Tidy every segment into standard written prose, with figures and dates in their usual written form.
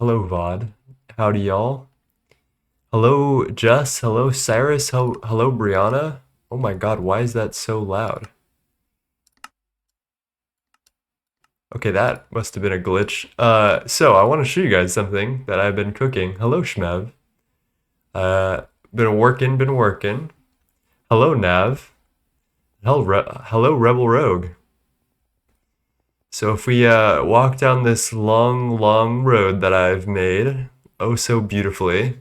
Hello, Vod. Howdy, y'all. Hello, Jess. Hello, Cyrus. Hello, Brianna. Oh my god, why is that so loud? Okay, that must have been a glitch. So I want to show you guys something that I've been cooking. Hello, Shmev. Uh, been working. Hello, Nav. Hello, Rebel Rogue. So if we walk down this long road that I've made, oh so beautifully,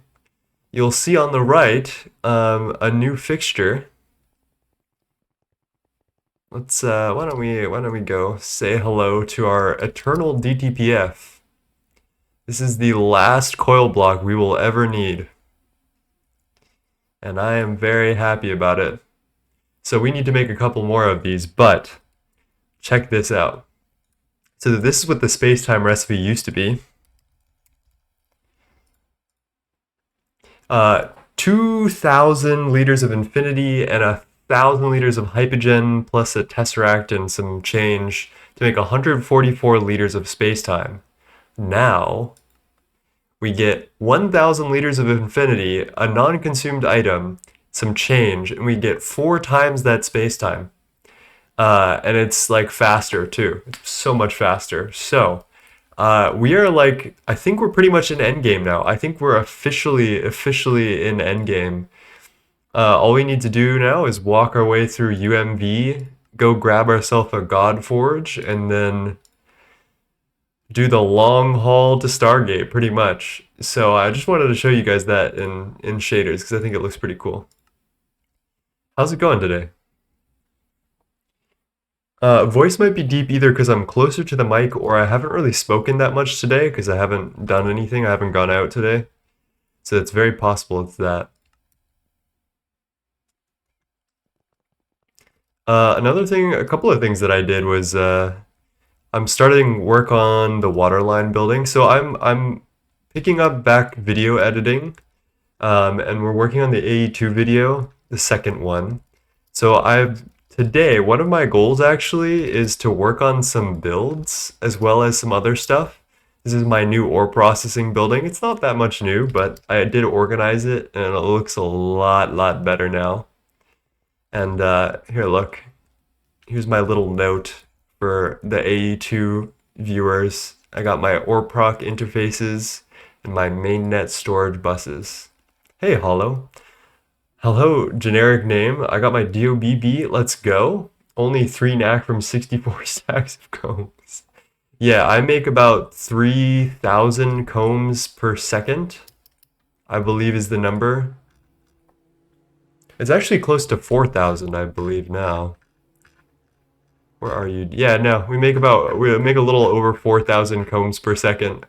you'll see on the right a new fixture. Let's why don't we go say hello to our eternal DTPF. This is the last coil block we will ever need. And I am very happy about it. So we need to make a couple more of these, but check this out. So this is what the space-time recipe used to be. 2,000 liters of infinity and 1,000 liters of hypogen plus a tesseract and some change to make 144 liters of space-time. Now we get 1,000 liters of infinity, a non-consumed item, some change, and we get 4 times that space-time. And it's like faster too. It's so much faster. So we are like, I think we're pretty much in endgame now. I think we're officially in endgame. All we need to do now is walk our way through UMV, go grab ourselves a God Forge, and then do the long haul to Stargate, pretty much. So I just wanted to show you guys that in shaders, because I think it looks pretty cool. How's it going today? Voice might be deep either because I'm closer to the mic or I haven't really spoken that much today because I haven't done anything. I haven't gone out today. So it's very possible it's that. A couple of things that I did was I'm starting work on the waterline building. So I'm picking up back video editing, and we're working on the AE2 video, the second one. So today, one of my goals actually is to work on some builds as well as some other stuff. This is my new ore processing building. It's not that much new, but I did organize it and it looks a lot better now. And here, look. Here's my little note for the AE2 viewers. I got my oreproc interfaces and my mainnet storage buses. Hey, Hollow. Hello, generic name. I got my DOBB. Let's go. Only 3 knack from 64 stacks of combs. Yeah, I make about 3,000 combs per second, I believe is the number. It's actually close to 4,000, I believe now. Where are you? Yeah, no, we make a little over 4,000 combs per second.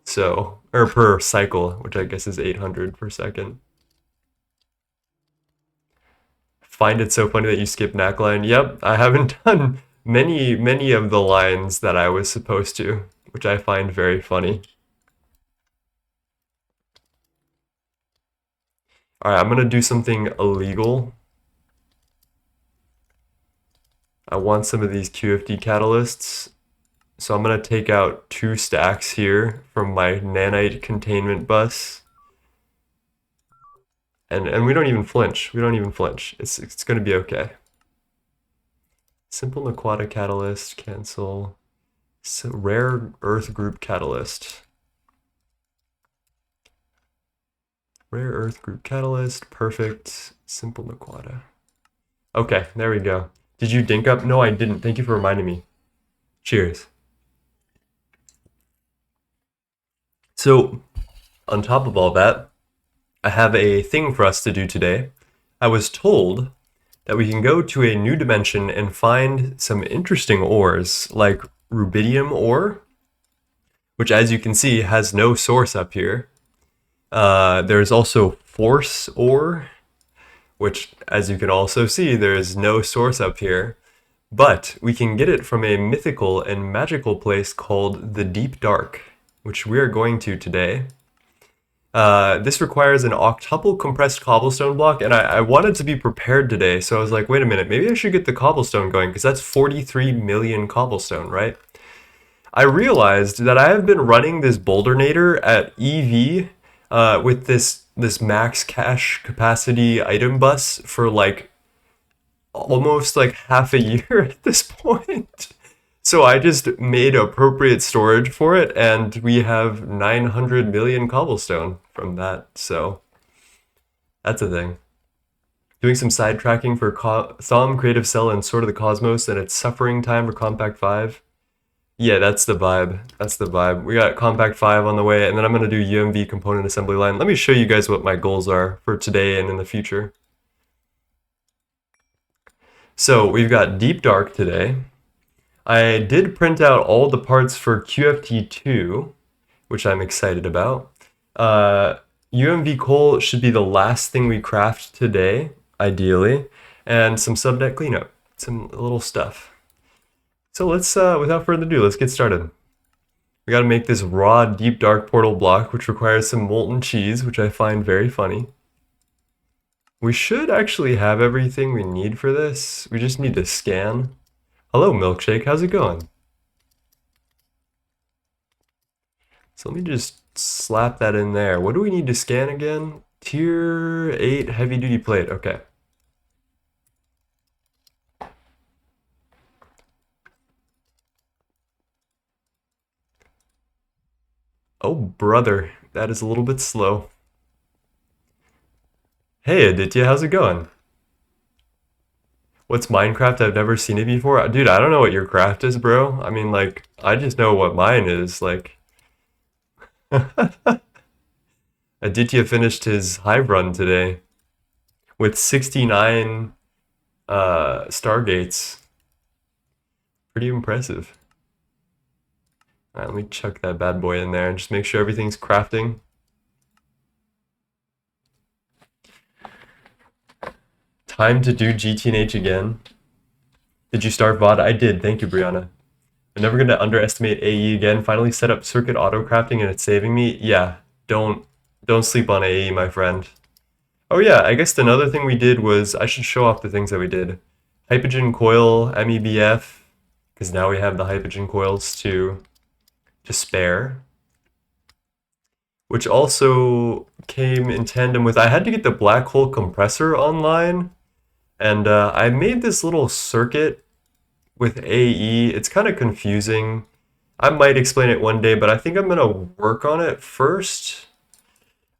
So, or per cycle, which I guess is 800 per second. Find it so funny that you skip knack line. Yep, I haven't done many of the lines that I was supposed to, which I find very funny. Alright, I'm gonna do something illegal. I want some of these QFT catalysts. So I'm gonna take out 2 stacks here from my nanite containment bus. And we don't even flinch. We don't even flinch. It's gonna be okay. Simple Naquata catalyst, cancel. So rare earth group catalyst. Rare earth group catalyst, perfect. Simple Naquata. Okay, there we go. Did you dink up? No, I didn't. Thank you for reminding me. Cheers. So, on top of all that, I have a thing for us to do today. I was told that we can go to a new dimension and find some interesting ores, like rubidium ore, which as you can see has no source up here. There's also force ore, which as you can also see, there is no source up here. But we can get it from a mythical and magical place called the Deep Dark, which we are going to today. This requires an octuple compressed cobblestone block, and I wanted to be prepared today, so I was like, wait a minute, maybe I should get the cobblestone going, because that's 43 million cobblestone, right? I realized that I have been running this Bouldernator at EV with this max cache capacity item bus for like almost like half a year at this point. So I just made appropriate storage for it, and we have 900 million cobblestone from that. So that's a thing. Doing some side tracking for Thom, Creative Cell, and Sort of the Cosmos, and it's Suffering Time for Compact 5. Yeah, that's the vibe. That's the vibe. We got Compact 5 on the way, and then I'm going to do UMV component assembly line. Let me show you guys what my goals are for today and in the future. So we've got Deep Dark today. I did print out all the parts for QFT T2, which I'm excited about. UMV coal should be the last thing we craft today, ideally, and some subnet cleanup, some little stuff. So let's, without further ado, let's get started. We gotta make this raw deep dark portal block, which requires some molten cheese, which I find very funny. We should actually have everything we need for this. We just need to scan. Hello, Milkshake, how's it going? So let me just slap that in there. What do we need to scan again? Tier 8 heavy duty plate, okay. Oh, brother, that is a little bit slow. Hey, Aditya, how's it going? What's Minecraft? I've never seen it before. Dude, I don't know what your craft is, bro. I mean, like, I just know what mine is. Like, Aditya finished his hive run today with 69 Stargates. Pretty impressive. All right, let me chuck that bad boy in there and just make sure everything's crafting. Time to do GTNH again. Did you start VOD? I did. Thank you, Brianna. I'm never going to underestimate AE again. Finally set up circuit auto crafting and it's saving me. Yeah, don't sleep on AE, my friend. Oh yeah, I guess another thing we did was, I should show off the things that we did. Hypogen coil, MEBF, because now we have the hypogen coils to spare. Which also came in tandem with, I had to get the black hole compressor online. And I made this little circuit with AE. It's kind of confusing. I might explain it one day, but I think I'm going to work on it first.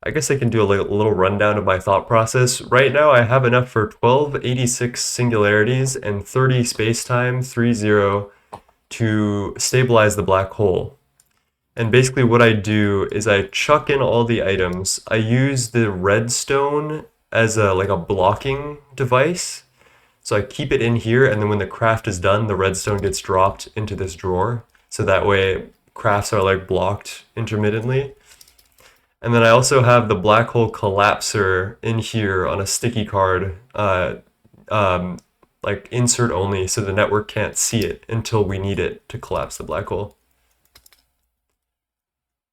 I guess I can do a little rundown of my thought process. Right now I have enough for 1286 singularities and 30 spacetime 30 to stabilize the black hole. And basically what I do is I chuck in all the items. I use the redstone as like a blocking device. So I keep it in here, and then when the craft is done, the redstone gets dropped into this drawer. So that way crafts are like blocked intermittently. And then I also have the black hole collapser in here on a sticky card, like insert only, so the network can't see it until we need it to collapse the black hole.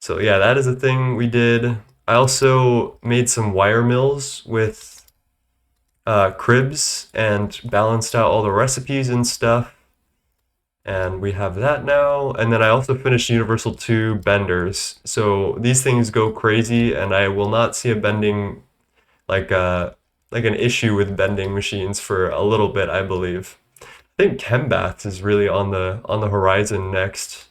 So yeah, that is a thing we did. I also made some wire mills with cribs and balanced out all the recipes and stuff. And we have that now. And then I also finished Universal 2 benders. So these things go crazy, and I will not see a bending, like an issue with bending machines for a little bit, I believe. I think Chembaths is really on the horizon next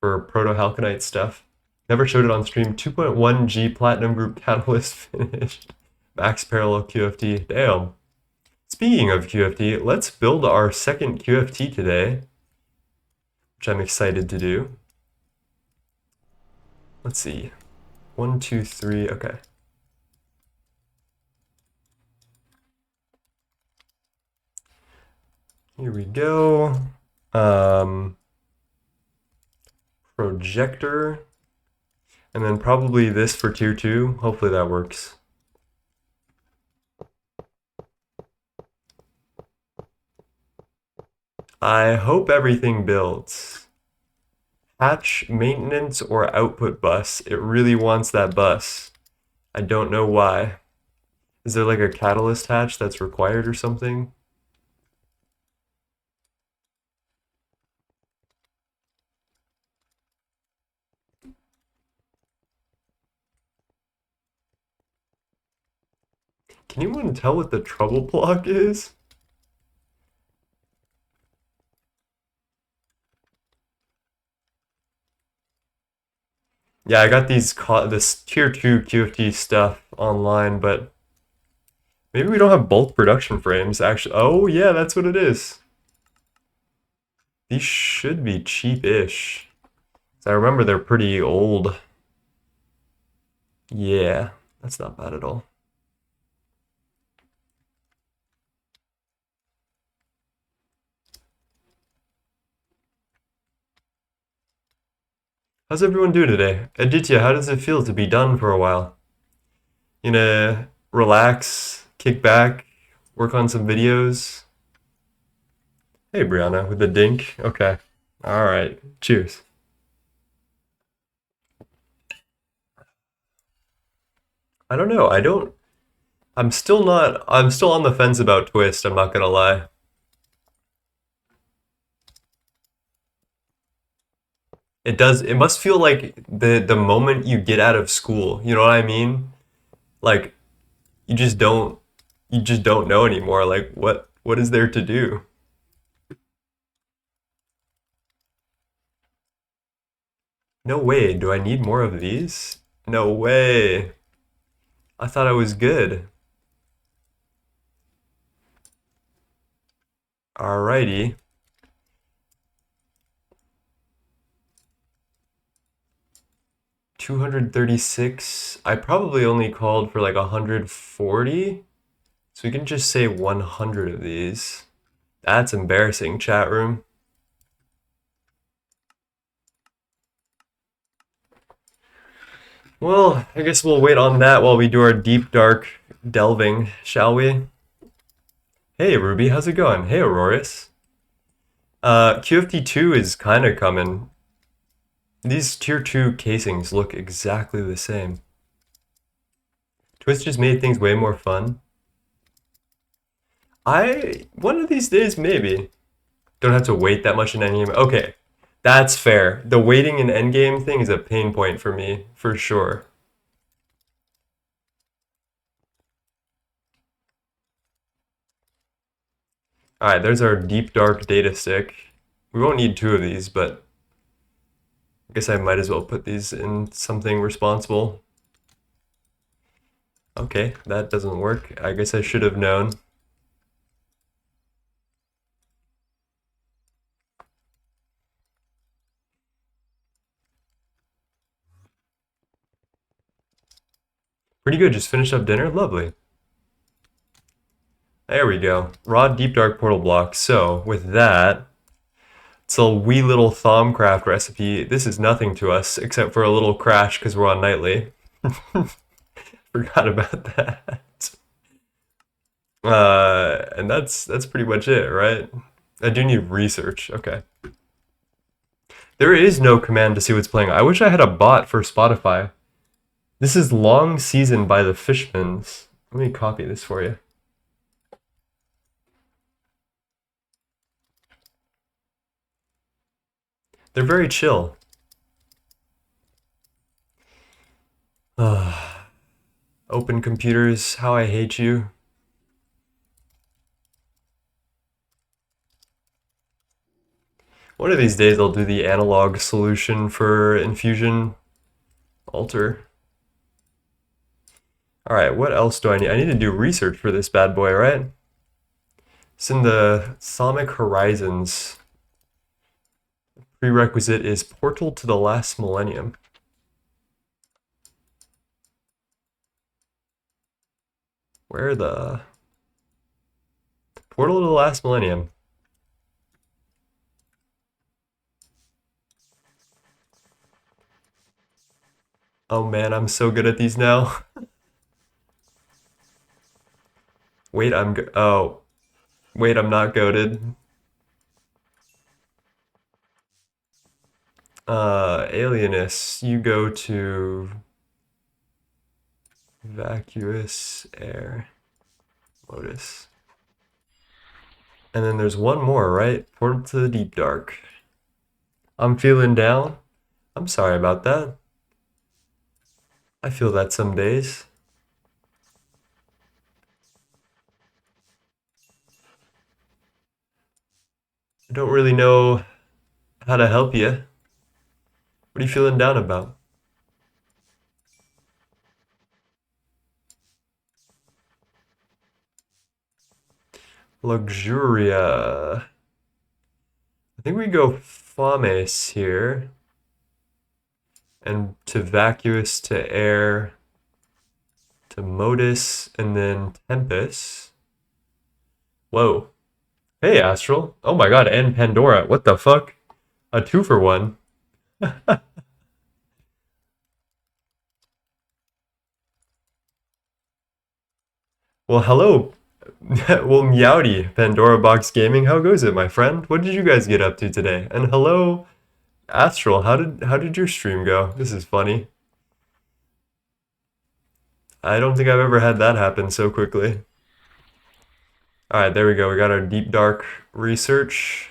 for proto-halconite stuff. Never showed it on stream. 2.1G Platinum Group Catalyst finished. Max Parallel QFT. Damn. Speaking of QFT, let's build our second QFT today, which I'm excited to do. Let's see. 1, 2, 3. Okay. Here we go. Projector. And then probably this for tier 2. Hopefully that works. I hope everything builds. Hatch, maintenance, or output bus. It really wants that bus. I don't know why. Is there like a catalyst hatch that's required or something? Can anyone tell what the trouble block is? Yeah, I got this tier 2 QFT stuff online, but maybe we don't have bulk production frames actually. Oh yeah, that's what it is. These should be cheap-ish. I remember they're pretty old. Yeah, that's not bad at all. How's everyone doing today? Aditya, how does it feel to be done for a while? You know, relax, kick back, work on some videos? Hey, Brianna, with the dink. Okay. All right. Cheers. I don't know. I'm still not. I'm still on the fence about Twist. I'm not gonna lie. It does. It must feel like the moment you get out of school. You know what I mean? Like you just don't. You just don't know anymore. Like what is there to do? No way. Do I need more of these? No way. I thought I was good. Alrighty. 236. I probably only called for like 140. So we can just say 100 of these. That's embarrassing, chat room. Well, I guess we'll wait on that while we do our deep dark delving, shall we? Hey Ruby, how's it going? Hey Aurorius. QFT 2 is kind of coming. These tier 2 casings look exactly the same. Twist just made things way more fun. One of these days, maybe. Don't have to wait that much in endgame. Okay, that's fair. The waiting in endgame thing is a pain point for me, for sure. Alright, there's our deep dark data stick. We won't need two of these, but I guess I might as well put these in something responsible. Okay, that doesn't work. I guess I should have known. Pretty good, just finished up dinner. Lovely. There we go. Raw deep dark portal block. So with that, it's a wee little Thaumcraft recipe. This is nothing to us except for a little crash because we're on nightly. Forgot about that. And that's pretty much it, right? I do need research. Okay. There is no command to see what's playing. I wish I had a bot for Spotify. This is Long Season by the Fishmans. Let me copy this for you. They're very chill. Open computers, how I hate you. One of these days I'll do the analog solution for Infusion Alter. Alright, what else do I need? I need to do research for this bad boy, right? It's in the Sonic Horizons. Prerequisite is Portal to the Last Millennium. Where the... Portal to the Last Millennium. Oh man, I'm so good at these now. Wait, oh. Wait, I'm not goated. Alienus, you go to vacuous air modus. And then there's one more, right? Portal to the deep dark. I'm feeling down. I'm sorry about that. I feel that some days. I don't really know how to help you. What are you feeling down about? Luxuria. I think we go Fames here. And to vacuous to air to modus and then tempest. Whoa. Hey, Astral. Oh my god, and Pandora. What the fuck? A 2-for-1. Well, hello. Well, meowdy, Pandora Box Gaming. How goes it, my friend? What did you guys get up to today? And hello, Astral. How did your stream go? This is funny. I don't think I've ever had that happen so quickly. All right, there we go. We got our deep dark research.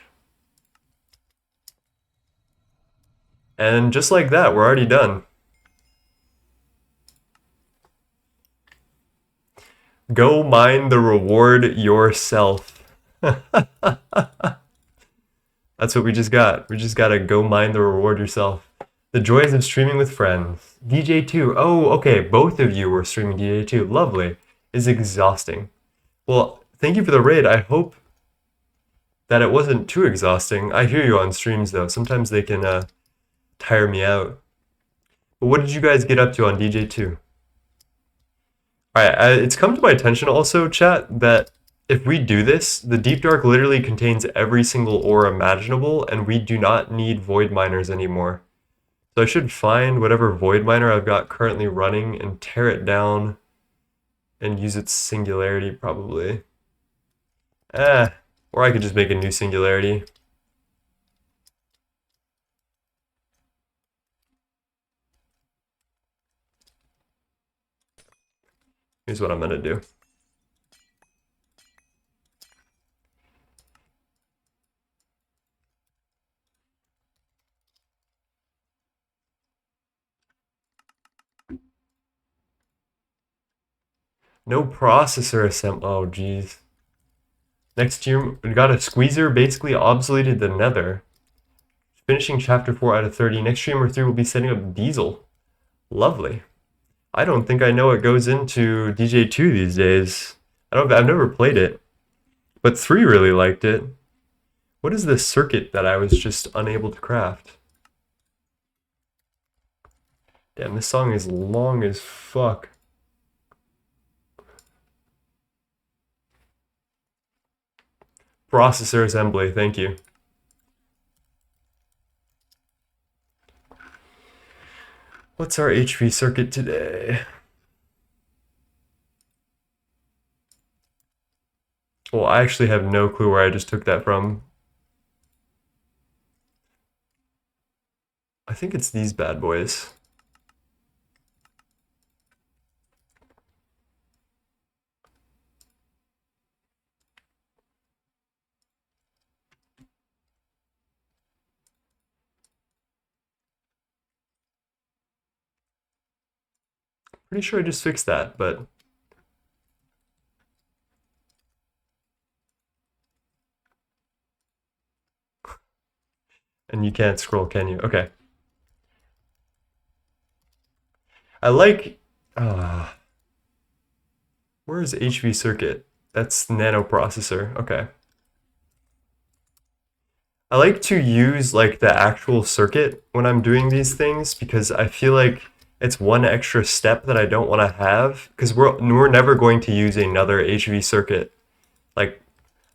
And just like that, we're already done. Go mine the reward yourself. That's what we just got. We just gotta go mine the reward yourself. The joys of streaming with friends. DJ2. Oh, okay. Both of you were streaming DJ2. Lovely. Is exhausting. Well, thank you for the raid. I hope that it wasn't too exhausting. I hear you on streams though. Sometimes they can tire me out. But what did you guys get up to on DJ2? Alright, it's come to my attention also, chat, that if we do this, the Deep Dark literally contains every single ore imaginable, and we do not need void miners anymore. So I should find whatever void miner I've got currently running and tear it down and use its singularity probably. Or I could just make a new singularity. Here's what I'm gonna do. No processor assembly. Oh, geez. Next year, we got a squeezer, basically obsoleted the nether. Finishing chapter 4 out of 30. Next stream or 3 will be setting up diesel. Lovely. I don't think I know what goes into DJ2 these days. I've never played it. But 3 really liked it. What is this circuit that I was just unable to craft? Damn, this song is long as fuck. Processor assembly, thank you. What's our HV circuit today? Well, I actually have no clue where I just took that from. I think it's these bad boys. Pretty sure I just fixed that, but... And you can't scroll, can you? Okay. I like... where is HV circuit? That's nano processor. Okay. I like to use like the actual circuit when I'm doing these things because I feel like it's one extra step that I don't want to have because we're never going to use another HV circuit. Like,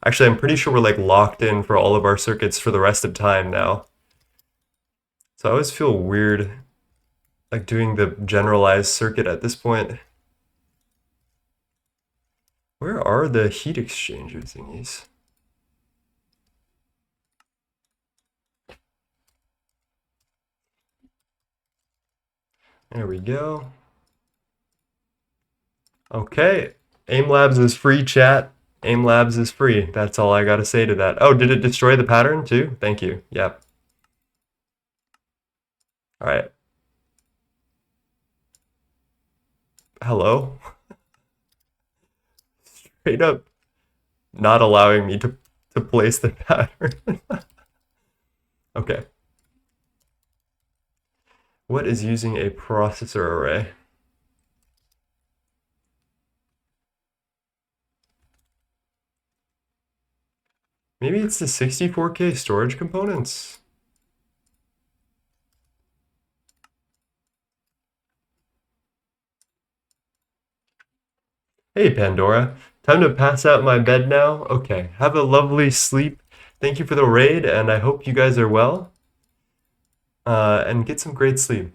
actually, I'm pretty sure we're like locked in for all of our circuits for the rest of time now. So I always feel weird like doing the generalized circuit at this point. Where are the heat exchanger thingies? There we go. Okay, AIM Labs is free, chat. AIM Labs is free. That's all I gotta say to that. Oh, did it destroy the pattern too? Thank you. Yep. All right. Hello? Straight up not allowing me to to place the pattern. Okay. What is using a processor array? Maybe it's the 64K storage components. Hey Pandora, time to pass out my bed now? Okay, have a lovely sleep. Thank you for the raid, and I hope you guys are well. And get some great sleep.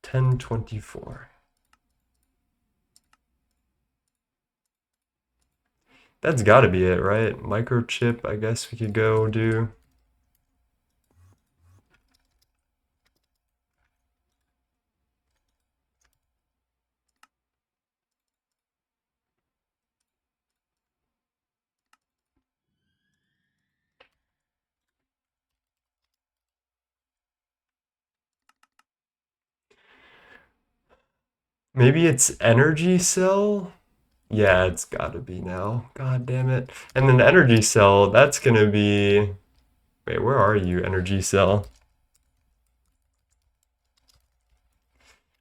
10:24. That's gotta be it, right? Microchip, I guess we could go do. Maybe it's energy cell? Yeah, it's gotta be now. God damn it. And then energy cell, that's gonna be. Wait, where are you, energy cell?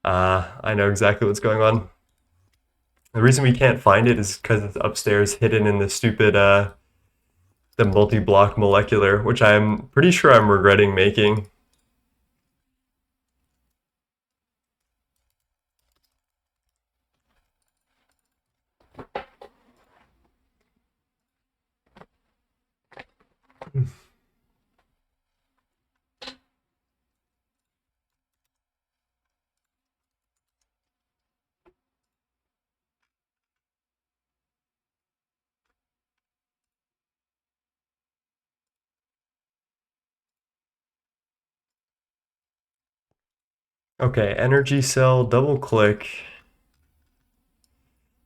I know exactly what's going on. The reason we can't find it is because it's upstairs hidden in the stupid, the multi-block molecular, which I'm pretty sure I'm regretting making. Okay, energy cell, double click.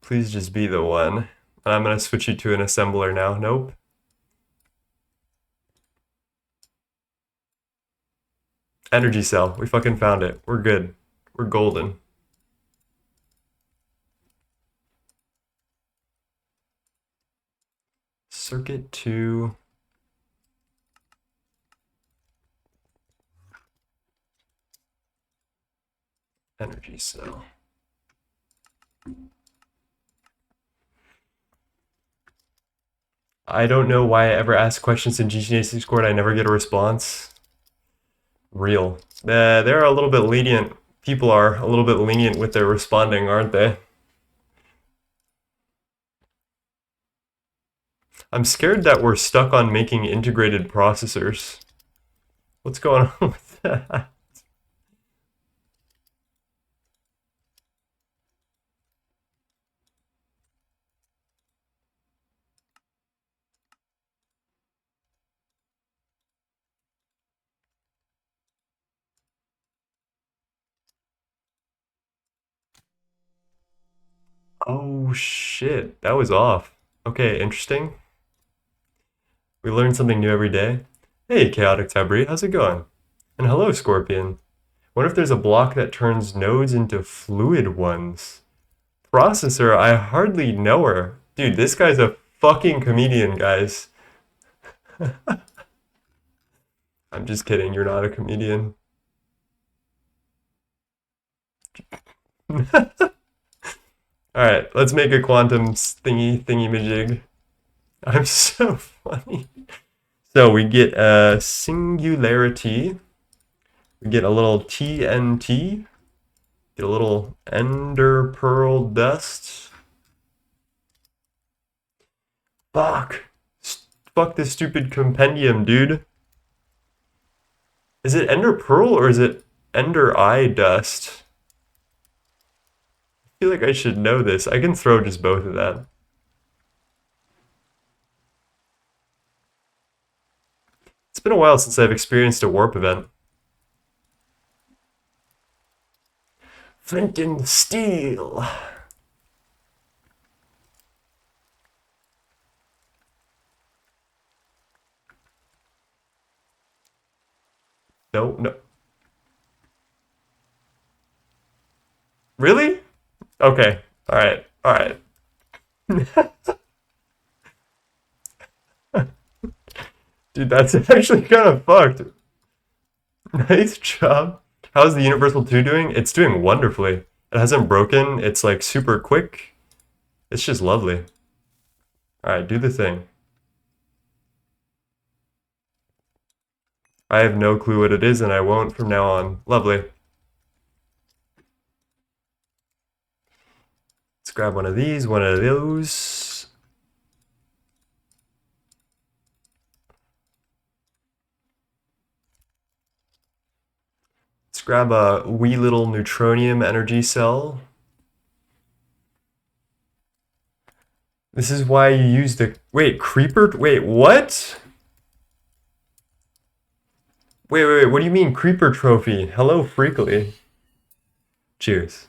Please just be the one. And I'm gonna switch you to an assembler now. Nope. Energy cell, we fucking found it. We're good. We're golden. Circuit 2. Energy cell. I don't know why I ever ask questions in GTNH Discord. I never get a response. Real. They're a little bit lenient. People are a little bit lenient with their responding, aren't they? I'm scared that we're stuck on making integrated processors. What's going on with that? Oh shit, that was off. Okay, interesting. We learn something new every day. Hey, Chaotic Tabri, how's it going? And hello, Scorpion. What if there's a block that turns nodes into fluid ones? Processor, I hardly know her. Dude, this guy's a fucking comedian, guys. I'm just kidding, you're not a comedian. Alright, let's make a quantum thingy-majig. I'm so funny. So we get a singularity. We get a little TNT. Get a little ender pearl dust. Fuck. Fuck this stupid compendium, dude. Is it ender pearl or is it ender eye dust? I feel like I should know this. I can throw just both of that. It's been a while since I've experienced a warp event. Flint and steel. No, no. Really? Okay. Alright. Alright. Dude, that's actually kind of fucked. Nice job. How's the Universal 2 doing? It's doing wonderfully. It hasn't broken. It's like super quick. It's just lovely. Alright, do the thing. I have no clue what it is and I won't from now on. Lovely. Let's grab one of these, one of those. Let's grab a wee little neutronium energy cell. This is why you use the... Wait, creeper... Wait, what? Wait, what do you mean creeper trophy? Hello, Freakly. Cheers.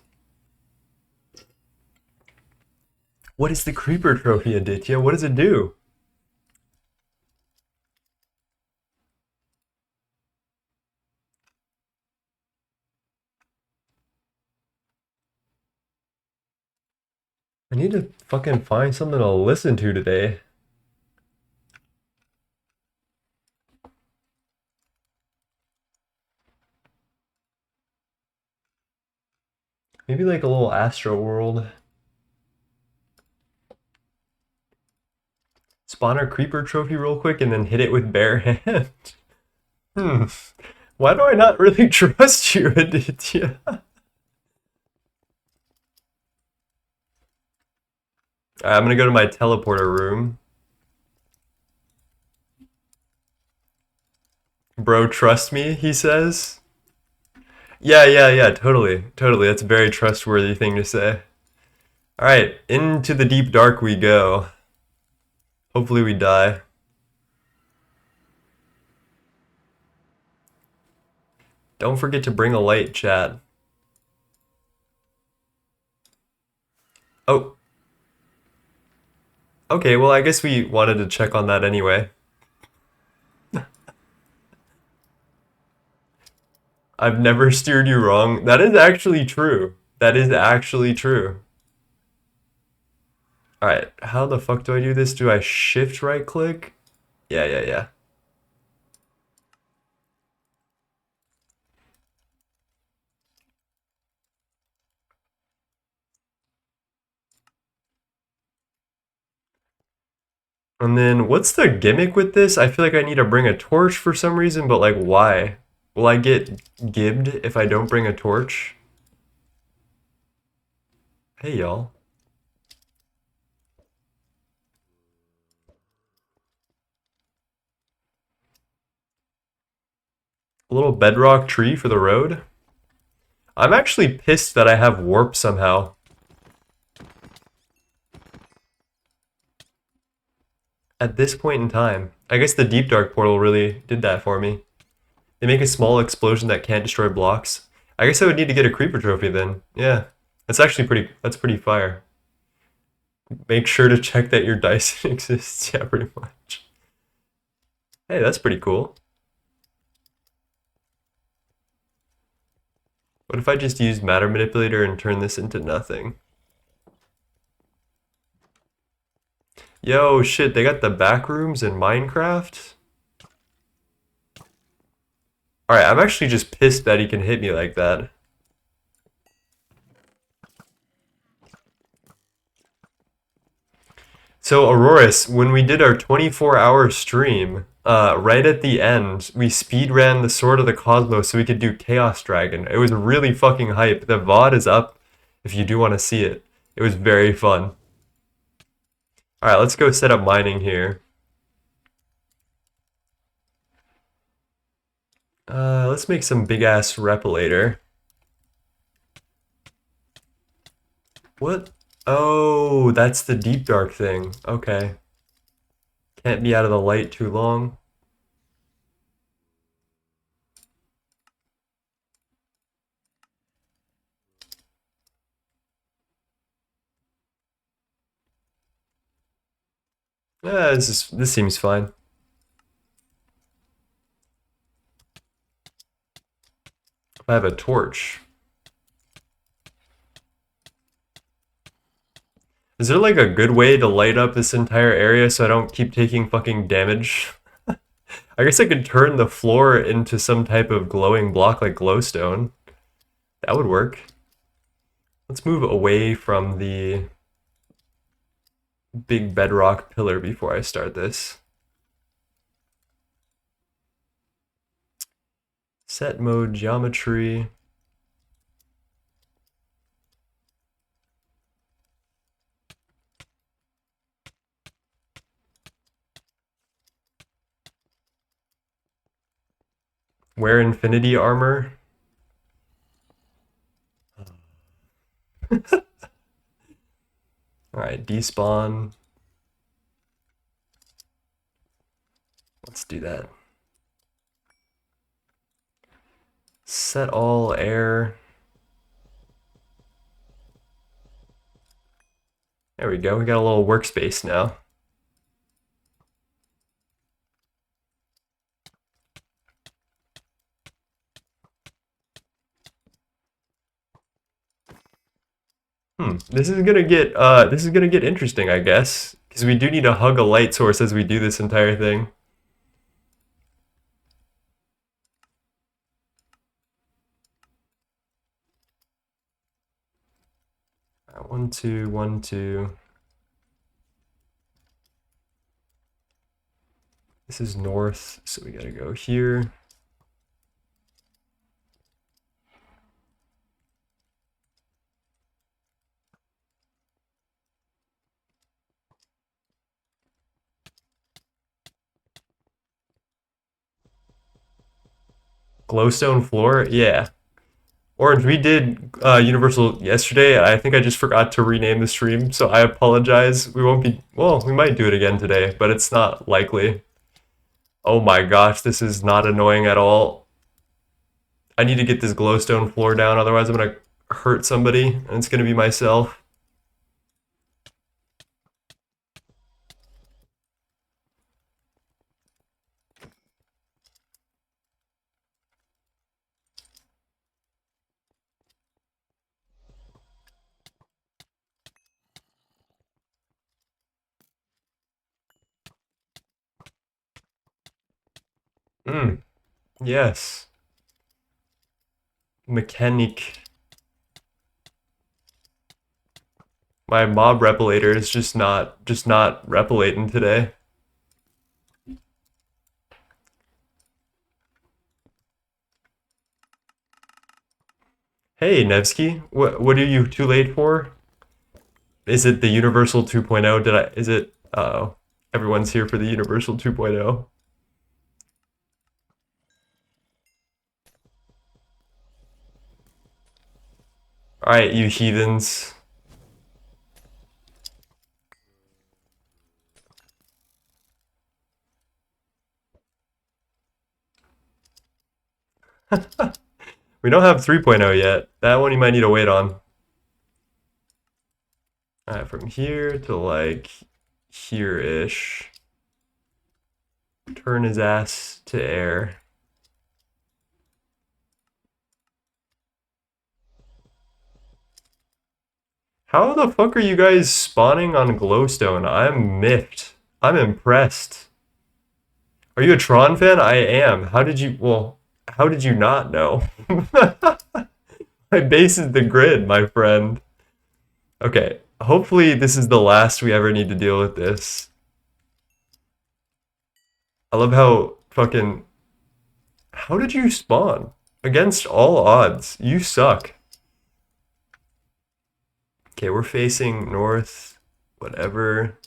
What is the creeper trophy, Aditya? What does it do? I need to fucking find something to listen to today. Maybe like a little Astro World. Spawn a creeper trophy real quick and then hit it with bare hand. Why do I not really trust you, Aditya? I'm gonna go to my teleporter room. Bro, trust me, he says. Yeah, totally. That's a very trustworthy thing to say. Alright, into the deep dark we go. Hopefully we die. Don't forget to bring a light, chat. Oh. Okay, well I guess we wanted to check on that anyway. I've never steered you wrong. That is actually true. That is actually true. Alright, how the fuck do I do this? Do I shift right click? Yeah. And then what's the gimmick with this? I feel like I need to bring a torch for some reason, but like why? Will I get gibbed if I don't bring a torch? Hey y'all. A little bedrock tree for the road? I'm actually pissed that I have warp somehow. At this point in time. I guess the Deep Dark portal really did that for me. They make a small explosion that can't destroy blocks. I guess I would need to get a creeper trophy then. Yeah. That's actually pretty fire. Make sure to check that your Dyson exists. Yeah, pretty much. Hey, that's pretty cool. What if I just use matter manipulator and turn this into nothing? Yo, shit, they got the back rooms in Minecraft? Alright, I'm actually just pissed that he can hit me like that. So, Auroras, when we did our 24-hour stream, right at the end, we speed ran the Sword of the Cosmos so we could do Chaos Dragon. It was really fucking hype. The VOD is up if you do want to see it. It was very fun. Alright, let's go set up mining here. Let's make some big-ass repilator. What? Oh, that's the deep dark thing. Okay. Can't be out of the light too long. Yeah, this seems fine. I have a torch. Is there like a good way to light up this entire area so I don't keep taking fucking damage? I guess I could turn the floor into some type of glowing block like glowstone. That would work. Let's move away from the big bedrock pillar before I start this. Set mode geometry. Wear infinity armor. Alright, despawn. Let's do that. Set all air. There we go, we got a little workspace now. This is gonna get interesting, I guess, because we do need to hug a light source as we do this entire thing. All right, 1, 2, 1, 2. This is north, so we gotta go here. Glowstone floor? Yeah. Orange, we did Universal yesterday. I think I just forgot to rename the stream, so I apologize. We won't be, well, we might do it again today, but it's not likely. Oh my gosh, this is not annoying at all. I need to get this glowstone floor down, otherwise I'm gonna hurt somebody, and it's gonna be myself. Yes. Mechanic. My mob repillator is just not repillating today. Hey Nevsky, what are you too late for? Is it the Universal 2.0? Is it everyone's here for the Universal 2.0? Alright, you heathens. We don't have 3.0 yet. That one you might need to wait on. Alright, from here to like here-ish. Turn his ass to air. How the fuck are you guys spawning on glowstone? I'm miffed. I'm impressed. Are you a Tron fan? I am. How did you not know? My base is the grid, my friend. Okay, hopefully this is the last we ever need to deal with this. I love how fucking... How did you spawn? Against all odds. You suck. Okay, we're facing north, whatever.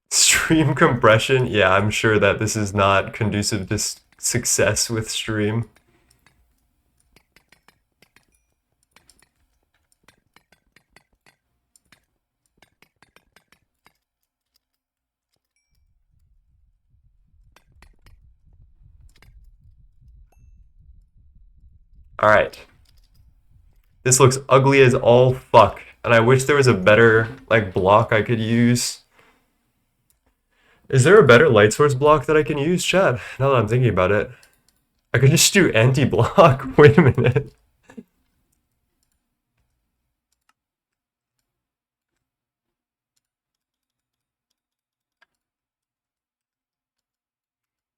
Stream compression? Yeah, I'm sure that this is not conducive to success with stream. Alright. This looks ugly as all fuck, and I wish there was a better, like, block I could use. Is there a better light source block that I can use, chat? Now that I'm thinking about it. I could just do anti-block. Wait a minute.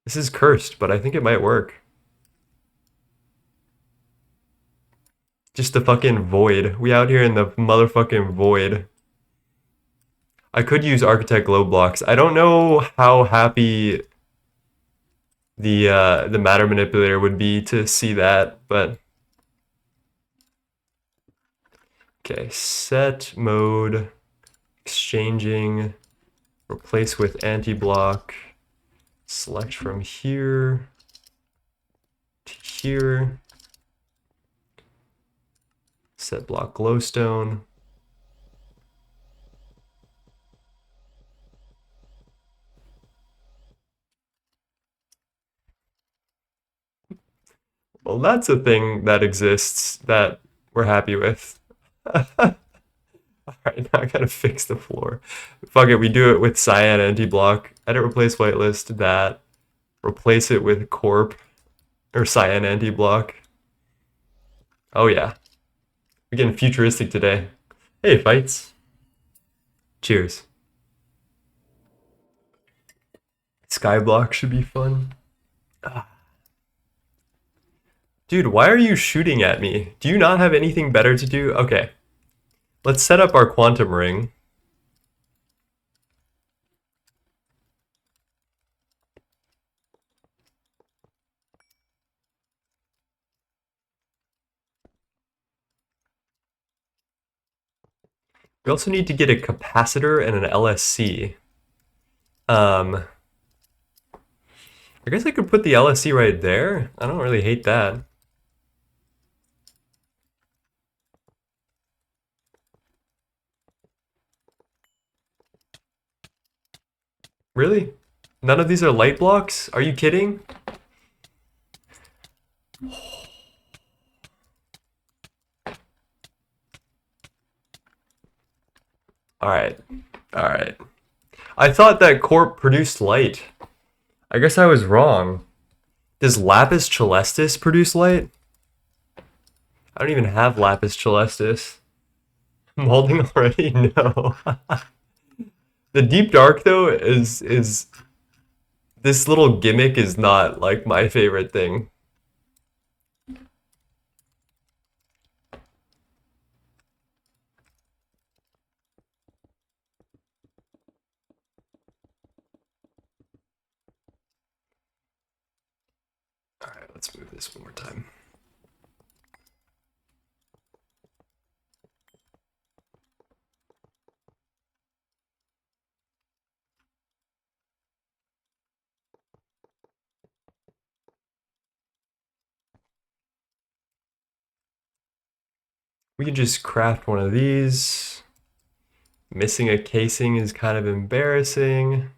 This is cursed, but I think it might work. Just the fucking void. We out here in the motherfucking void. I could use Architect Glow blocks. I don't know how happy the matter manipulator would be to see that, but okay, set mode, exchanging, replace with anti-block, select from here to here, set block glowstone. Well, that's a thing that exists that we're happy with. Alright, now I gotta fix the floor. Fuck it, we do it with cyan anti-block. Edit, replace, whitelist, that. Replace it with corp, or cyan anti-block. Oh yeah. We're getting futuristic today. Hey, fights. Cheers. Skyblock should be fun. Dude, why are you shooting at me? Do you not have anything better to do? Okay. Let's set up our quantum ring. We also need to get a capacitor and an LSC. I guess I could put the LSC right there. I don't really hate that. Really? None of these are light blocks? Are you kidding? Alright. Alright. I thought that Corp produced light. I guess I was wrong. Does Lapis Celestis produce light? I don't even have Lapis Celestis. Molding already? No. The deep dark though is this little gimmick is not like my favorite thing. Alright, let's move this one more time. We can just craft one of these. Missing a casing is kind of embarrassing.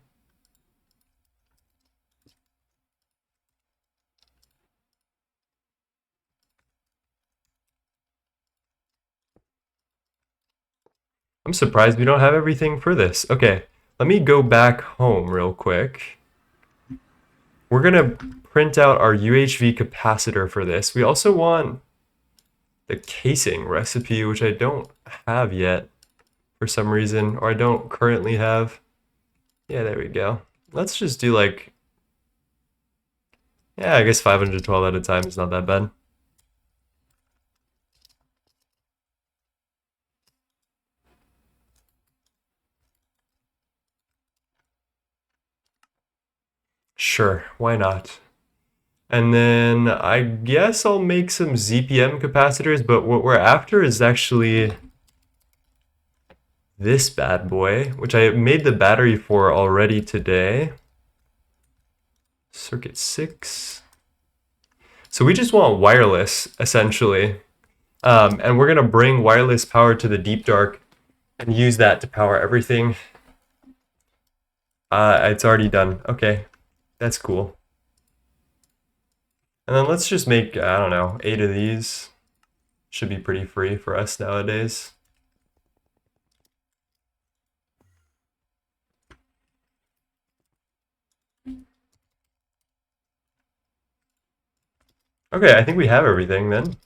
I'm surprised we don't have everything for this. Okay, let me go back home real quick. We're gonna print out our UHV capacitor for this. We also want the casing recipe, which I don't have yet for some reason, or I don't currently have. Yeah, there we go. Let's just do like, yeah, I guess 512 at a time is not that bad. Sure, why not? And then I guess I'll make some ZPM capacitors, but what we're after is actually this bad boy, which I made the battery for already today. Circuit 6. So we just want wireless, essentially. And we're going to bring wireless power to the deep dark and use that to power everything. It's already done. Okay, that's cool. And then let's just make, I don't know, 8 of these. Should be pretty free for us nowadays. Okay, I think we have everything then.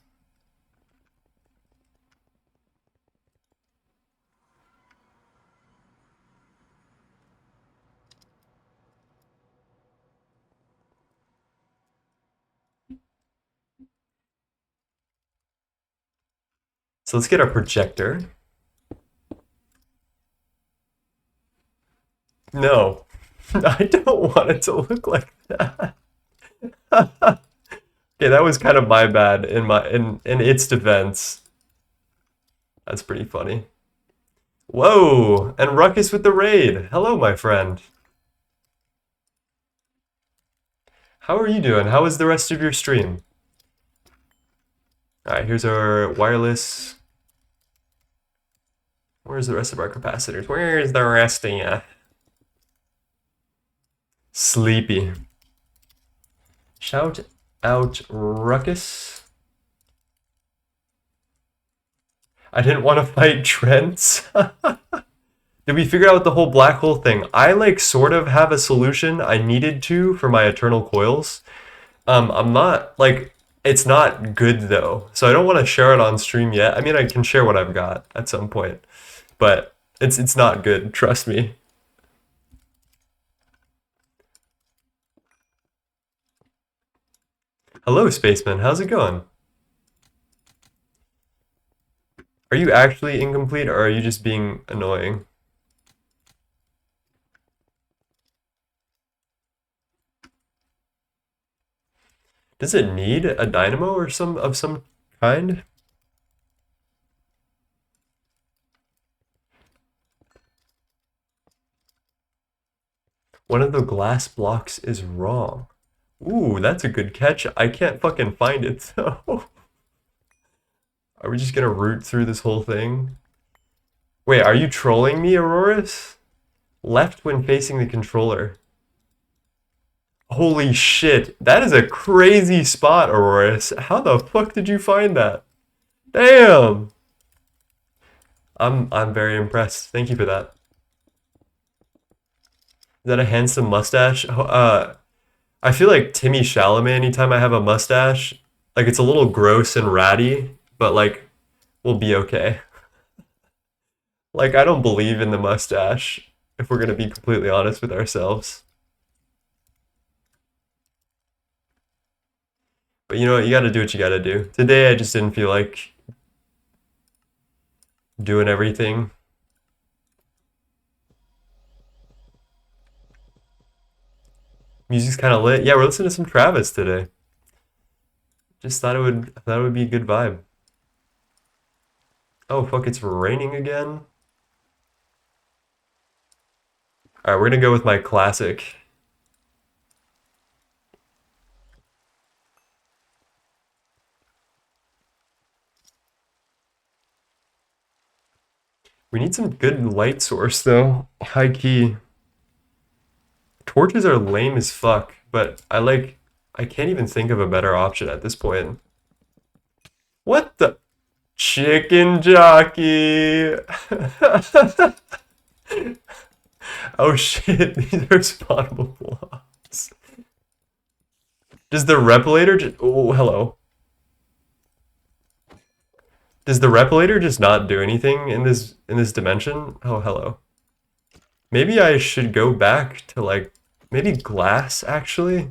So let's get our projector. No, I don't want it to look like that. Okay, that was kind of my bad in its defense. That's pretty funny. Whoa, and Ruckus with the raid. Hello, my friend. How are you doing? How was the rest of your stream? All right, here's our wireless. Where's the rest of our capacitors? Where's the rest of ya? Sleepy. Shout out Ruckus. I didn't want to fight Trents. Did we figure out the whole black hole thing? I like sort of have a solution. I needed to for my eternal coils. I'm not like it's not good though, so I don't want to share it on stream yet. I mean, I can share what I've got at some point, but it's not good. Trust me. Hello, spaceman. How's it going? Are you actually incomplete, or are you just being annoying? Does it need a dynamo or some kind? One of the glass blocks is wrong. Ooh, that's a good catch. I can't fucking find it though. Are we just gonna root through this whole thing? Wait, are you trolling me, Auroras? Left when facing the controller. Holy shit, that is a crazy spot, Auroras. How the fuck did you find that? Damn! I'm very impressed. Thank you for that. Is that a handsome mustache? I feel like Timmy Chalamet anytime I have a mustache. Like it's a little gross and ratty, but like we'll be okay. Like I don't believe in the mustache, if we're gonna be completely honest with ourselves. But you know what, you gotta do what you gotta do. Today I just didn't feel like doing everything. Music's kind of lit. Yeah, we're listening to some Travis today. Just thought it would be a good vibe. Oh fuck, it's raining again. All right, we're gonna go with my classic. We need some good light source though. High key. Torches are lame as fuck, but I can't even think of a better option at this point. What the chicken jockey? Oh shit, these are spawnable blocks. Does the replicator just, oh hello. Does the replicator just not do anything in this dimension? Oh hello. Maybe I should go back to like maybe glass actually.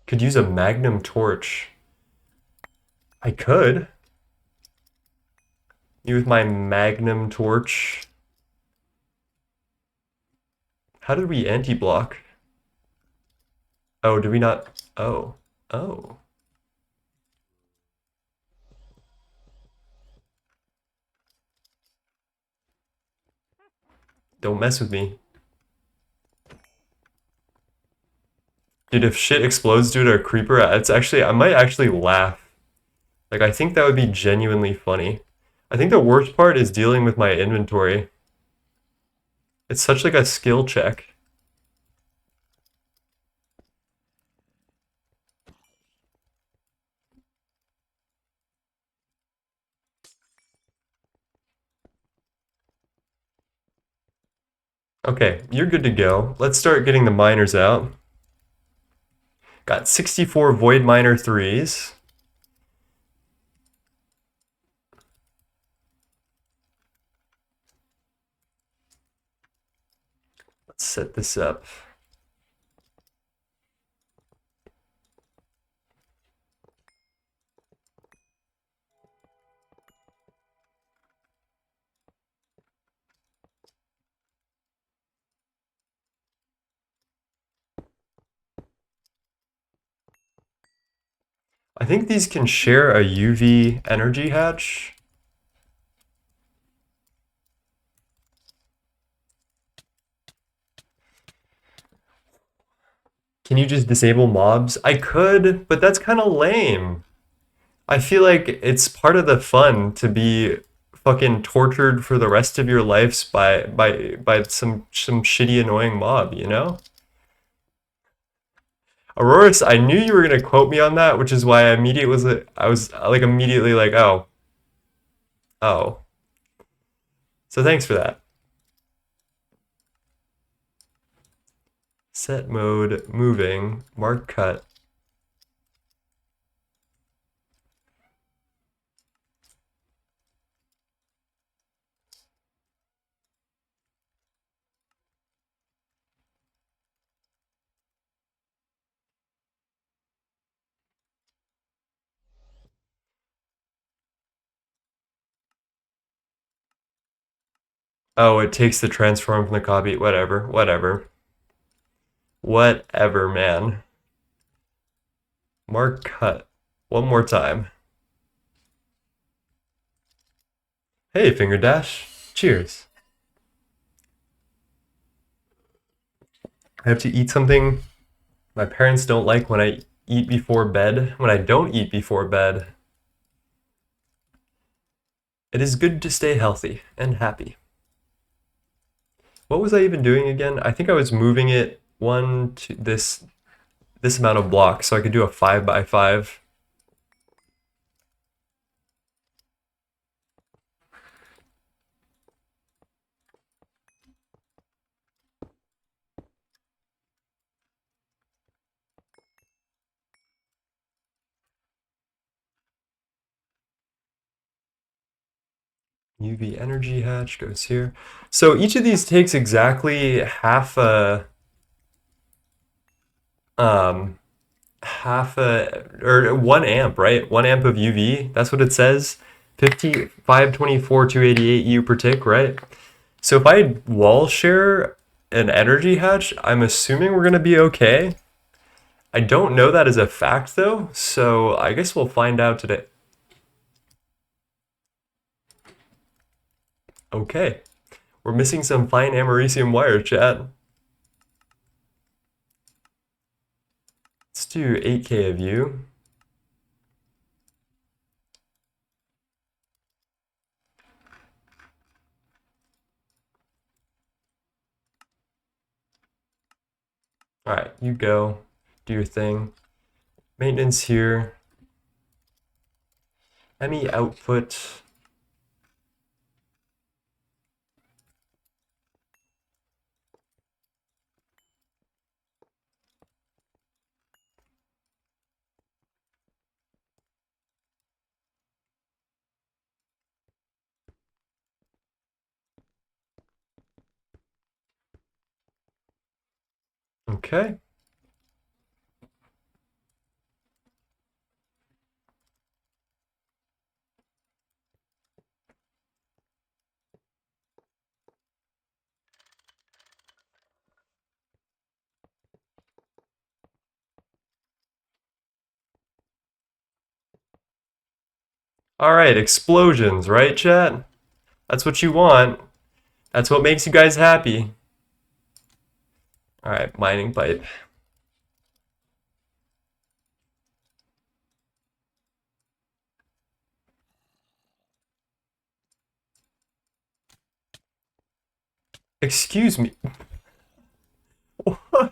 Could use a magnum torch. I could. Me with my magnum torch. How did we anti-block? Oh, did we not? Oh. Oh. Don't mess with me. Dude, if shit explodes due to a creeper, I might actually laugh. Like, I think that would be genuinely funny. I think the worst part is dealing with my inventory. It's such like a skill check. Okay, you're good to go. Let's start getting the miners out. Got 64 void miner 3s. Let's set this up. I think these can share a UV energy hatch. Can you just disable mobs? I could, but that's kind of lame. I feel like it's part of the fun to be fucking tortured for the rest of your lives by some shitty annoying mob, you know? Auroras, I knew you were gonna quote me on that, which is why I was like immediately like, oh, oh. So thanks for that. Set mode, moving, mark cut. Oh, it takes the transform from the copy. Whatever, whatever. Whatever, man. Mark cut. One more time. Hey, Finger Dash. Cheers. I have to eat something my parents don't like when I eat before bed, when I don't eat before bed. It is good to stay healthy and happy. What was I even doing again? I think I was moving it one to this amount of blocks so I could do a 5x5. UV energy hatch goes here. So each of these takes exactly half a or 1 amp, right? 1 amp of UV. That's what it says. 524 288 U per tick, right? So if I wall share an energy hatch, I'm assuming we're gonna be okay. I don't know that as a fact though, so I guess we'll find out today. Okay. We're missing some fine americium wire, chat. Let's do 8K of you. All right, you go, do your thing. Maintenance here. ME output. Okay. All right, explosions, right, chat? That's what you want. That's what makes you guys happy. All right, mining pipe. Excuse me. What?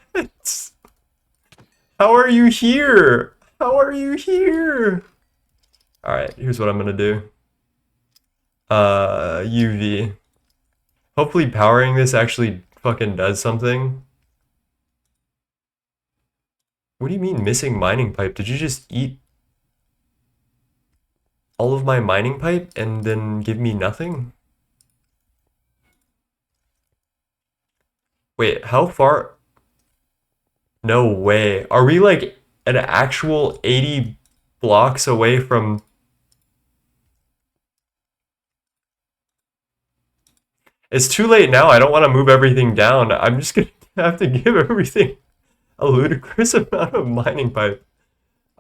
How are you here? How are you here? All right, here's what I'm gonna do. UV. Hopefully powering this actually fucking does something. What do you mean missing mining pipe? Did you just eat all of my mining pipe and then give me nothing? Wait, how far? No way. Are we like an actual 80 blocks away from... It's too late now. I don't want to move everything down. I'm just gonna have to give everything a ludicrous amount of mining pipe.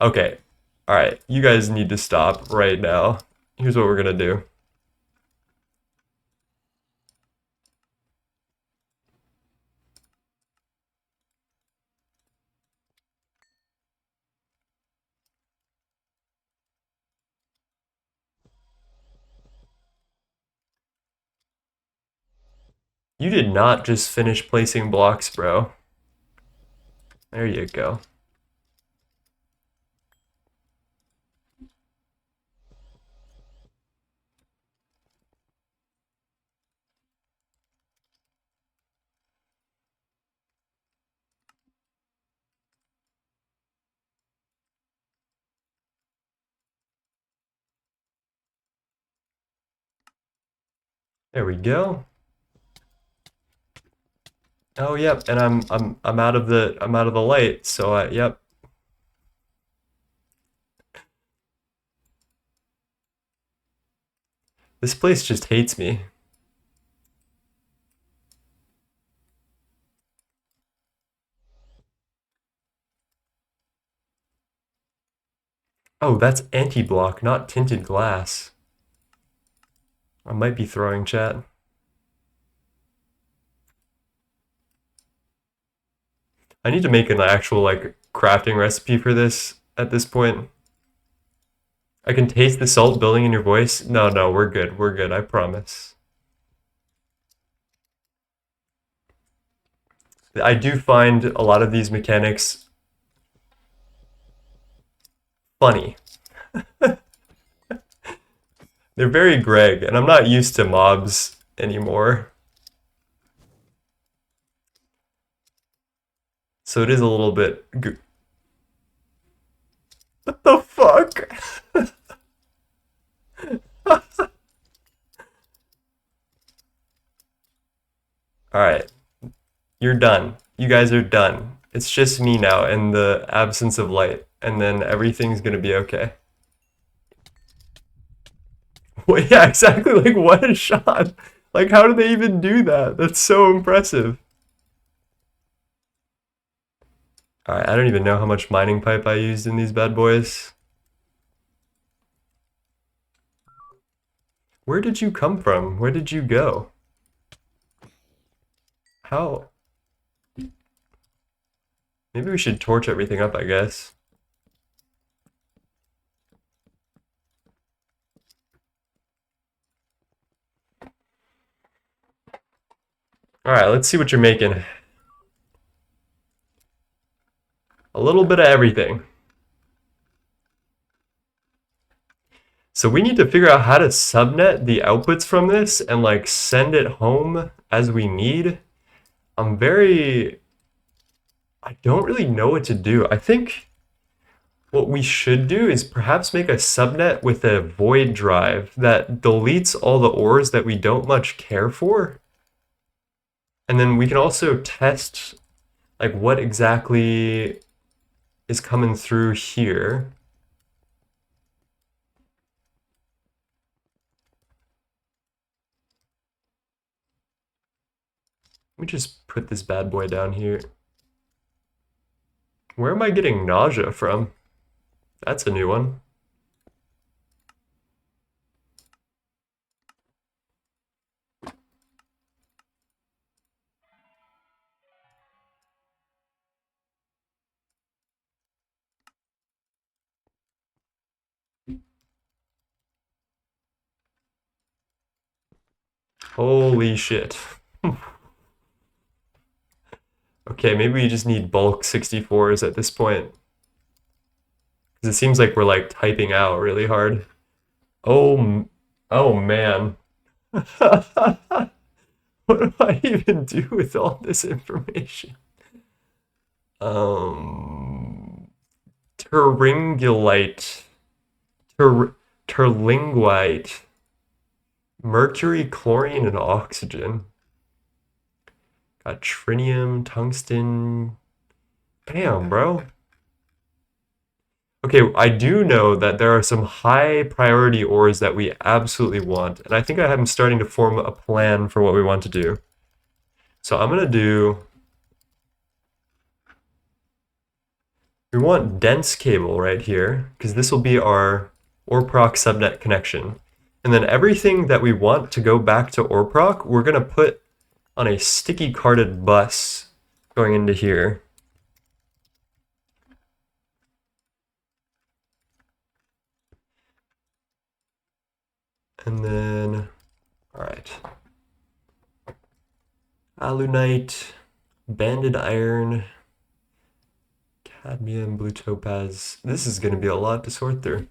Okay. All right. You guys need to stop right now. Here's what we're gonna do. You did not just finish placing blocks, bro. There you go. There we go. Oh, yep, and I'm out of the light, so yep. This place just hates me. Oh, that's anti-block, not tinted glass. I might be throwing chat. I need to make an actual like crafting recipe for this at this point. I can taste the salt building in your voice. No, no, we're good. We're good, I promise. I do find a lot of these mechanics funny. They're very Greg, and I'm not used to mobs anymore. So it is a little bit... What the fuck? Alright. You're done. You guys are done. It's just me now in the absence of light, and then everything's gonna be okay. Well, yeah, exactly. Like, what a shot. Like, how do they even do that? That's so impressive. Alright, I don't even know how much mining pipe I used in these bad boys. Where did you come from? Where did you go? How? Maybe we should torch everything up, I guess. Alright, let's see what you're making. A little bit of everything. So we need to figure out how to subnet the outputs from this and like send it home as we need. I don't really know what to do. I think what we should do is perhaps make a subnet with a void drive that deletes all the ores that we don't much care for. And then we can also test like what exactly is coming through here. Let me just put this bad boy down here. Where am I getting nausea from? That's a new one. Holy shit. Okay, maybe we just need bulk 64s at this point. Because it seems like we're like typing out really hard. Oh, oh man. What do I even do with all this information? Terringolite, terlinguite, mercury, chlorine, and oxygen. Got trinium, tungsten. Damn, bro. Okay, I do know that there are some high priority ores that we absolutely want, and I think I am starting to form a plan for what we want to do. So I'm gonna do, we want dense cable right here, because this will be our oreproc subnet connection. And then everything that we want to go back to oreproc, we're gonna put on a sticky carded bus going into here. And then, all right. Alunite, banded iron, cadmium, blue topaz. This is going to be a lot to sort through.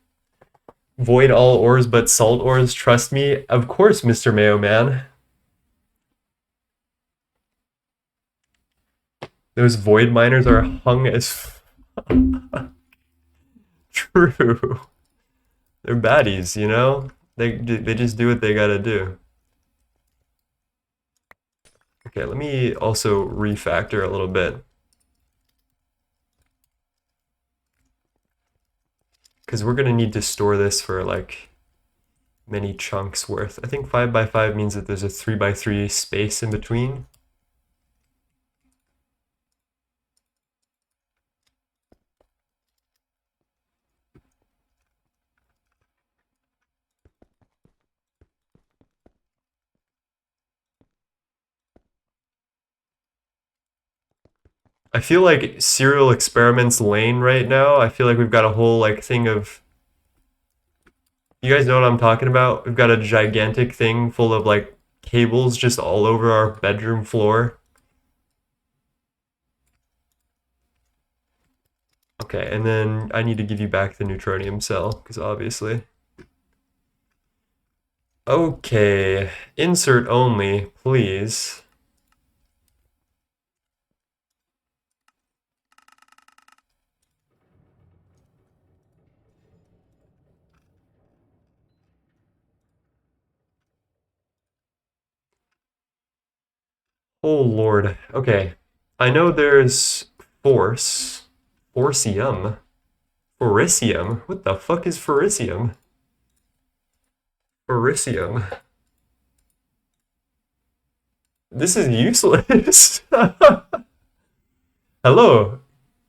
Void all ores but salt ores, trust me. Of course, Mr. Mayo Man. Those void miners are hung as true. They're baddies, you know? They just do what they gotta do. Okay, let me also refactor a little bit. Because we're gonna need to store this for like many chunks worth. I think 5x5 means that there's a 3x3 space in between. I feel like Serial Experiments Lane right now. I feel like we've got a whole like thing of, you guys know what I'm talking about? We've got a gigantic thing full of like cables just all over our bedroom floor. Okay, and then I need to give you back the neutronium cell, because obviously. Okay, insert only, please. Oh Lord. Okay. I know there's force. Forcium. Foricium. What the fuck is foricium? Foricium. This is useless. Hello,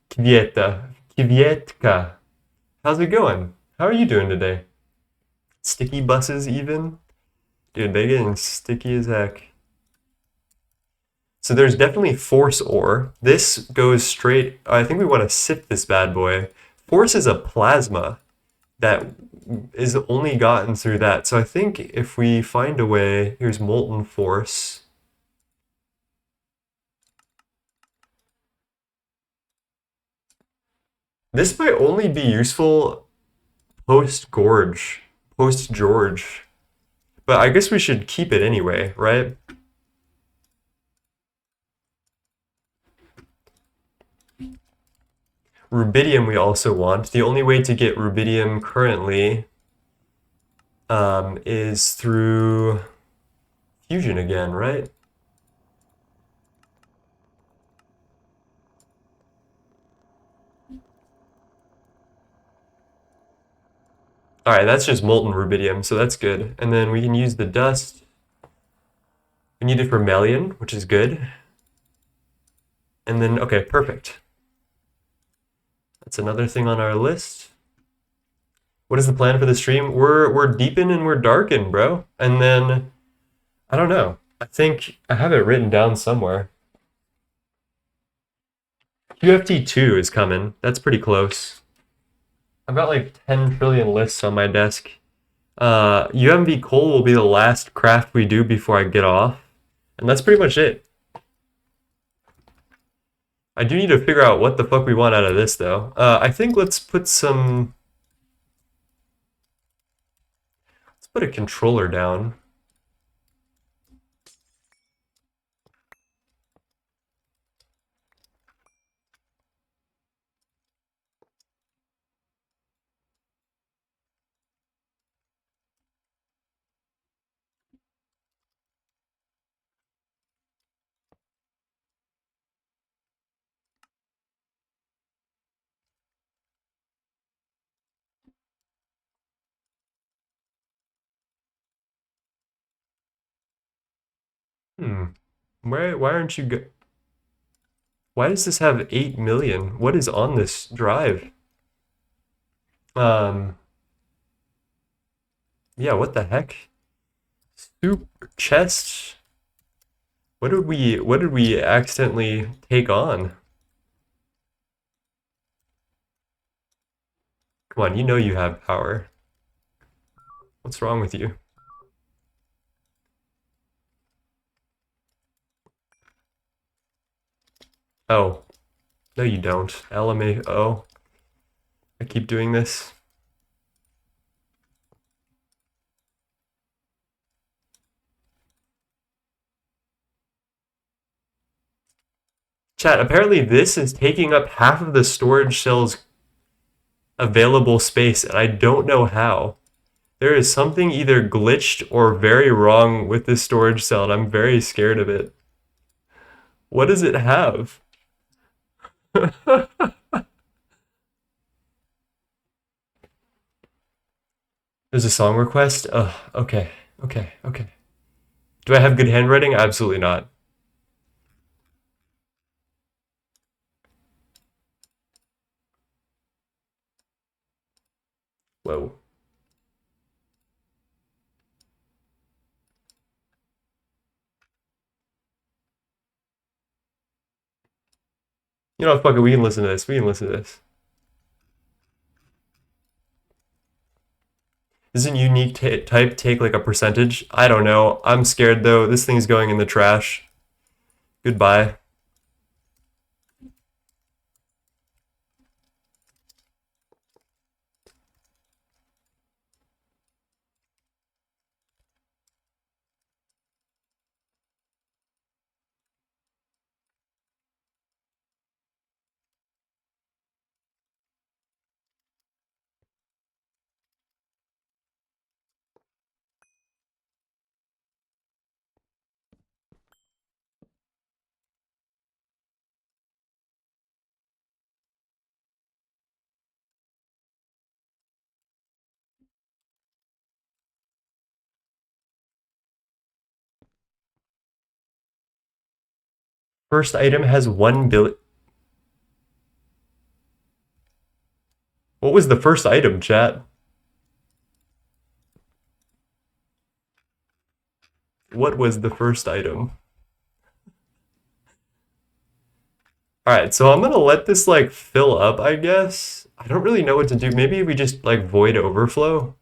Kvieta. Kvietka. How's it going? How are you doing today? Sticky buses even? Dude, they're getting sticky as heck. So there's definitely force ore. This goes straight, I think we want to sift this bad boy. Force is a plasma that is only gotten through that. So I think if we find a way, here's molten force. This might only be useful post-George. But I guess we should keep it anyway, right? Rubidium we also want. The only way to get rubidium currently is through fusion again, right? All right, that's just molten rubidium, so that's good. And then we can use the dust. We need it for vermilion, which is good. And then, okay, perfect. That's another thing on our list. What is the plan for the stream? We're deepen and we're darken, bro. And then, I don't know. I think I have it written down somewhere. QFT T2 is coming. That's pretty close. I've got like 10 trillion lists on my desk. UMV coal will be the last craft we do before I get off. And that's pretty much it. I do need to figure out what the fuck we want out of this, though. I think let's put some... Let's put a controller down. Hmm. Why aren't you go Why does this have 8 million? What is on this drive? Um, yeah, what the heck? Soup chest? What did we accidentally take on? Come on, you know you have power. What's wrong with you? Oh, no you don't. LMAO. I keep doing this. Chat, apparently this is taking up half of the storage cell's available space, and I don't know how. There is something either glitched or very wrong with this storage cell, and I'm very scared of it. What does it have? There's a song request? Okay, okay, okay. Do I have good handwriting? Absolutely not. Whoa. You know, fuck it, we can listen to this. We can listen to this. Doesn't unique type take like a percentage? I don't know. I'm scared though. This thing's going in the trash. Goodbye. First item has 1 billion. What was the first item, chat? What was the first item? Alright, so I'm gonna let this like fill up, I guess. I don't really know what to do. Maybe we just like void overflow.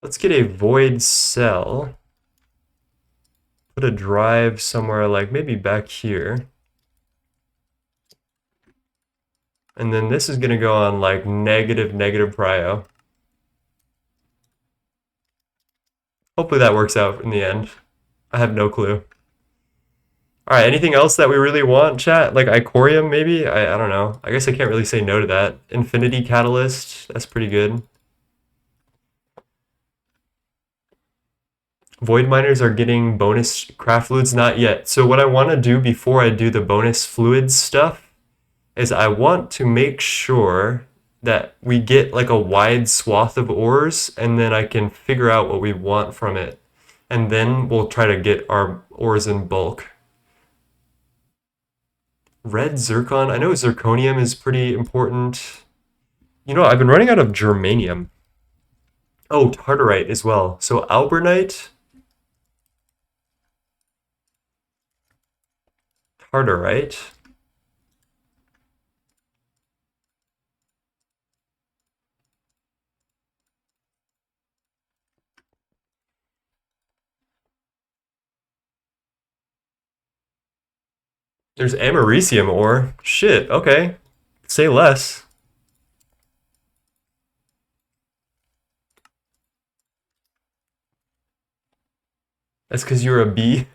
Let's get a void cell. Put a drive somewhere like maybe back here. And then this is gonna go on like negative prio. Hopefully that works out in the end. I have no clue. Alright, anything else that we really want, chat? Like Icorium, maybe? I don't know. I guess I can't really say no to that. Infinity Catalyst, that's pretty good. Void miners are getting bonus craft fluids? Not yet. So what I want to do before I do the bonus fluids stuff is I want to make sure that we get like a wide swath of ores, and then I can figure out what we want from it. And then we'll try to get our ores in bulk. Red zircon. I know zirconium is pretty important. You know, I've been running out of germanium. Oh, tartarite as well. So albernite, tartarite. There's americium ore. Shit, okay. Say less. That's because you're a bee.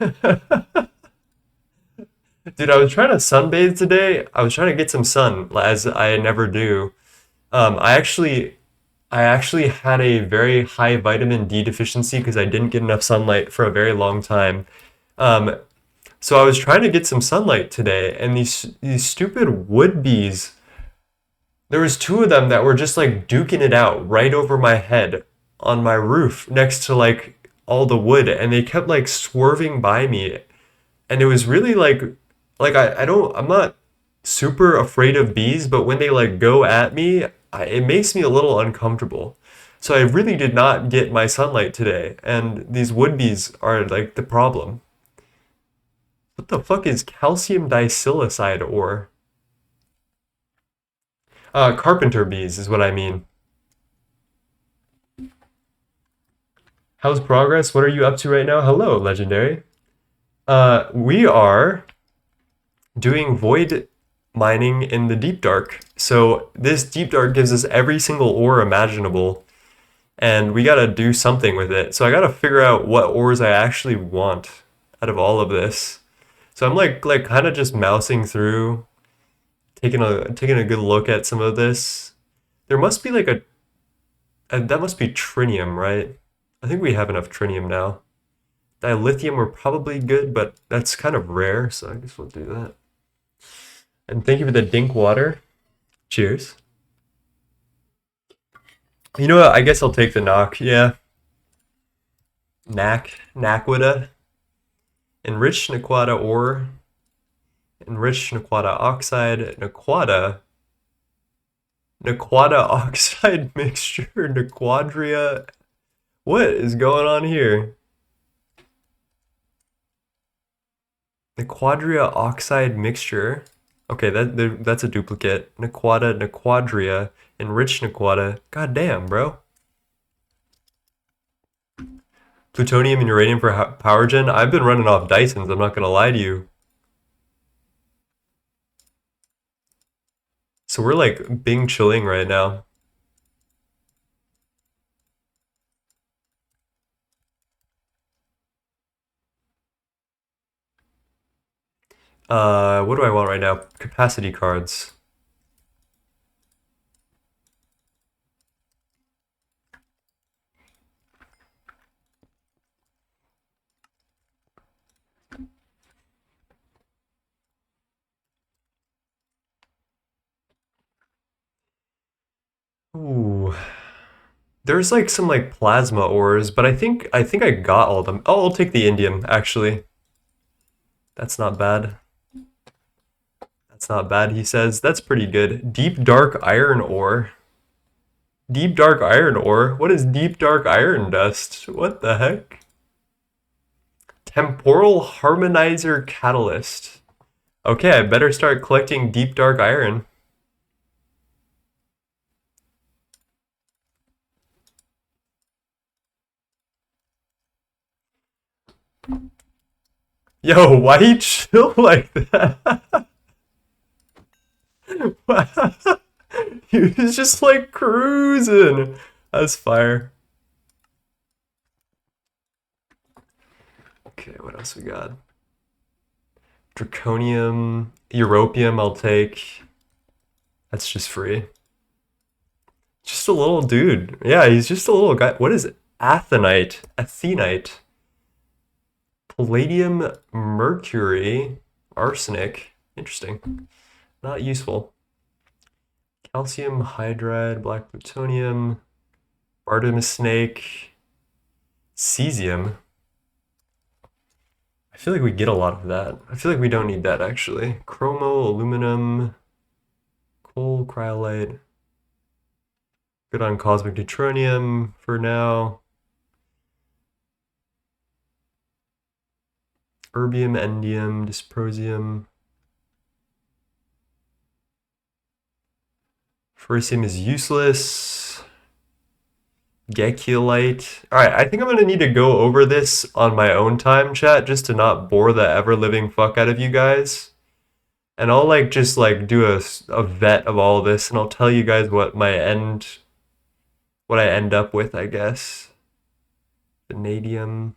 Dude, I was trying to sunbathe today. I was trying to get some sun, as I never do. Um, I actually, I actually had a very high vitamin D deficiency because I didn't get enough sunlight for a very long time. Um, so I was trying to get some sunlight today, and these stupid wood bees. There was two of them that were just like duking it out right over my head on my roof next to like all the wood, and they kept like swerving by me, and it was really like I'm not super afraid of bees, but when they like go at me, it makes me a little uncomfortable. So I really did not get my sunlight today, and these wood bees are like the problem. What the fuck is calcium disilicide ore? Carpenter bees is what I mean. How's progress? What are you up to right now? Hello, legendary. We are doing void mining in the deep dark. So this deep dark gives us every single ore imaginable, and we gotta do something with it. So I gotta figure out what ores I actually want out of all of this. So I'm like kind of just mousing through, taking a good look at some of this. There must be like that must be trinium, right? I think we have enough trinium now. Dilithium were probably good, but that's kind of rare, so I guess we'll do that. And thank you for the dink water. Cheers. You know what? I guess I'll take the knock. Yeah. Nakwita. Enriched Naquata ore. Enriched Naquata oxide. Naquata oxide mixture. Naquadria. What is going on here? Naquadria oxide mixture. Okay, that's a duplicate. Naquadria, enriched Naquata. God damn, bro. Plutonium and uranium for power gen. I've been running off Dysons, I'm not gonna lie to you. So we're like Bing chilling right now. What do I want right now? Capacity cards. Ooh. There's like some like plasma ores, but I think I got all of them. Oh, I'll take the indium, actually. That's not bad. That's not bad, he says. That's pretty good. Deep dark iron ore. Deep dark iron ore? What is deep dark iron dust? What the heck? Temporal harmonizer catalyst. Okay, I better start collecting deep dark iron. Yo, why you chill like that? He was just like cruising. That's fire. Okay, what else we got? Draconium, Europium, I'll take. That's just free. Just a little dude. Yeah, he's just a little guy. What is it? Athenite. Athenite. Palladium, mercury, arsenic. Interesting. Not useful. Calcium hydride, black plutonium, Artemis snake, cesium. I feel like we get a lot of that. I feel like we don't need that actually. Chromo, aluminum, coal, cryolite. Good on cosmic neutronium for now. Erbium, endium, dysprosium. Ferricium is useless. Geculite. Alright, I think I'm gonna need to go over this on my own time, chat, just to not bore the ever-living fuck out of you guys. And I'll like just like do a vet of all of this, and I'll tell you guys what I end up with, I guess. Vanadium.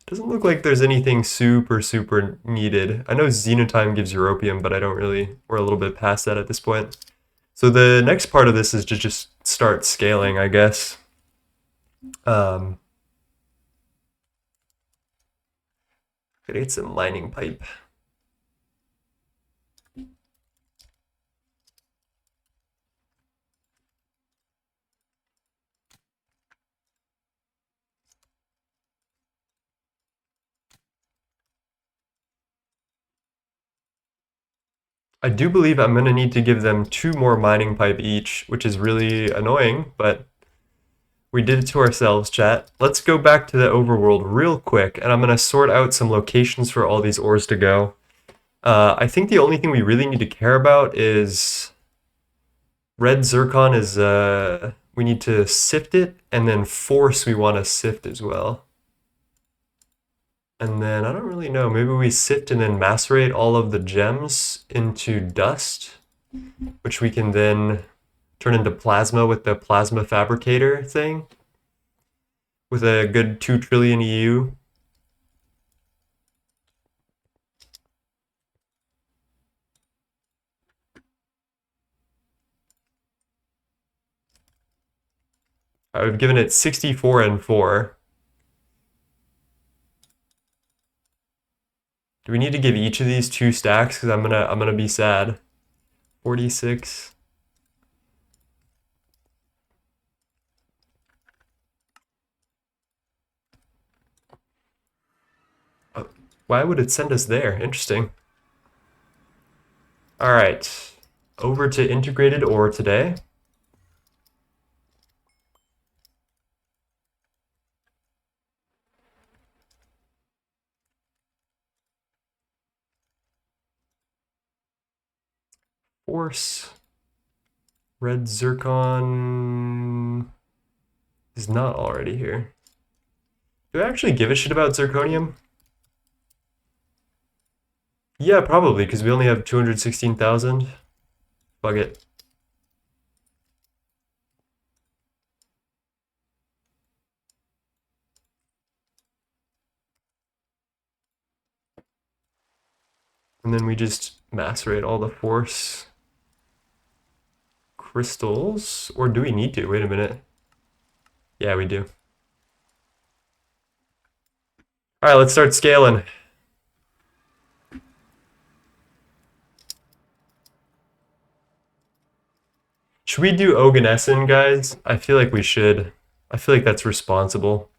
Doesn't look like there's anything super needed. I know Xenotime gives Europium, but I don't really, we're a little bit past that at this point. So the next part of this is to just start scaling, I guess. Gotta get some mining pipe. I do believe I'm gonna need to give them 2 more mining pipe each, which is really annoying, but we did it to ourselves, chat. Let's go back to the overworld real quick, and I'm gonna sort out some locations for all these ores to go. I think the only thing we really need to care about is red zircon is, we need to sift it, and then force we want to sift as well. And then, I don't really know, maybe we sift and then macerate all of the gems into dust, which we can then turn into plasma with the plasma fabricator thing, with a good 2 trillion EU. I've given it 64 and 4. Do we need to give each of these 2 stacks? Because I'm gonna be sad. 46. Oh, why would it send us there? Interesting. All right, over to integrated ore today. Force. Red zircon is not already here. Do I actually give a shit about zirconium? Yeah, probably, because we only have 216,000. Fuck it. And then we just macerate all the force crystals. Or do we need to? Wait a minute. Yeah, we do. All right, let's start scaling. Should we do Oganesson, guys? I feel like we should. I feel like that's responsible.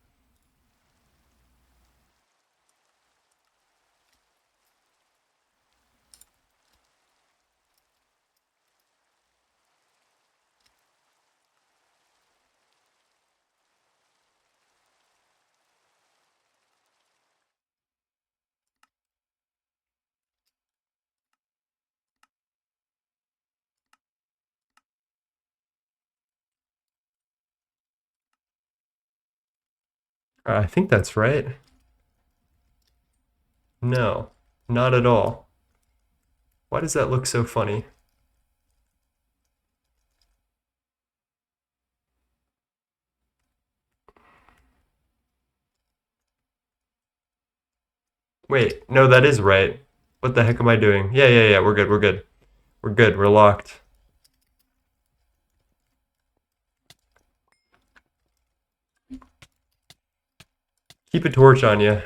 I think that's right. No, not at all. Why does that look so funny? Wait, no, that is right. What the heck am I doing? Yeah, we're good, we're good. We're good, we're locked. Keep a torch on you.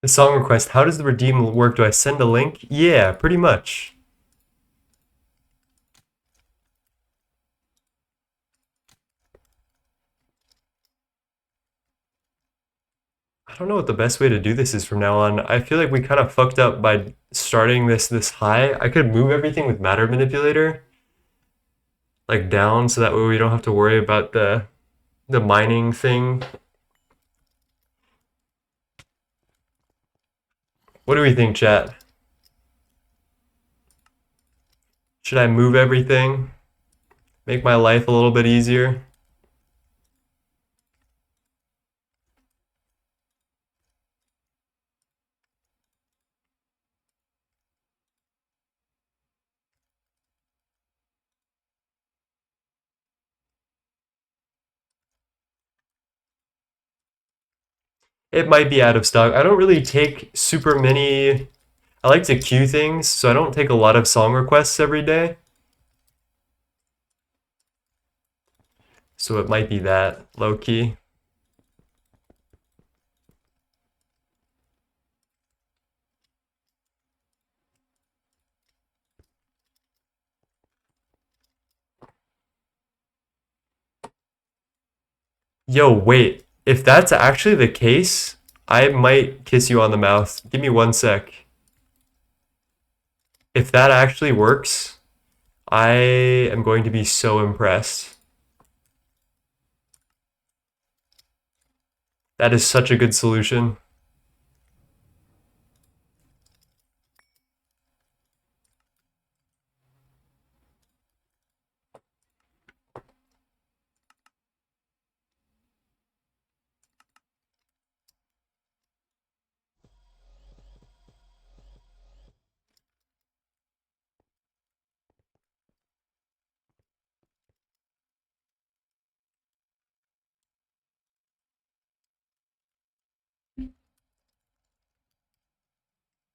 The song request, how does the redeem work? Do I send a link? Yeah, pretty much. I don't know what the best way to do this is from now on. I feel like we kind of fucked up by starting this high. I could move everything with matter manipulator like down so that way we don't have to worry about the mining thing. What do we think, chat? Should I move everything? Make my life a little bit easier? It might be out of stock. I don't really take super many. I like to queue things, so I don't take a lot of song requests every day. So it might be that, low key. Yo, wait. If that's actually the case, I might kiss you on the mouth. Give me 1 sec. If that actually works, I am going to be so impressed. That is such a good solution.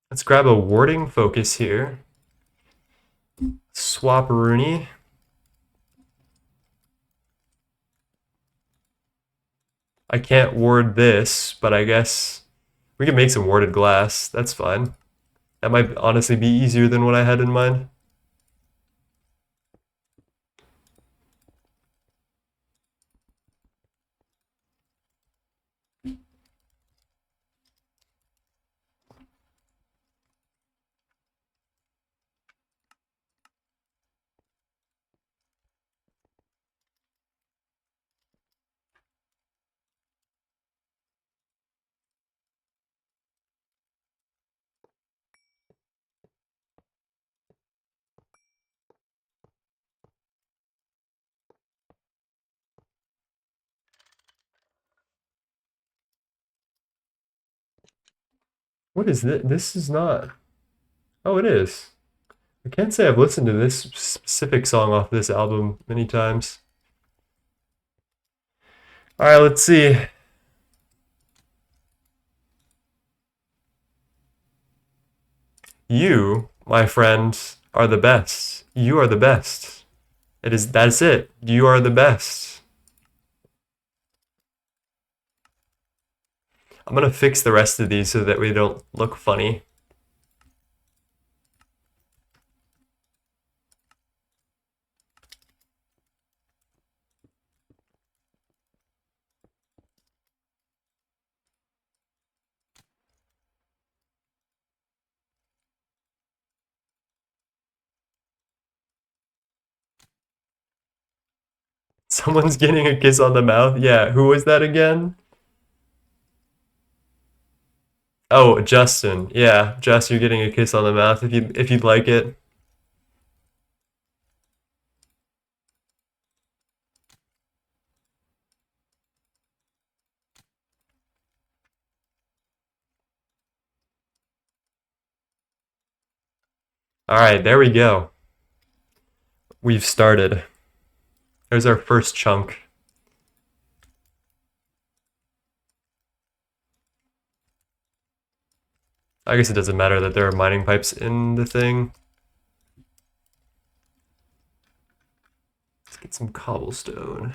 Let's grab a warding focus here. Swap Rooney. I can't ward this, but I guess we can make some warded glass. That's fine. That might honestly be easier than what I had in mind. What is this? This is not. Oh, it is. I can't say I've listened to this specific song off this album many times. All right, let's see. You, my friend, are the best. You are the best. That's it. You are the best. I'm gonna fix the rest of these so that we don't look funny. Someone's getting a kiss on the mouth. Yeah, who was that again? Oh, Justin. Yeah, Jess, you're getting a kiss on the mouth if you'd like it. All right, there we go. We've started. There's our first chunk. I guess it doesn't matter that there are mining pipes in the thing. Let's get some cobblestone.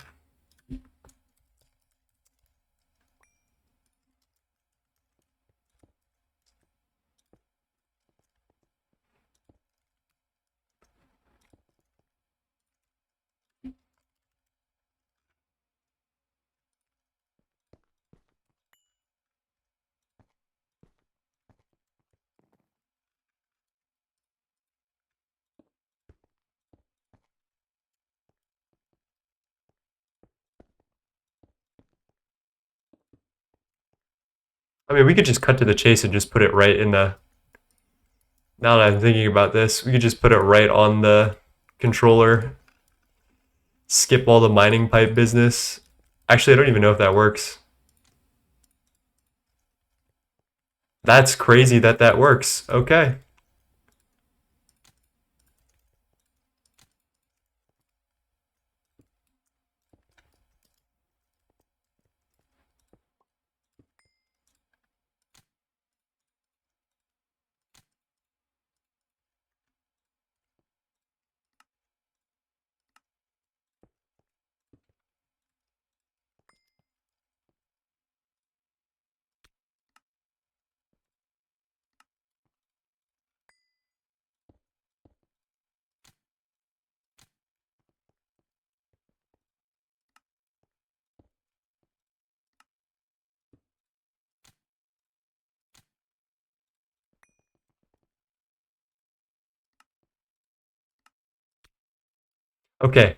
I mean, we could just cut to the chase and just put it right in the Now that I'm thinking about this, we could just put it right on the controller. Skip all the mining pipe business. Actually, I don't even know if that works. That's crazy that that works. Okay. Okay.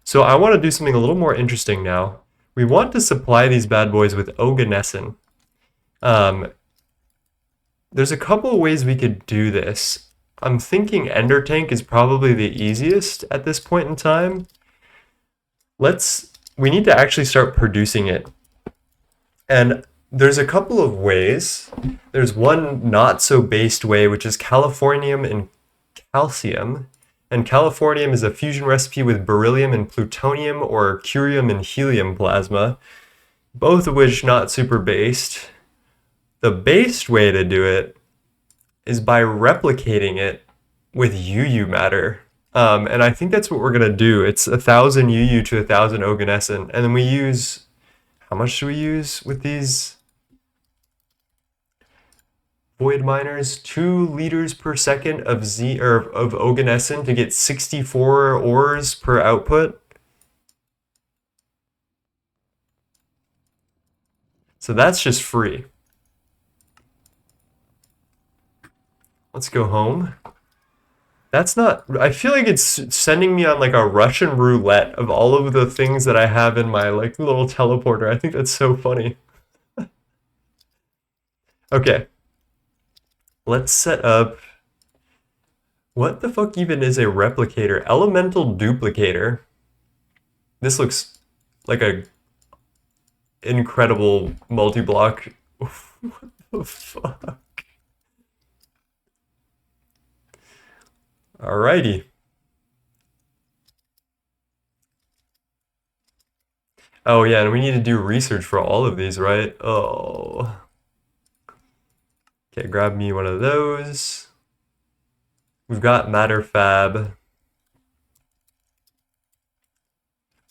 So I want to do something a little more interesting now. We want to supply these bad boys with Oganesson. Um, there's a couple of ways we could do this. I'm thinking Ender Tank is probably the easiest at this point in time. We need to actually start producing it. And there's a couple of ways. There's one not so based way, which is californium and calcium. And californium is a fusion recipe with beryllium and plutonium or curium and helium plasma, both of which not super based. The based way to do it is by replicating it with UU matter. And I think that's what we're going to do. It's 1,000 UU to 1,000 Oganesson. And then we use, how much do we use with these void miners? 2 liters per second of of Oganesson to get 64 ores per output. So that's just free. Let's go home. That's not, I feel like it's sending me on like a Russian roulette of all of the things that I have in my like little teleporter. I think that's so funny. Okay. Let's set up, what the fuck even is a replicator? Elemental duplicator. This looks like a incredible multi-block. What the fuck? Alrighty. Oh yeah, and we need to do research for all of these, right? Oh. Okay, grab me one of those. We've got matter fab.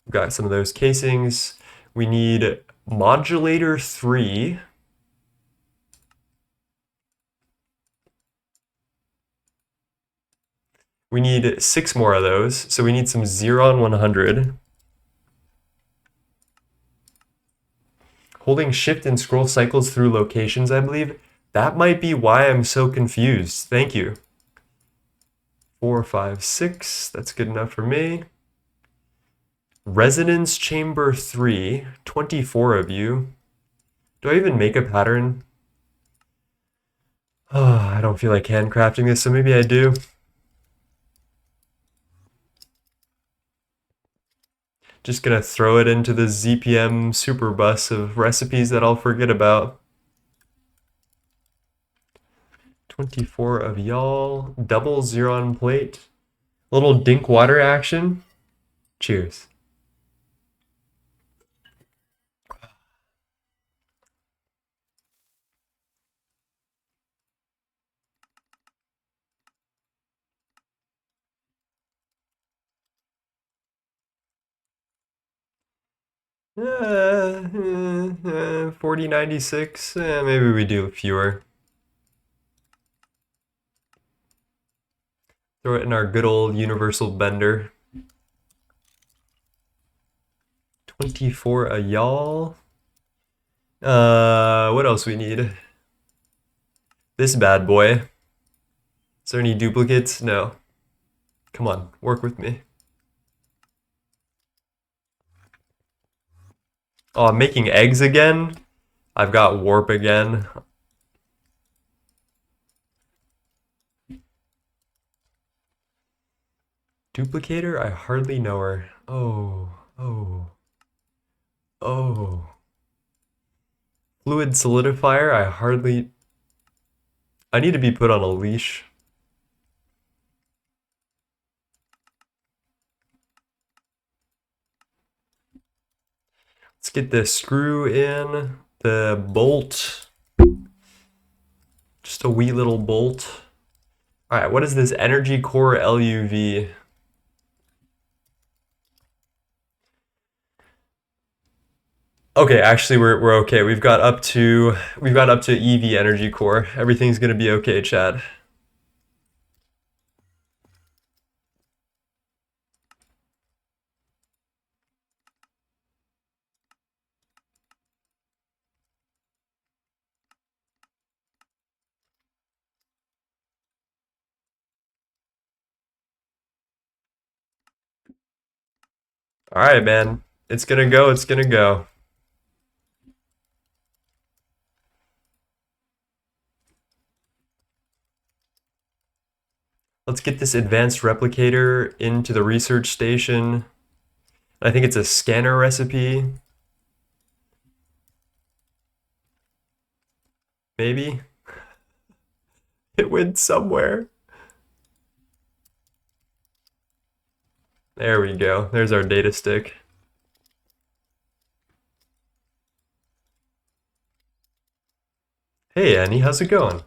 We've got some of those casings. We need modulator 3. We need 6 more of those, so we need some 0 on 100. Holding shift and scroll cycles through locations, I believe. That might be why I'm so confused. Thank you. 4, 5, 6. That's good enough for me. Resonance chamber 3. 24 of you. Do I even make a pattern? Oh, I don't feel like handcrafting this, so maybe I do. Just gonna throw it into the ZPM super bus of recipes that I'll forget about. 24 of y'all. Double Xeron plate. Little dink water action. Cheers. Uh, 4096. Maybe we do fewer. Throw it in our good old universal bender. 24 a y'all. What else we need? This bad boy. Is there any duplicates? No. Come on, work with me. Oh, I'm making eggs again? I've got warp again. Duplicator? I hardly know her. Oh. Fluid solidifier? I need to be put on a leash. Let's get the screw in, the bolt. Just a wee little bolt. All right, what is this energy core LUV? Okay, actually we're okay. We've got up to EV energy core. Everything's gonna be okay, Chad. All right, man. It's gonna go, it's gonna go. Let's get this advanced replicator into the research station. I think it's a scanner recipe. Maybe. It went somewhere. There we go. There's our data stick. Hey Annie, how's it going?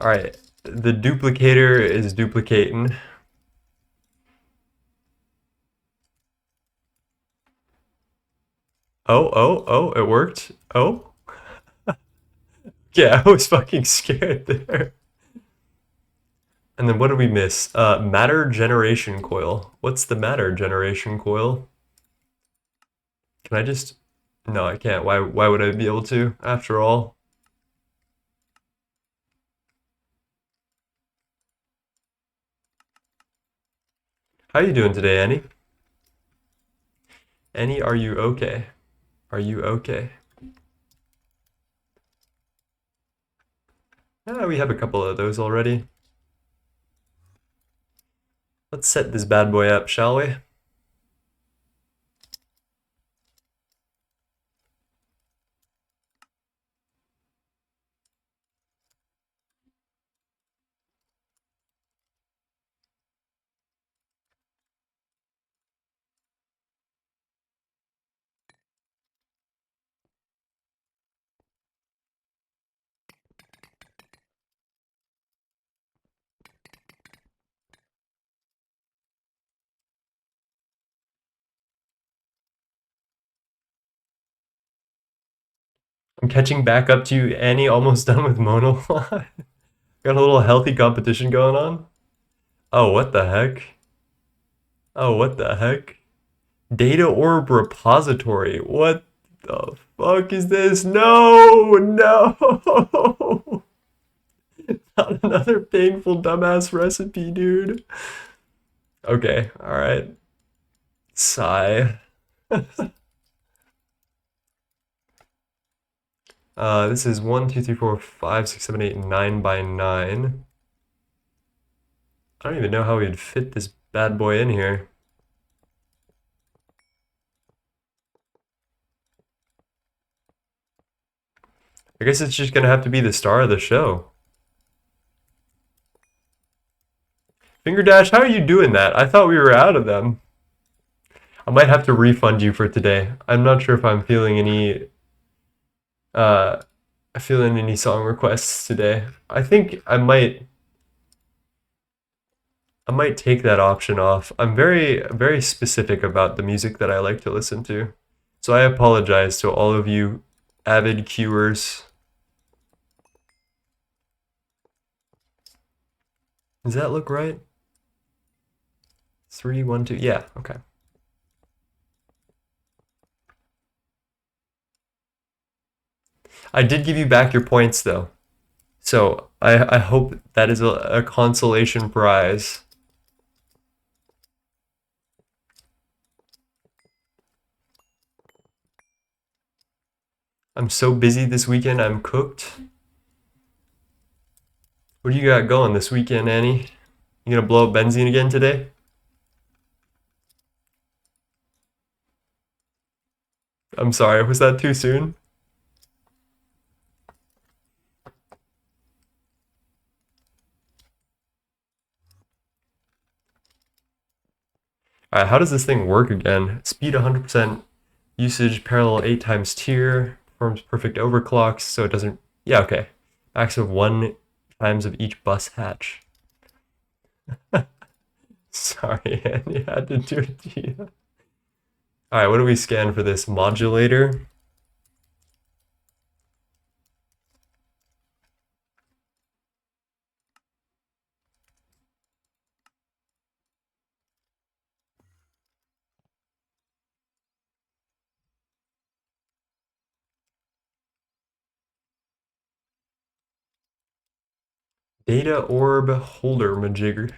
All right, the duplicator is duplicating. Oh, it worked. Oh, yeah, I was fucking scared there. And then what did we miss? Matter generation coil. What's the matter generation coil? Can I just... No, I can't. Why would I be able to, after all? How you doing today, Annie? Annie, are you okay? Are you okay? We have a couple of those already. Let's set this bad boy up, shall we? I'm catching back up to you, Annie, almost done with Monologue. Got a little healthy competition going on. Oh, what the heck? Oh, what the heck? Data orb repository. What the fuck is this? No! Not another painful dumbass recipe, dude. Okay, alright. Sigh. This is 1, 2, 3, 4, 5, 6, 7, 8, 9 by 9. I don't even know how we'd fit this bad boy in here. I guess it's just gonna have to be the star of the show. Finger Dash, how are you doing that? I thought we were out of them. I might have to refund you for today. I'm not sure if I'm feeling uh any song requests today. I think I might take that option off. I'm very specific about the music that I like to listen to. So I apologize to all of you avid queuers. Does that look right? 3, 1, 2. Yeah, okay. I did give you back your points though. So I hope that is a consolation prize. I'm so busy this weekend, I'm cooked. What do you got going this weekend, Annie? You gonna blow up benzene again today? I'm sorry, was that too soon? Alright, how does this thing work again? Speed 100%, usage parallel 8 times tier, performs perfect overclocks, so it doesn't... Yeah, okay. Max of 1 times of each bus hatch. Sorry, Annie, I had to do it to you. Alright, what do we scan for this? Modulator? Data orb holder majigger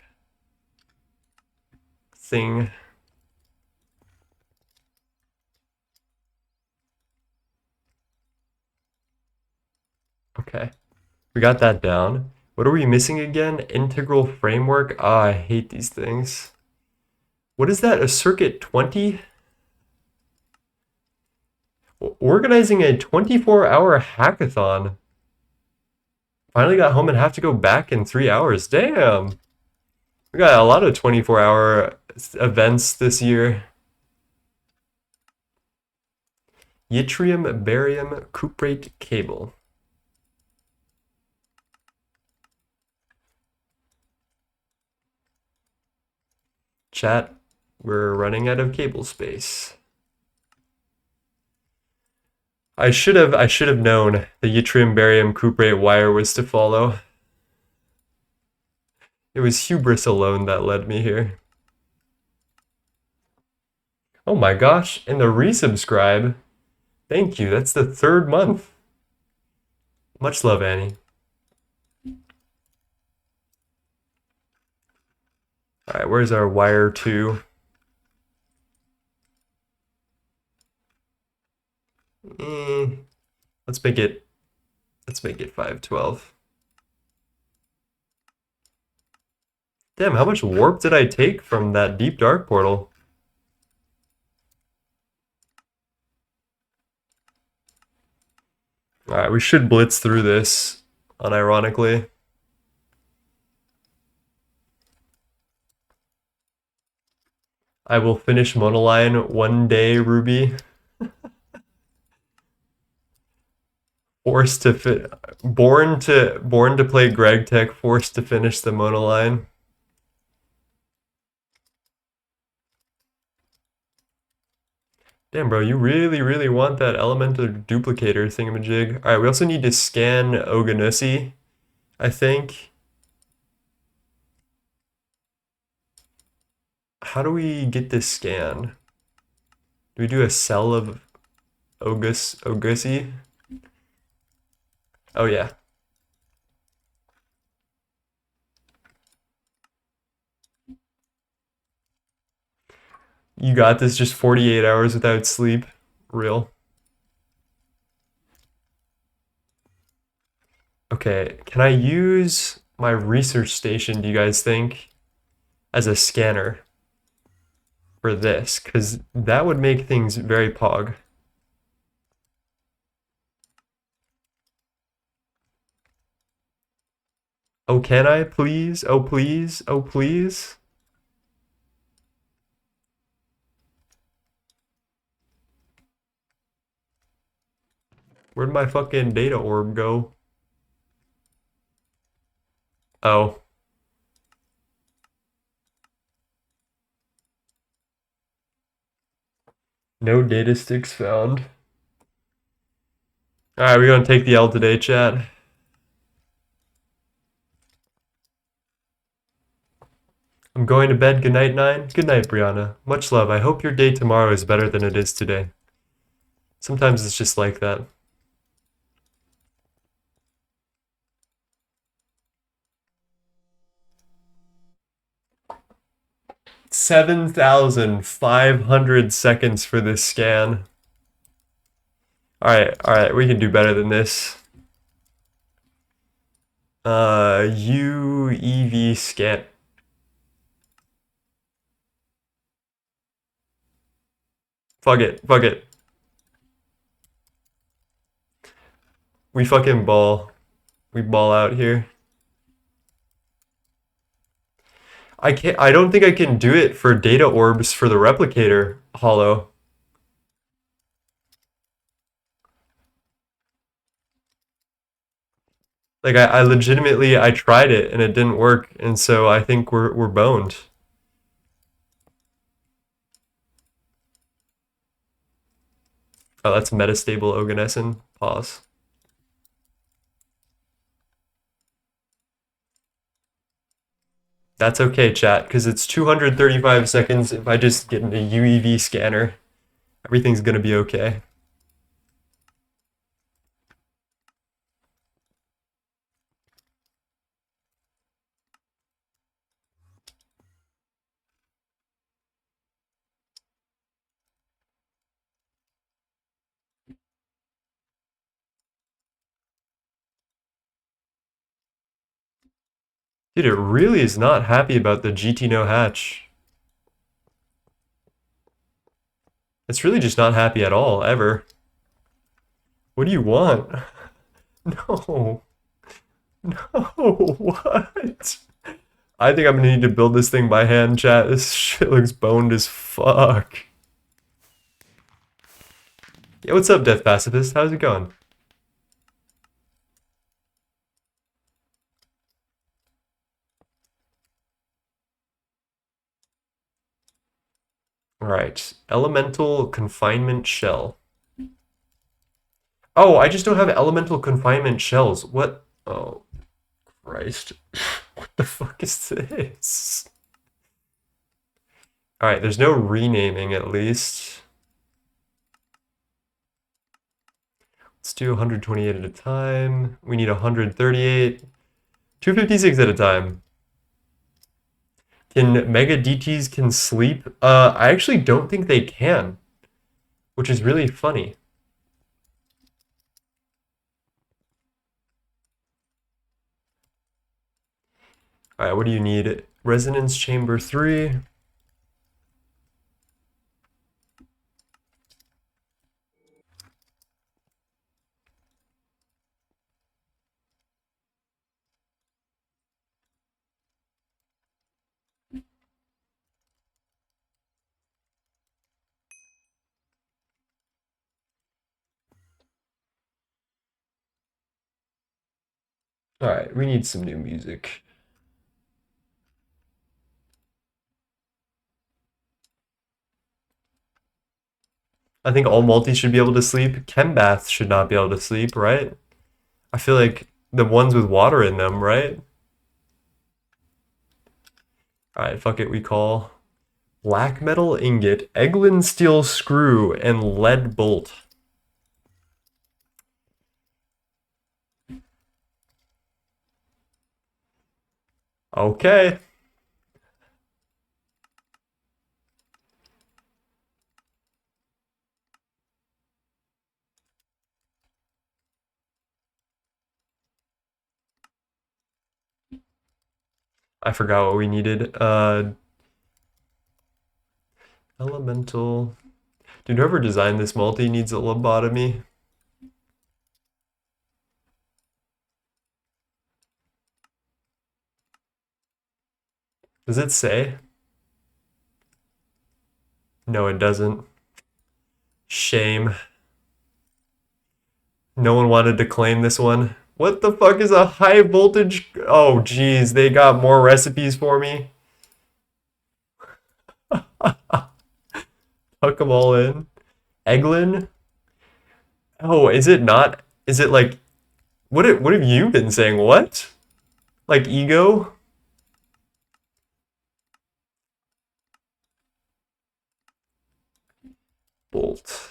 thing. Okay, we got that down. What are we missing again? Integral framework? Ah, I hate these things. What is that? A circuit 20? Organizing a 24-hour hackathon. Finally got home and have to go back in 3 hours. Damn. We got a lot of 24-hour events this year. Yttrium barium cuprate cable. Chat, we're running out of cable space. I should have known the yttrium barium cuprate wire was to follow. It was hubris alone that led me here. Oh my gosh, and the resubscribe. Thank you, that's the 3rd month. Much love, Annie. Alright, where's our wire 2? Let's make it 512. Damn, how much warp did I take from that deep dark portal? Alright, we should blitz through this, unironically. I will finish monoline one day, Ruby. Forced to fit, born to play Gregtech, forced to finish the monoline. Damn, bro, you really want that elemental duplicator thingamajig. Alright, we also need to scan Oganesson, I think. How do we get this scan? Do we do a cell of Oganesson? Oh yeah. You got this, just 48 hours without sleep. Real. Okay, can I use my research station, do you guys think, as a scanner for this? Because that would make things very pog. Oh, can I, please? Oh, please? Oh, please? Where'd my fucking data orb go? Oh. No data sticks found. Alright, we're gonna take the L today, chat. I'm going to bed. Good night, 9. Good night, Brianna. Much love. I hope your day tomorrow is better than it is today. Sometimes it's just like that. $7,500 seconds for this scan. Alright, we can do better than this. UEV scan. Fuck it, fuck it. We fucking ball. We ball out here. I don't think I can do it for data orbs for the replicator hollow. Like I legitimately I tried it and it didn't work, and so I think we're boned. Oh, that's metastable Oganesson. Pause. That's okay, chat, because it's 235 seconds. If I just get in a UEV scanner, everything's gonna be okay. Dude, it really is not happy about the GT hatch. It's really just not happy at all, ever. What do you want? No. No, what? I think I'm gonna need to build this thing by hand, chat. This shit looks boned as fuck. Yeah, what's up, Death Pacifist? How's it going? Alright, elemental confinement shell. Oh, I just don't have elemental confinement shells. What? Oh, Christ. What the fuck is this? Alright, there's no renaming at least. Let's do 128 at a time. We need 138. 256 at a time. Can Mega DTs can sleep? I actually don't think they can, which is really funny. All right, what do you need? Resonance chamber 3. All right, we need some new music. I think all multis should be able to sleep. Chembaths should not be able to sleep, right? I feel like the ones with water in them, right? All right, fuck it, we call black metal ingot, Eglin steel screw, and lead bolt. Okay. I forgot what we needed. Elemental. Dude, whoever designed this multi needs a lobotomy. Does it say? No, it doesn't. Shame. No one wanted to claim this one. What the fuck is a high voltage? Oh, geez, they got more recipes for me. Tuck them all in. Eglin? Oh, is it not? Is it like, what have you been saying? What? Like ego? Bolt.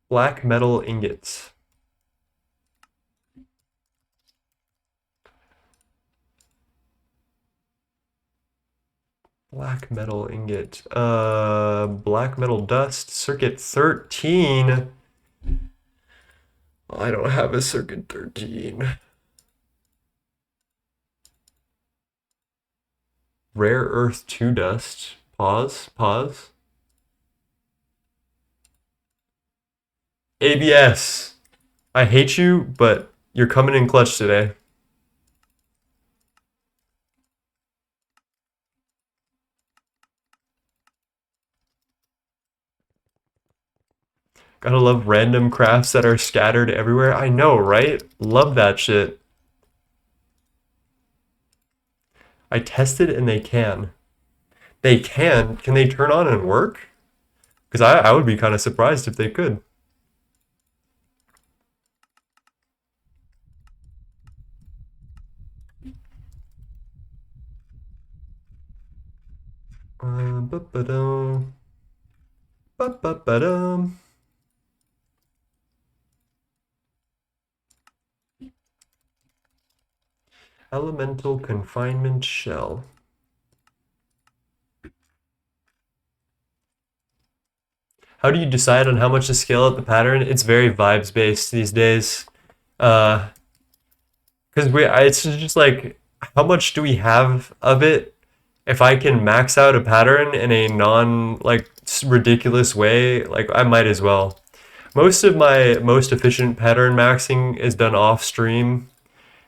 Black metal ingots. Black metal ingot. Black metal dust. Circuit 13. I don't have a circuit 13. Rare earth 2 dust. Pause, pause. ABS. I hate you, but you're coming in clutch today. Gotta love random crafts that are scattered everywhere. I know, right? Love that shit. I tested and they can. They can? Can they turn on and work? Because I would be kind of surprised if they could. Ba-ba-dum. Ba-ba-ba-dum. Elemental confinement shell. How do you decide on how much to scale up the pattern? It's very vibes based these days. Because it's just like, how much do we have of it? If I can max out a pattern in a non like ridiculous way, like I might as well. Most of my most efficient pattern maxing is done off stream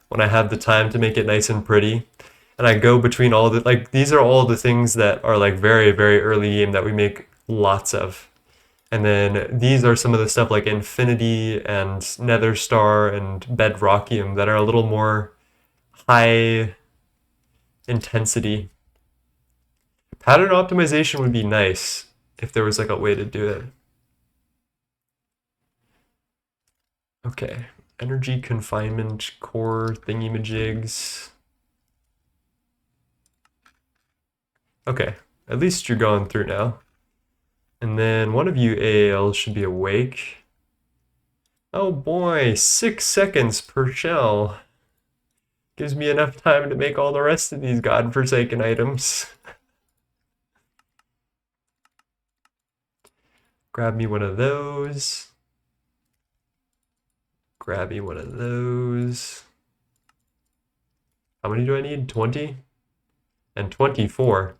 when I have the time to make it nice and pretty. And I go between all the like these are all the things that are like very, very early game that we make lots of. And then these are some of the stuff like Infinity and Nether Star and Bedrockium that are a little more high intensity. Pattern optimization would be nice if there was like a way to do it. Okay, energy confinement core thingy-majigs. Okay, at least you're going through now. And then one of you AALs should be awake. Oh boy, 6 seconds per shell. Gives me enough time to make all the rest of these godforsaken items. Grab me one of those. Grab me one of those. How many do I need? 20? And 24.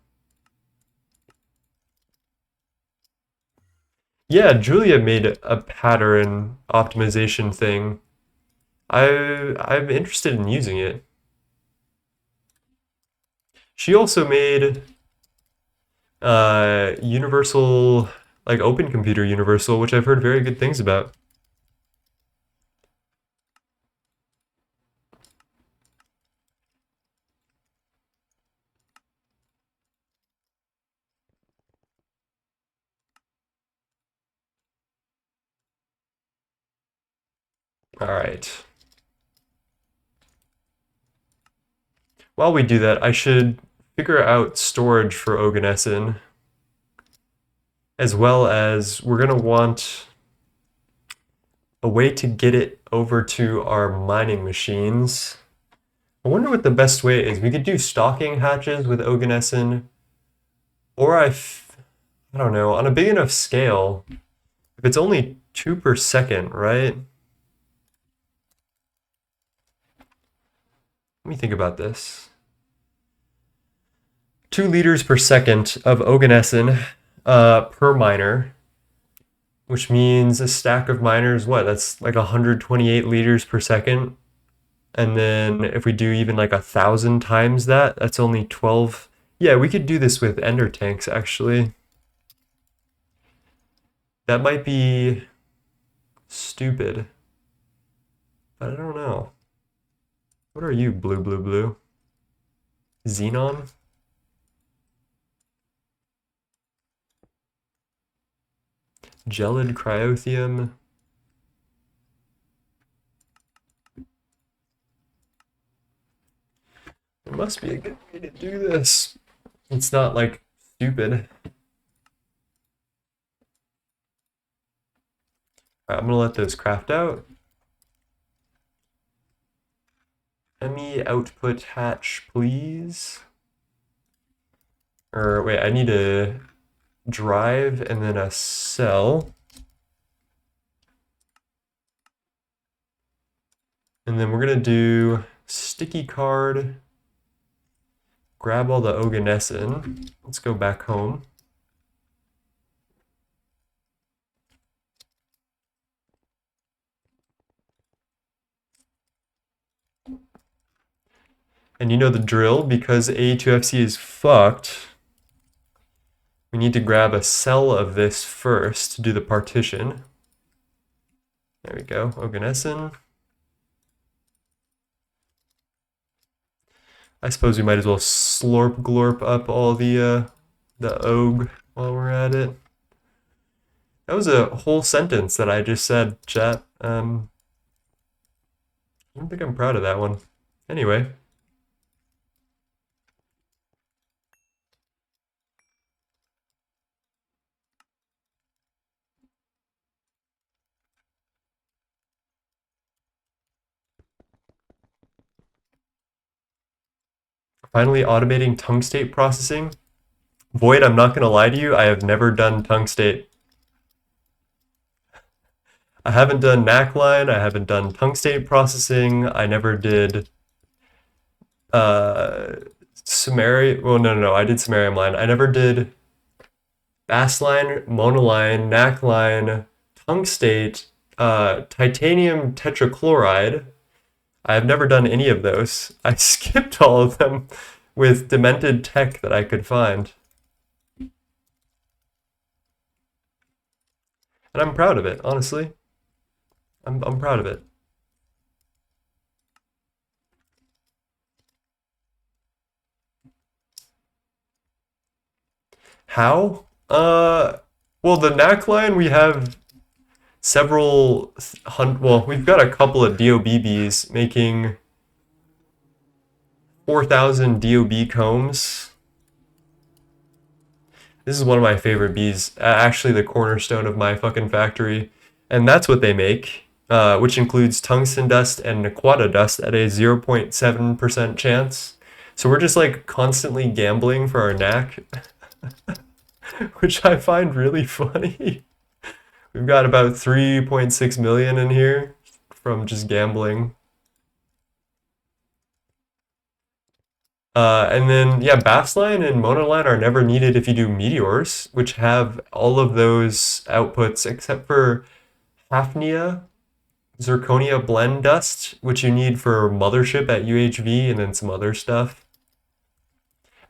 Yeah, Julia made a pattern optimization thing. I'm interested in using it. She also made Universal, like Open Computer Universal, which I've heard very good things about. All right. While we do that, I should figure out storage for Oganesson, as well as we're gonna want a way to get it over to our mining machines. I wonder what the best way is. We could do stocking hatches with Oganesson, or I don't know, on a big enough scale, if it's only 2 per second, right? Let me think about this. 2 liters per second of Oganesson per miner, which means a stack of miners, what? That's like 128 liters per second. And then if we do even like 1,000 times that, that's only 12. Yeah, we could do this with ender tanks actually. That might be stupid, but I don't know. What are you, blue, blue, blue? Xenon? Gelid cryotheum? There must be a good way to do this. It's not like stupid. Alright, I'm gonna let those craft out. ME output hatch, please. Or wait, I need a drive and then a cell. And then we're gonna do sticky card, grab all the Oganesson. Let's go back home. And you know the drill, because A2FC is fucked, we need to grab a cell of this first to do the partition. There we go, Oganesson. I suppose we might as well slorp glorp up all the Og while we're at it. That was a whole sentence that I just said, chat. I don't think I'm proud of that one. Anyway. Finally automating tungstate processing. Void, I'm not gonna lie to you, I have never done tungstate. I haven't done NACline, I haven't done tungstate processing, I never did Sumerian, well no, I did samarium line. I never did bassline, monoline, NACline, tungstate, titanium tetrachloride. I have never done any of those. I skipped all of them with demented tech that I could find. And I'm proud of it, honestly. I'm proud of it. How? Well, the NAC line we have several well, we've got a couple of DOBBs making 4,000 DOB combs. This is one of my favorite bees, actually the cornerstone of my fucking factory. And that's what they make, which includes tungsten dust and naquata dust at a 0.7% chance. So we're just like constantly gambling for our knack, which I find really funny. We've got about 3.6 million in here from just gambling. And then, yeah, bassline and monoline are never needed if you do meteors, which have all of those outputs except for hafnia, zirconia blend dust, which you need for mothership at UHV and then some other stuff.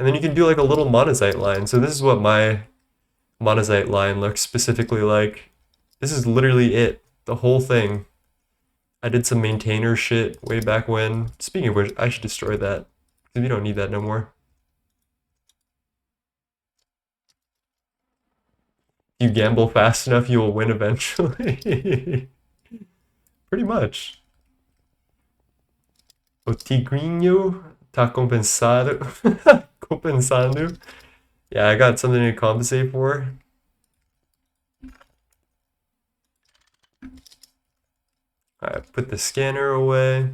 And then you can do like a little monazite line. So this is what my monazite line looks specifically like. This is literally it, the whole thing. I did some maintainer shit way back when. Speaking of which, I should destroy that, because we don't need that no more. If you gamble fast enough, you will win eventually. Pretty much. O tigrinho tá compensado. Compensando. Yeah, I got something to compensate for. Alright, put the scanner away.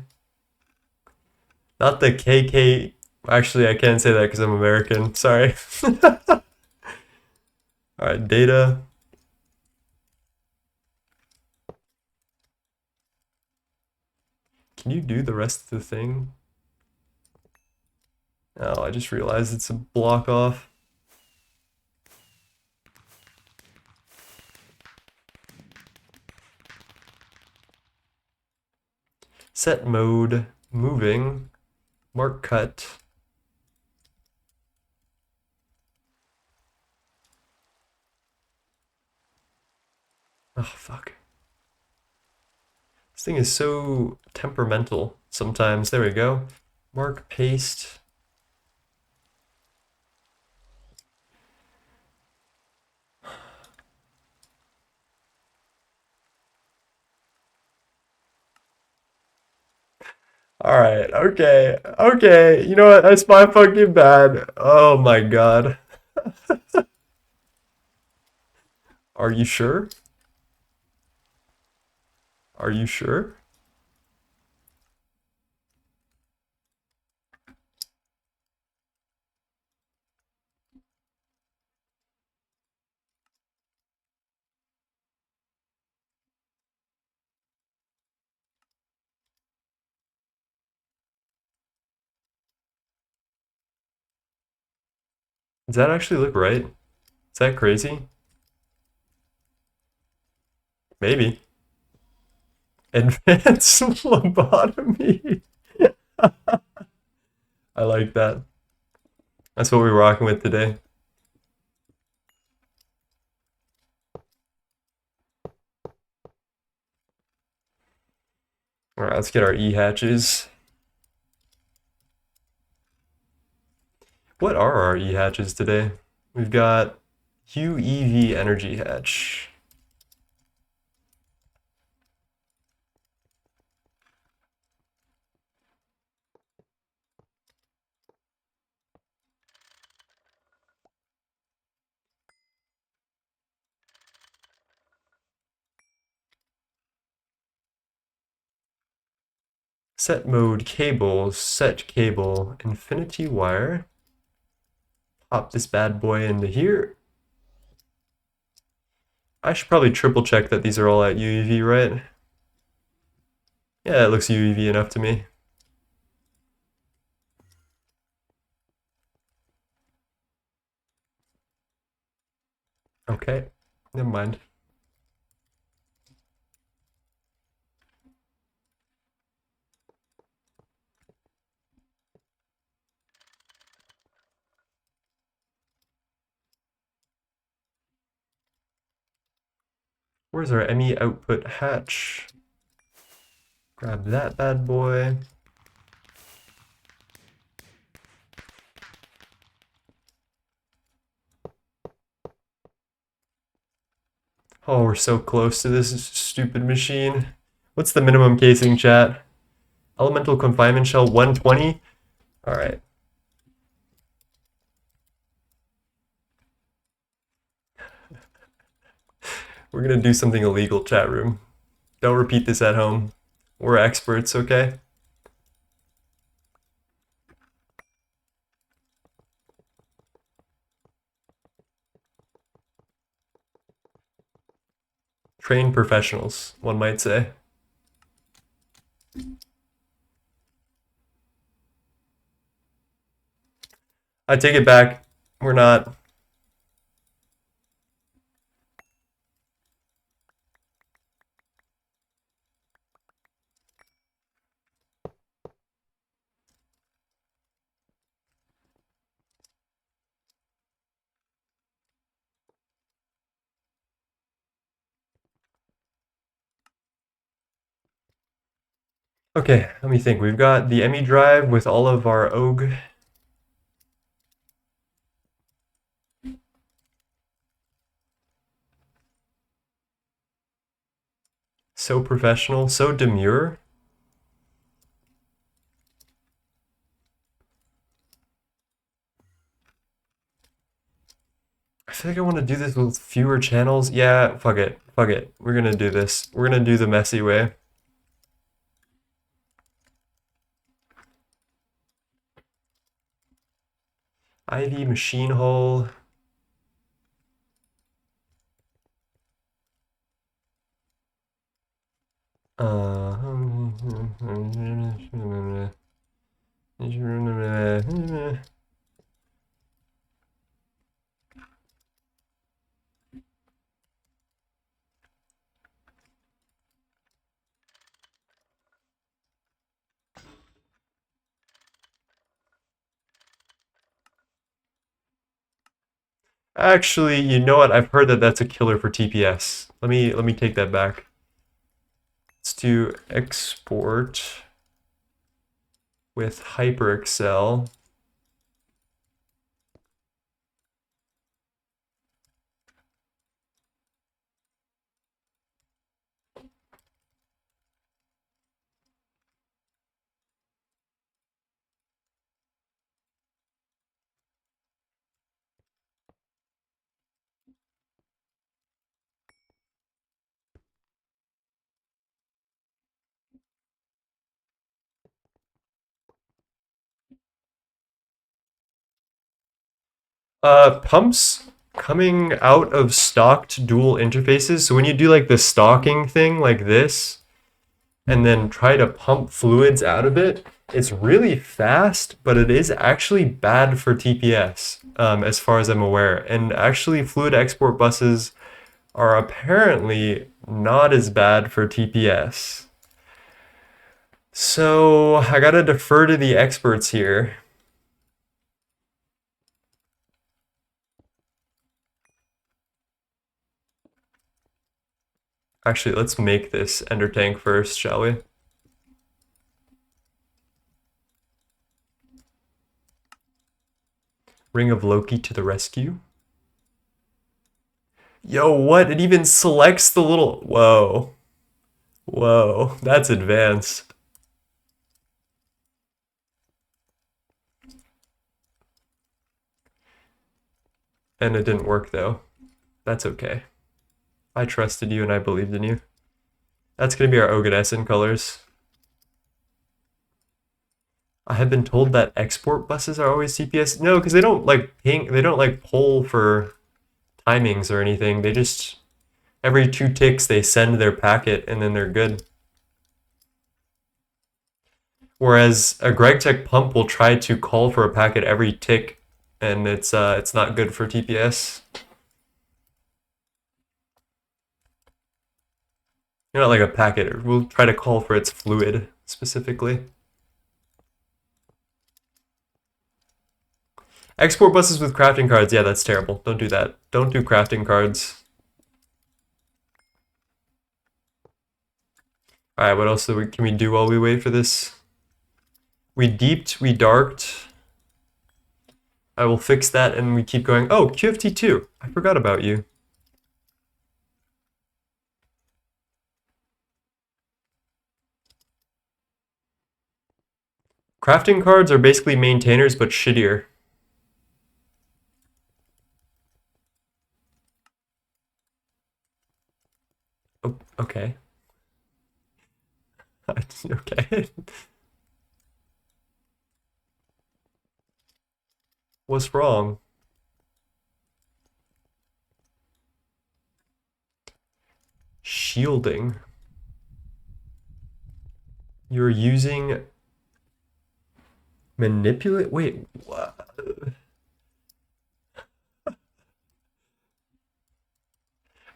Not the KK. Actually, I can't say that because I'm American. Sorry. Alright, data. Can you do the rest of the thing? Oh, I just realized it's a block off. Set mode, moving, mark cut. Oh, fuck. This thing is so temperamental sometimes. There we go. Mark, paste. Alright, okay. You know what? That's my fucking bad. Oh my god. Are you sure? Are you sure? Does that actually look right? Is that crazy? Maybe. Advanced lobotomy. I like that. That's what we're rocking with today. All right, let's get our E hatches. What are our E hatches today? We've got QEV energy hatch. Set mode cable, set cable, infinity wire. Pop this bad boy into here. I should probably triple check that these are all at UEV, right? Yeah, it looks UEV enough to me. Okay, never mind. Where's our ME output hatch? Grab that bad boy. Oh, we're so close to this stupid machine. What's the minimum casing, chat? Elemental confinement shell 120? Alright. We're gonna do something illegal, chat room. Don't repeat this at home. We're experts, okay? Trained professionals, one might say. I take it back. We're not. Okay, let me think. We've got the ME drive with all of our OG. So professional, so demure. I feel like I want to do this with fewer channels. Yeah, fuck it. Fuck it. We're gonna do this. We're gonna do the messy way. IV machine hull. Actually, you know what? I've heard that that's a killer for TPS. Let me take that back. Let's do export with HyperExcel. Pumps coming out of stocked dual interfaces. So when you do like the stocking thing like this, and then try to pump fluids out of it, it's really fast, but it is actually bad for TPS. as far as I'm aware. And actually, fluid export buses are apparently not as bad for TPS. So I gotta defer to the experts here. Actually, let's make this ender tank first, shall we? Ring of Loki to the rescue. Yo, what? It even selects the little... Whoa. Whoa, that's advanced. And it didn't work though. That's okay. I trusted you and I believed in you. That's gonna be our Oganesson colors. I have been told that export buses are always CPS. No, because they don't like ping, they don't like poll for timings or anything. They just, every 2 ticks they send their packet and then they're good. Whereas a Gregtech pump will try to call for a packet every tick and it's not good for TPS. Not like a packet. We'll try to call for its fluid specifically. Export buses with crafting cards. Yeah, that's terrible. Don't do that. Don't do crafting cards. Alright, what else can we do while we wait for this? We deeped, we darked. I will fix that and we keep going. Oh, QFT T2. I forgot about you. Crafting cards are basically maintainers, but shittier. Oh, okay. Okay. What's wrong? Shielding. You're using manipulate. Wait, what?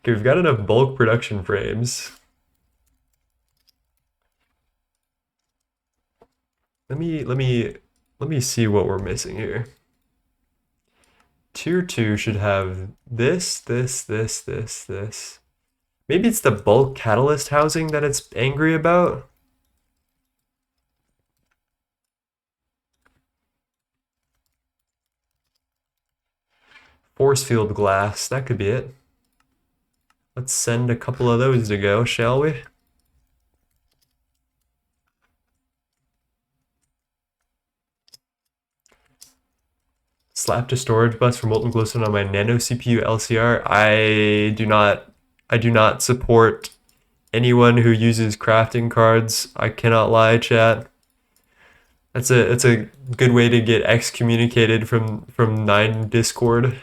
Okay, we've got enough bulk production frames. Let me see what we're missing here. Tier 2 should have this. Maybe it's the bulk catalyst housing that it's angry about. Force field glass, that could be it. Let's send a couple of those to go, shall we? Slap to storage bus for molten glowstone on my nano CPU LCR. I do not support anyone who uses crafting cards. I cannot lie, chat. It's a good way to get excommunicated from 9 Discord.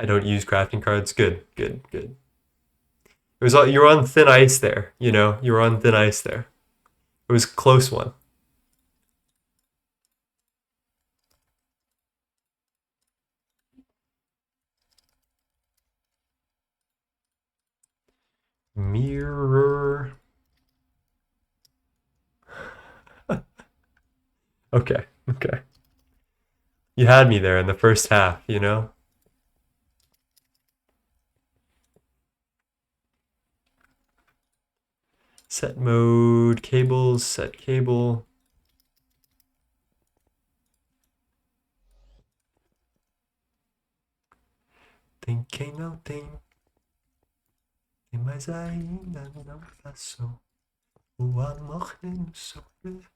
I don't use crafting cards. Good. It was you were on thin ice there, you know. You were on thin ice there. It was a close one. Mirror. Okay. You had me there in the first half, you know? Set mode, cables, set cable. Thinking nothing. Mas ainda não passou. O amor nem sobre.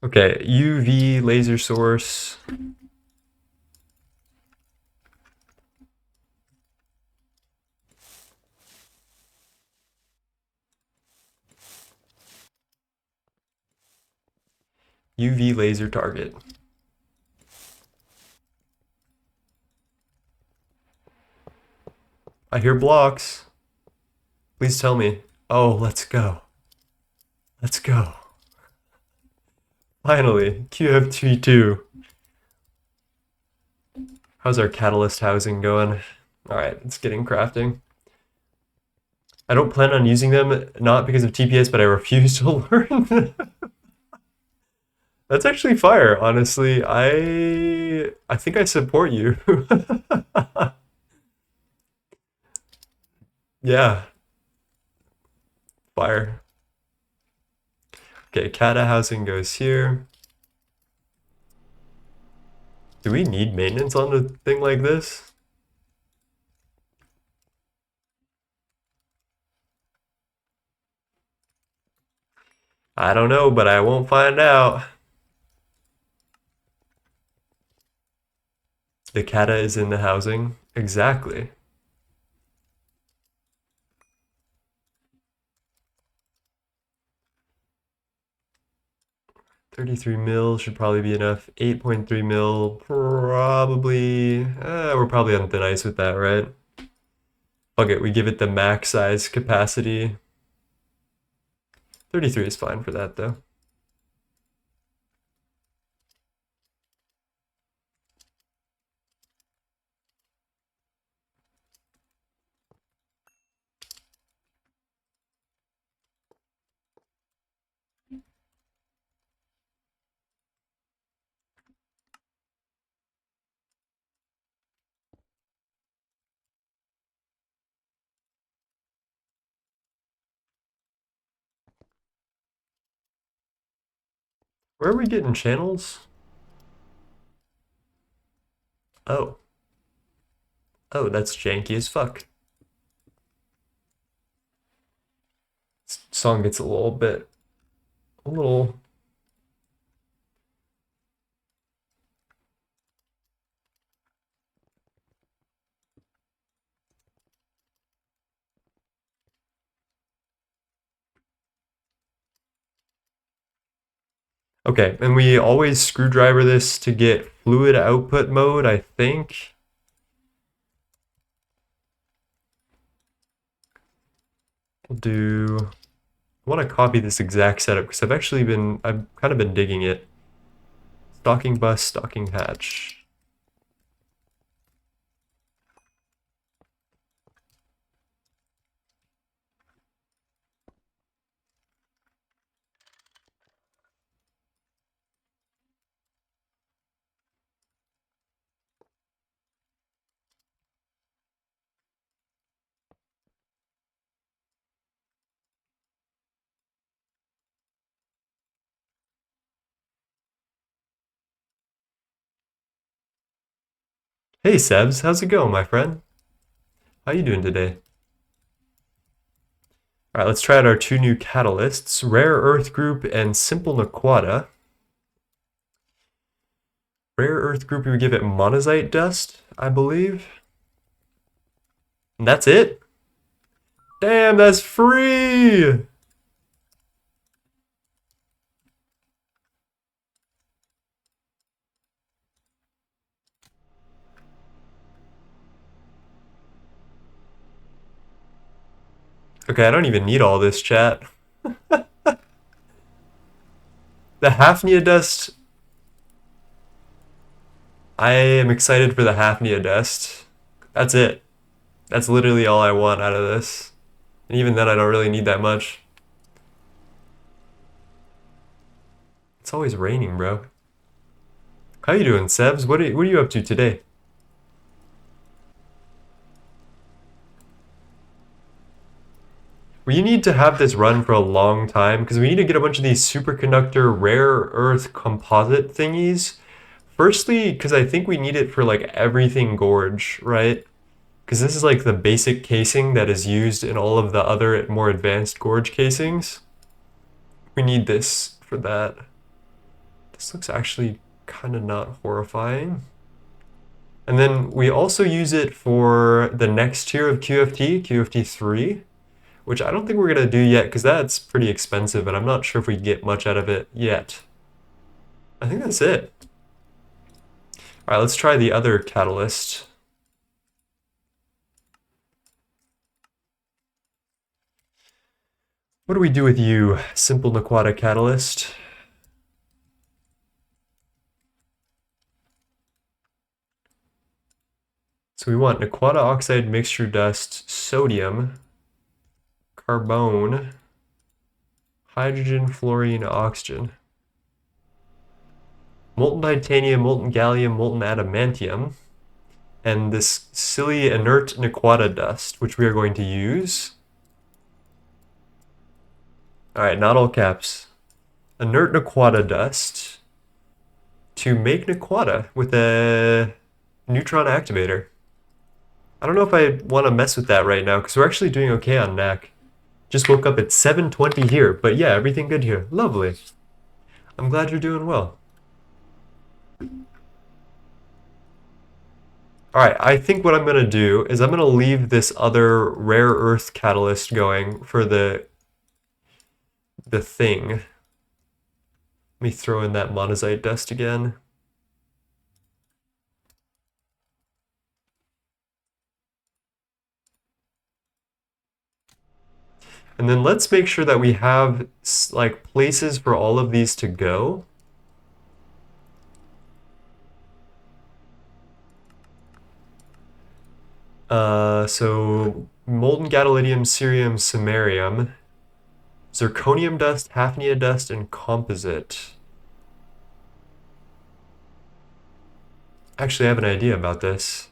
Okay, UV laser source. UV laser target. I hear blocks. Please tell me. Oh, let's go. Let's go. Finally, QFT T2. How's our catalyst housing going? Alright, it's getting crafting. I don't plan on using them, not because of TPS, but I refuse to learn them. That's actually fire, honestly. I think I support you. Yeah, fire. Okay, Kata housing goes here. Do we need maintenance on a thing like this? I don't know, but I won't find out. The Kata is in the housing. Exactly. $33 mil should probably be enough. 8.3 mil, probably. We're probably on thin ice with that, right? Okay, we give it the max size capacity. 33 is fine for that, though. Where are we getting channels? Oh. Oh, that's janky as fuck. This song gets a little. Okay, and we always screwdriver this to get fluid output mode, I think. We'll do. I want to copy this exact setup because I've kind of been digging it. Stocking bus, stocking hatch. Hey Sebs, how's it going, my friend? How you doing today? Alright, let's try out our two new catalysts, Rare Earth Group and Simple Naquata. Rare Earth Group, we would give it monazite dust, I believe. And that's it? Damn, that's free! Okay, I don't even need all this, chat. The Hafnia dust... I am excited for the Hafnia dust. That's it. That's literally all I want out of this. And even then, I don't really need that much. It's always raining, bro. How you doing, Sebs? What are you up to today? We need to have this run for a long time because we need to get a bunch of these superconductor rare earth composite thingies. Firstly, because I think we need it for like everything gorge, right? Because this is like the basic casing that is used in all of the other more advanced gorge casings. We need this for that. This looks actually kind of not horrifying. And then we also use it for the next tier of QFT, QFT 3, which I don't think we're going to do yet because that's pretty expensive and I'm not sure if we get much out of it yet. I think that's it. All right, let's try the other catalyst. What do we do with you, simple Naquata catalyst? So we want Naquata oxide mixture dust, sodium, carbon, hydrogen, fluorine, oxygen. Molten titanium, molten gallium, molten adamantium, and this silly inert Naquata dust, which we are going to use. All right, not all caps. Inert Naquata dust to make Naquata with a neutron activator. I don't know if I want to mess with that right now because we're actually doing okay on NAC. Just woke up at 7:20 here, but yeah, everything good here. Lovely. I'm glad you're doing well. All right, I think what I'm going to do is I'm going to leave this other rare earth catalyst going for the thing. Let me throw in that monazite dust again. And then let's make sure that we have like places for all of these to go. So molten gadolinium, cerium, samarium, zirconium dust, hafnia dust, and composite. Actually, I have an idea about this.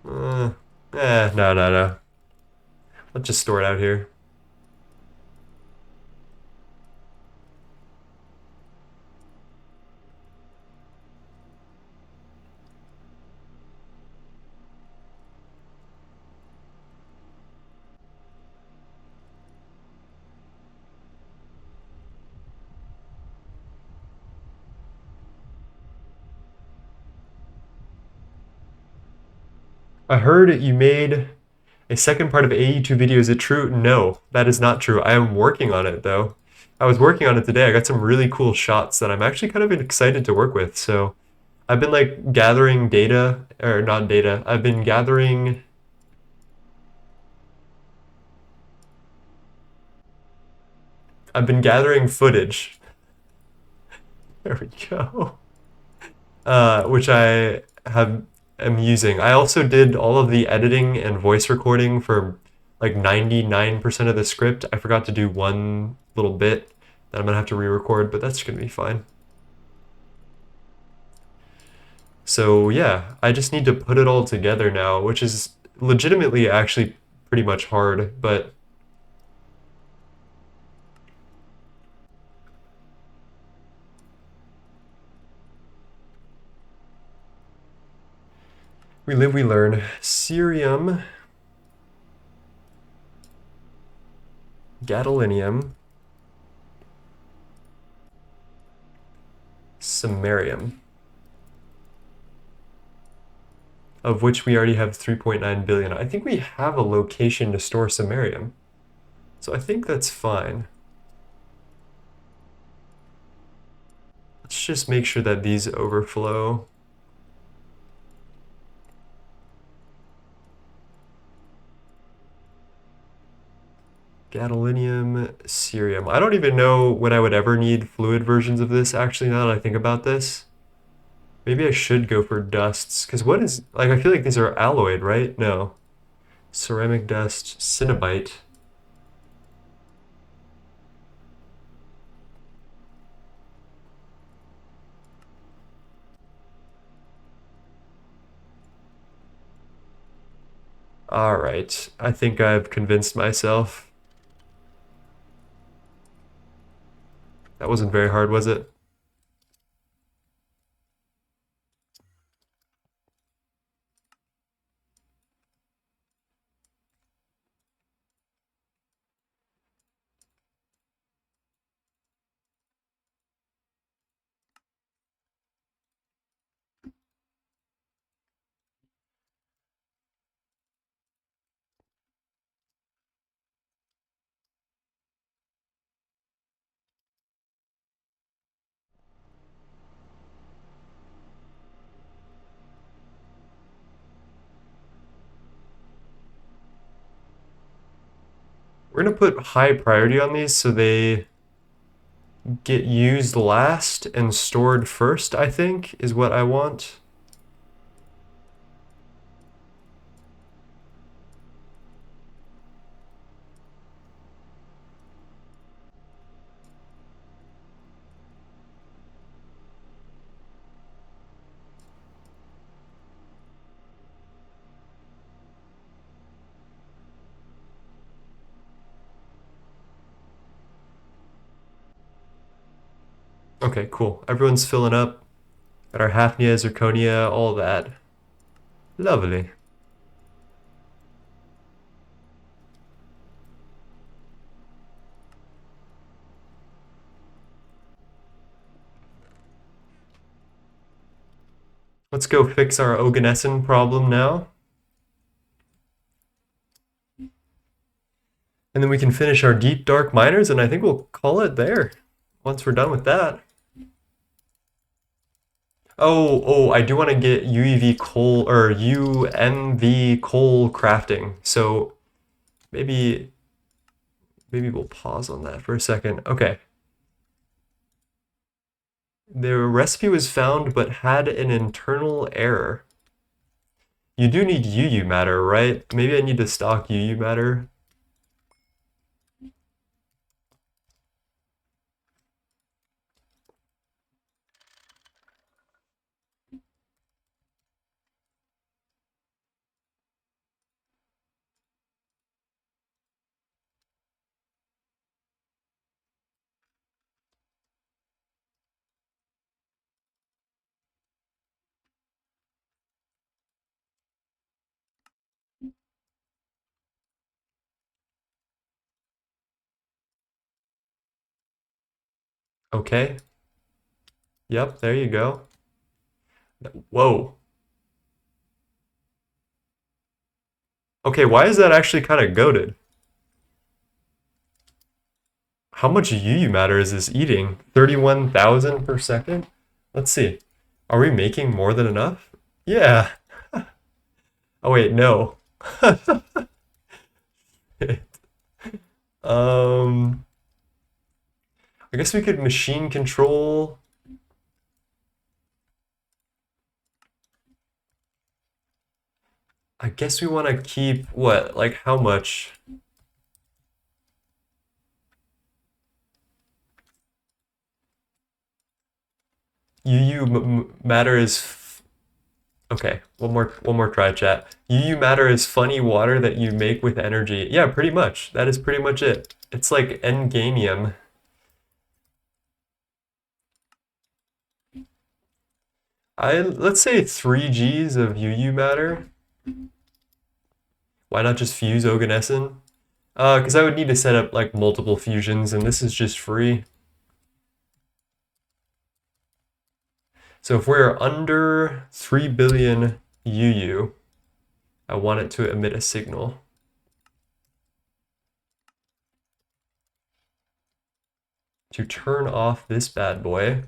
Uh, no. Let's just store it out here. I heard you made a second part of AE2 video. Is it true? No, that is not true. I am working on it though. I was working on it today. I got some really cool shots that I'm actually kind of excited to work with. So I've been like gathering data, or not data. I've been gathering footage. There we go. Which I have am using. I also did all of the editing and voice recording for like 99% of the script. I forgot to do one little bit that I'm gonna have to re-record, but that's gonna be fine. So yeah, I just need to put it all together now, which is legitimately actually pretty much hard, but we live, we learn. Cerium, gadolinium, samarium, of which we already have 3.9 billion. I think we have a location to store samarium, so I think that's fine. Let's just make sure that these overflow. Gadolinium, cerium. I don't even know when I would ever need fluid versions of this, actually, now that I think about this. Maybe I should go for dusts, because what is, like, I feel like these are alloyed, right? No. Ceramic dust, cinnamite. All right, I think I've convinced myself. That wasn't very hard, was it? We're gonna put high priority on these so they get used last and stored first, I think, is what I want. Okay, cool. Everyone's filling up. Got our Hafnia, Zirconia, all that. Lovely. Let's go fix our Oganesson problem now. And then we can finish our deep dark miners, and I think we'll call it there once we're done with that. Oh, I do want to get UEV coal or UMV coal crafting. So maybe we'll pause on that for a second. Okay. The recipe was found but had an internal error. You do need UU matter, right? Maybe I need to stock UU matter. Okay. Yep, there you go. Whoa. Okay, why is that actually kind of goated? How much UU matter is this eating? 31,000 per second? Let's see. Are we making more than enough? Yeah. Oh wait, no. Um, I guess we could machine control. I guess we want to keep what? Like how much? Matter is okay. One more try, chat. UU matter is funny water that you make with energy. Yeah, pretty much. That is pretty much it. It's like endgamium. Let's say 3 Gs of UU matter. Why not just fuse Oganesson? Because I would need to set up like multiple fusions, and this is just free. So if we're under 3 billion UU, I want it to emit a signal. To turn off this bad boy.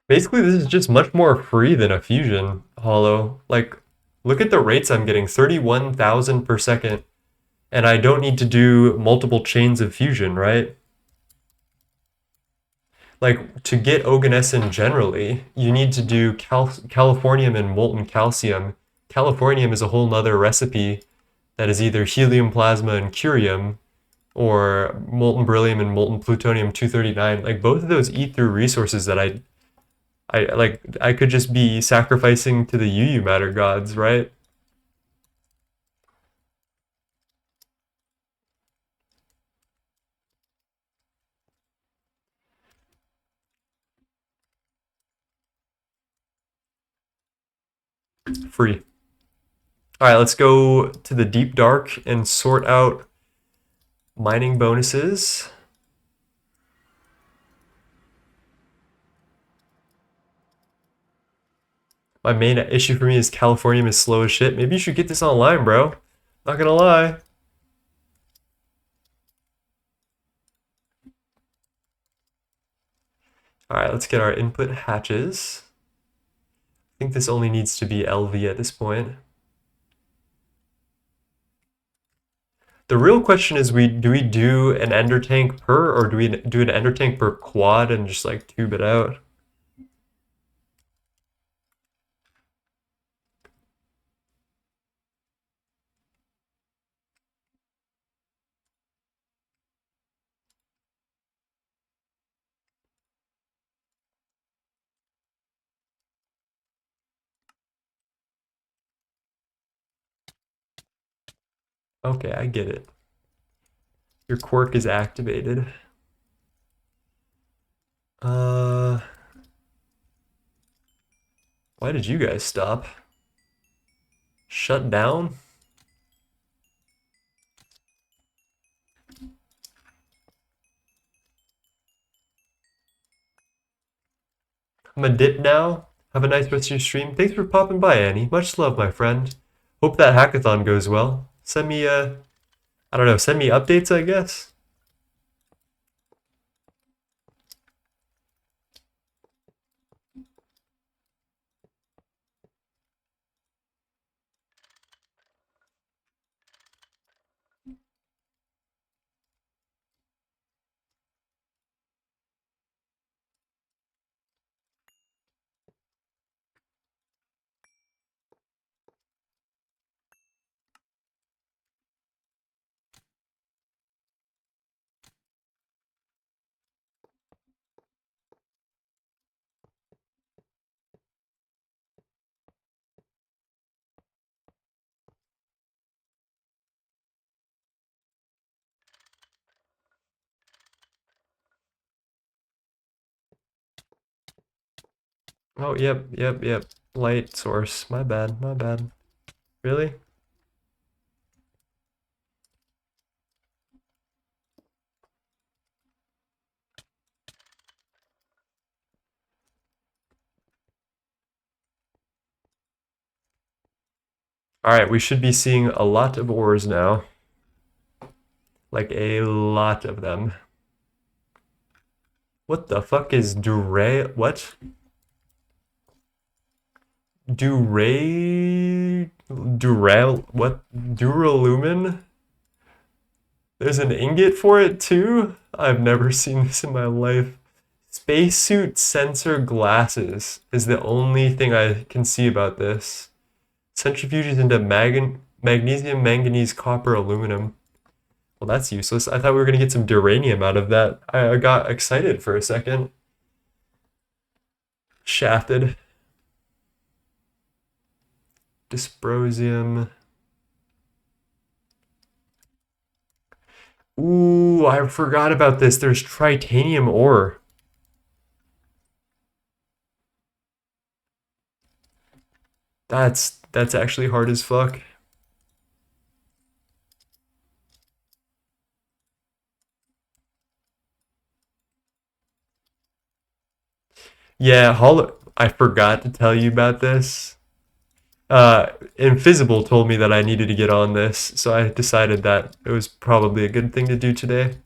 Basically, this is just much more free than a fusion hollow. Like, look at the rates I'm getting, 31,000 per second. And I don't need to do multiple chains of fusion, right? Like, to get Oganesson generally, you need to do californium and molten calcium. Californium is a whole nother recipe that is either helium plasma and curium, or molten beryllium and molten plutonium 239. Like, both of those eat through resources that I could just be sacrificing to the UU matter gods, right? Free. All right, let's go to the deep dark and sort out mining bonuses. My main issue for me is Californium is slow as shit. Maybe you should get this online, bro. Not gonna lie. All right, let's get our input hatches. I think this only needs to be LV at this point. The real question is, do we do an ender tank per, or do we do an ender tank per quad and just like tube it out? Okay, I get it. Your quirk is activated. Why did you guys stop? Shut down? I'm gonna dip now. Have a nice rest of your stream. Thanks for popping by, Annie. Much love, my friend. Hope that hackathon goes well. Send me, I don't know, send me updates, I guess. Oh, yep. Light source. My bad, my bad. Really? Alright, we should be seeing a lot of ores now. Like a lot of them. What the fuck is what? What? Duralumin? There's an ingot for it too? I've never seen this in my life. Spacesuit sensor glasses is the only thing I can see about this. Centrifuges into magnesium, manganese, copper, aluminum. Well, that's useless. I thought we were going to get some duranium out of that. I got excited for a second. Shafted. Dysprosium. Ooh, I forgot about this. There's tritanium ore. That's actually hard as fuck. Yeah, I forgot to tell you about this. Invisible told me that I needed to get on this, so I decided that it was probably a good thing to do today.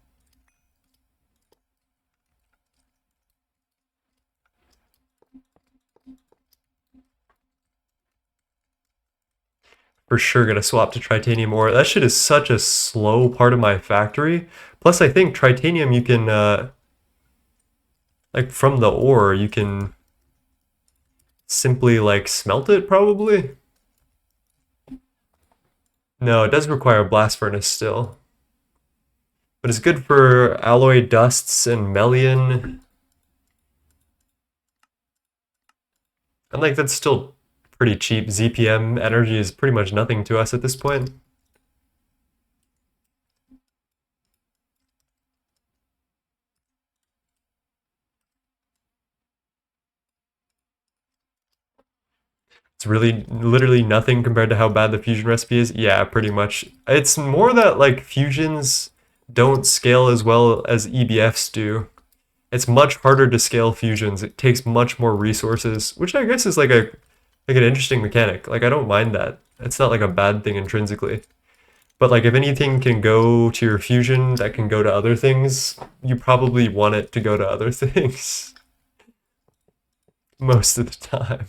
For sure gonna swap to tritanium ore. That shit is such a slow part of my factory. Plus, I think tritanium you can, like from the ore, you can simply like smelt it probably. No, it does require a blast furnace still. But it's good for alloy dusts and mellion. And like that's still pretty cheap. ZPM energy is pretty much nothing to us at this point. It's really literally nothing compared to how bad the fusion recipe is. Yeah, pretty much. It's more that like fusions don't scale as well as EBFs do. It's much harder to scale fusions. It takes much more resources, which I guess is like an interesting mechanic. Like I don't mind that. It's not like a bad thing intrinsically. But like if anything can go to your fusion that can go to other things, you probably want it to go to other things. most of the time.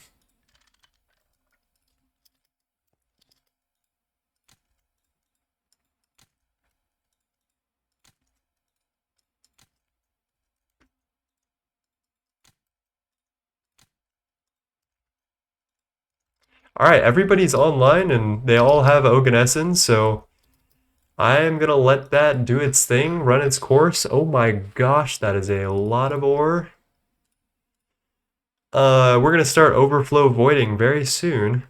All right, everybody's online and they all have Oganesson, so I'm gonna let that do its thing, run its course. Oh my gosh, that is a lot of ore. We're gonna start overflow voiding very soon.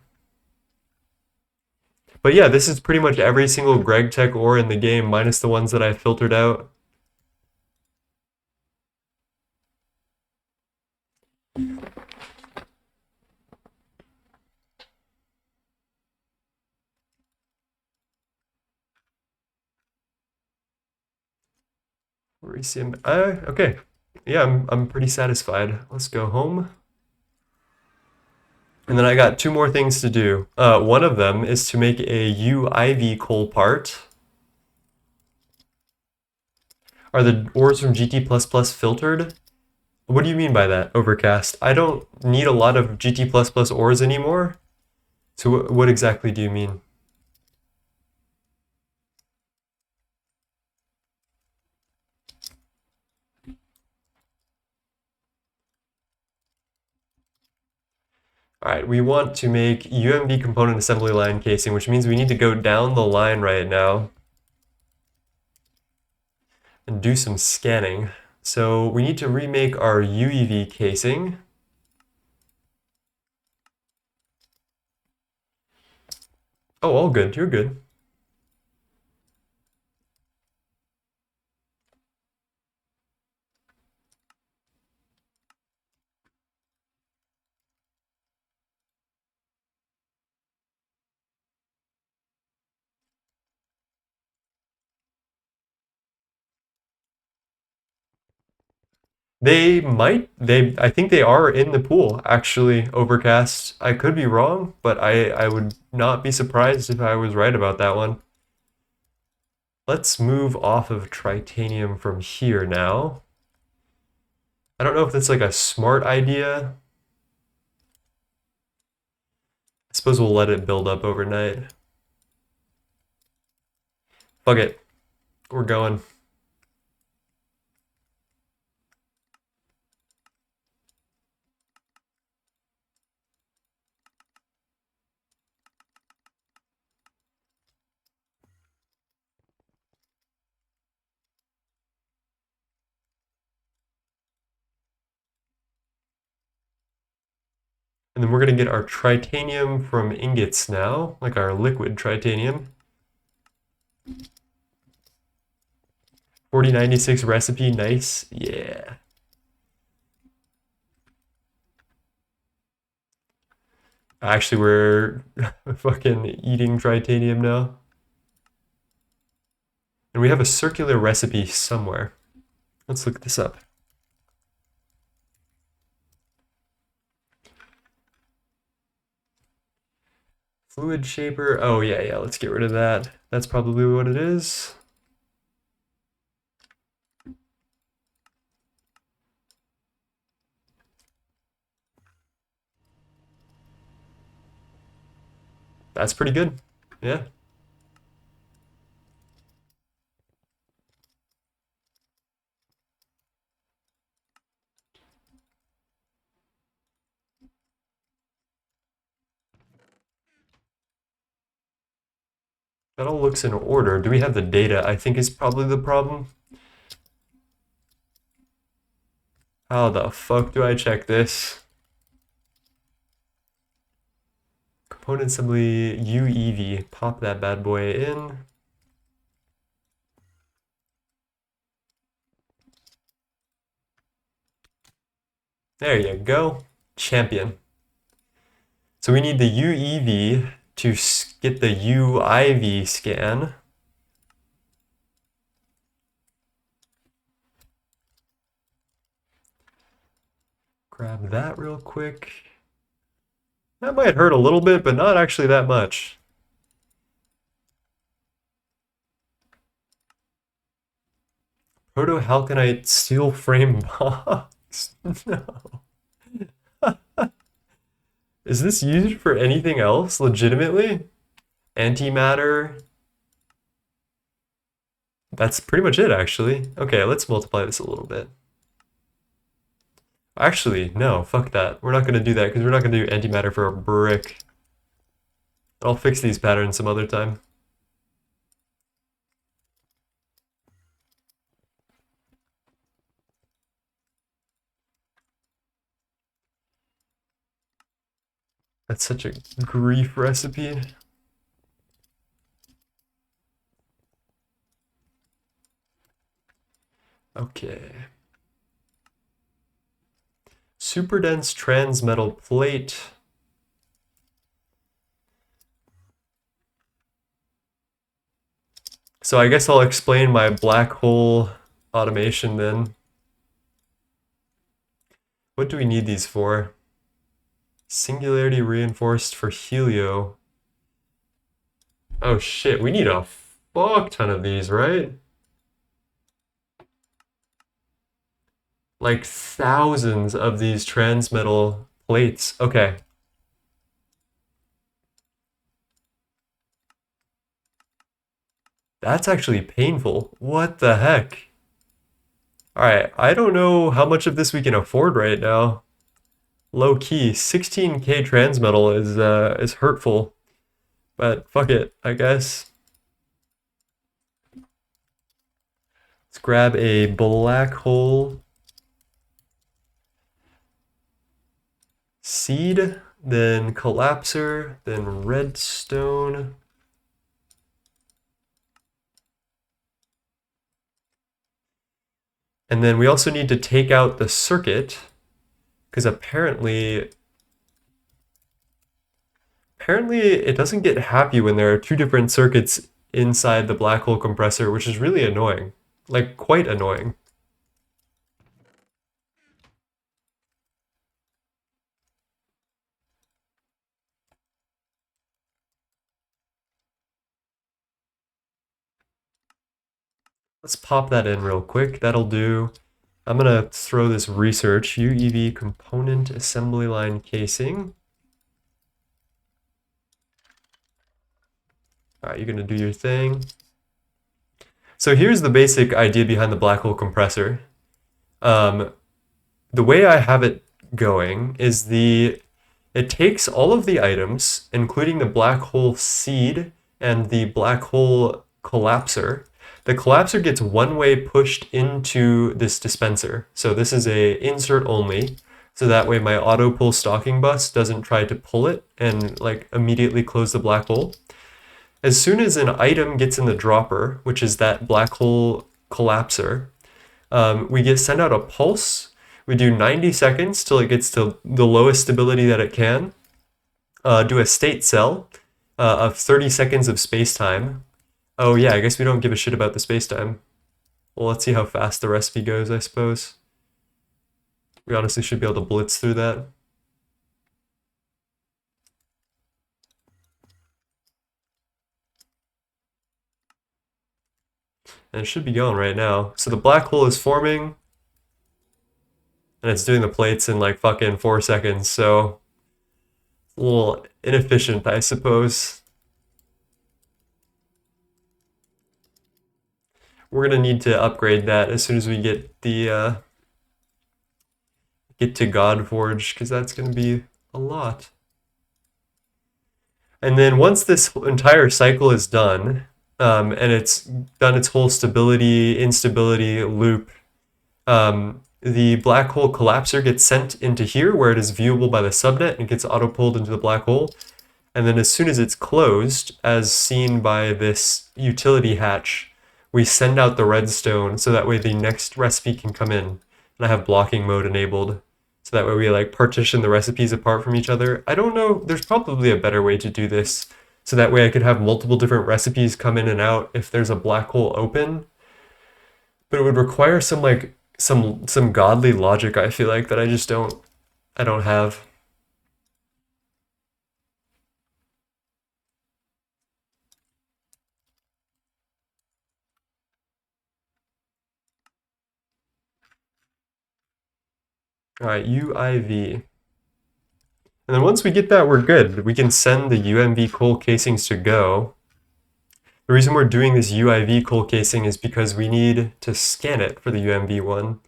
But yeah, this is pretty much every single Gregtech ore in the game, minus the ones that I filtered out. Okay. Yeah, I'm pretty satisfied. Let's go home. And then I got two more things to do. One of them is to make a UIV coal part. Are the ores from GT++ filtered? What do you mean by that, Overcast? I don't need a lot of GT++ ores anymore. So what exactly do you mean? All right, we want to make UMV component assembly line casing, which means we need to go down the line right now and do some scanning. So we need to remake our UEV casing. Oh, all good. You're good. I think they are in the pool, actually, Overcast. I could be wrong, but I would not be surprised if I was right about that one. Let's move off of tritanium from here now. I don't know if that's like a smart idea. I suppose we'll let it build up overnight. Fuck it. We're going. And then we're going to get our tritanium from ingots now, like our liquid tritanium. 4096 recipe, nice. Yeah. Actually, we're fucking eating tritanium now. And we have a circular recipe somewhere. Let's look this up. Fluid shaper. Oh, yeah, let's get rid of that. That's probably what it is. That's pretty good. Yeah. That all looks in order. Do we have the data? I think is probably the problem. How the fuck do I check this? Component assembly UEV. Pop that bad boy in. There you go. Champion. So we need the UEV to get the UIV scan. Grab that real quick. That might hurt a little bit, but not actually that much. Proto-halconite steel frame box. No. Is this used for anything else legitimately? Antimatter. That's pretty much it, actually. Okay, let's multiply this a little bit. Actually, no, fuck that. We're not going to do that because we're not going to do antimatter for a brick. I'll fix these patterns some other time. That's such a grief recipe. Okay. Super dense transmetal plate. So I guess I'll explain my black hole automation then. What do we need these for? Singularity reinforced for helio. Oh shit, we need a fuck ton of these, right? Like thousands of these transmetal plates. Okay. That's actually painful. What the heck? Alright, I don't know how much of this we can afford right now. Low key, 16k transmetal is hurtful. But fuck it, I guess. Let's grab a black hole seed, then collapser, then redstone. And then we also need to take out the circuit, because apparently it doesn't get happy when there are two different circuits inside the black hole compressor, which is really annoying. Like, quite annoying. Let's pop that in real quick. That'll do. I'm gonna throw this research, UEV component assembly line casing. All right, you're gonna do your thing. So here's the basic idea behind the black hole compressor. The way I have it going is it takes all of the items, including the black hole seed and the black hole collapser. The collapser gets one-way pushed into this dispenser. So this is a insert only. So that way my auto pull stocking bus doesn't try to pull it and like immediately close the black hole. As soon as an item gets in the dropper, which is that black hole collapser, we send out a pulse. We do 90 seconds till it gets to the lowest stability that it can. Do a state cell of 30 seconds of space-time. Oh yeah, I guess we don't give a shit about the space-time. Well, let's see how fast the recipe goes, I suppose. We honestly should be able to blitz through that. And it should be going right now. So the black hole is forming, and it's doing the plates in like fucking 4 seconds, so a little inefficient, I suppose. We're gonna need to upgrade that as soon as we get the get to Godforge, because that's gonna be a lot. And then once this entire cycle is done, and it's done its whole stability, instability loop, the black hole collapser gets sent into here where it is viewable by the subnet and gets auto-pulled into the black hole. And then as soon as it's closed, as seen by this utility hatch, we send out the redstone so that way the next recipe can come in. And I have blocking mode enabled. So that way we like partition the recipes apart from each other. I don't know, there's probably a better way to do this. So that way I could have multiple different recipes come in and out if there's a black hole open. But it would require some like some godly logic, I feel like, that I don't have. All right, UIV. And then once we get that, we're good. We can send the UMV coal casings to go. The reason we're doing this UIV coal casing is because we need to scan it for the UMV one.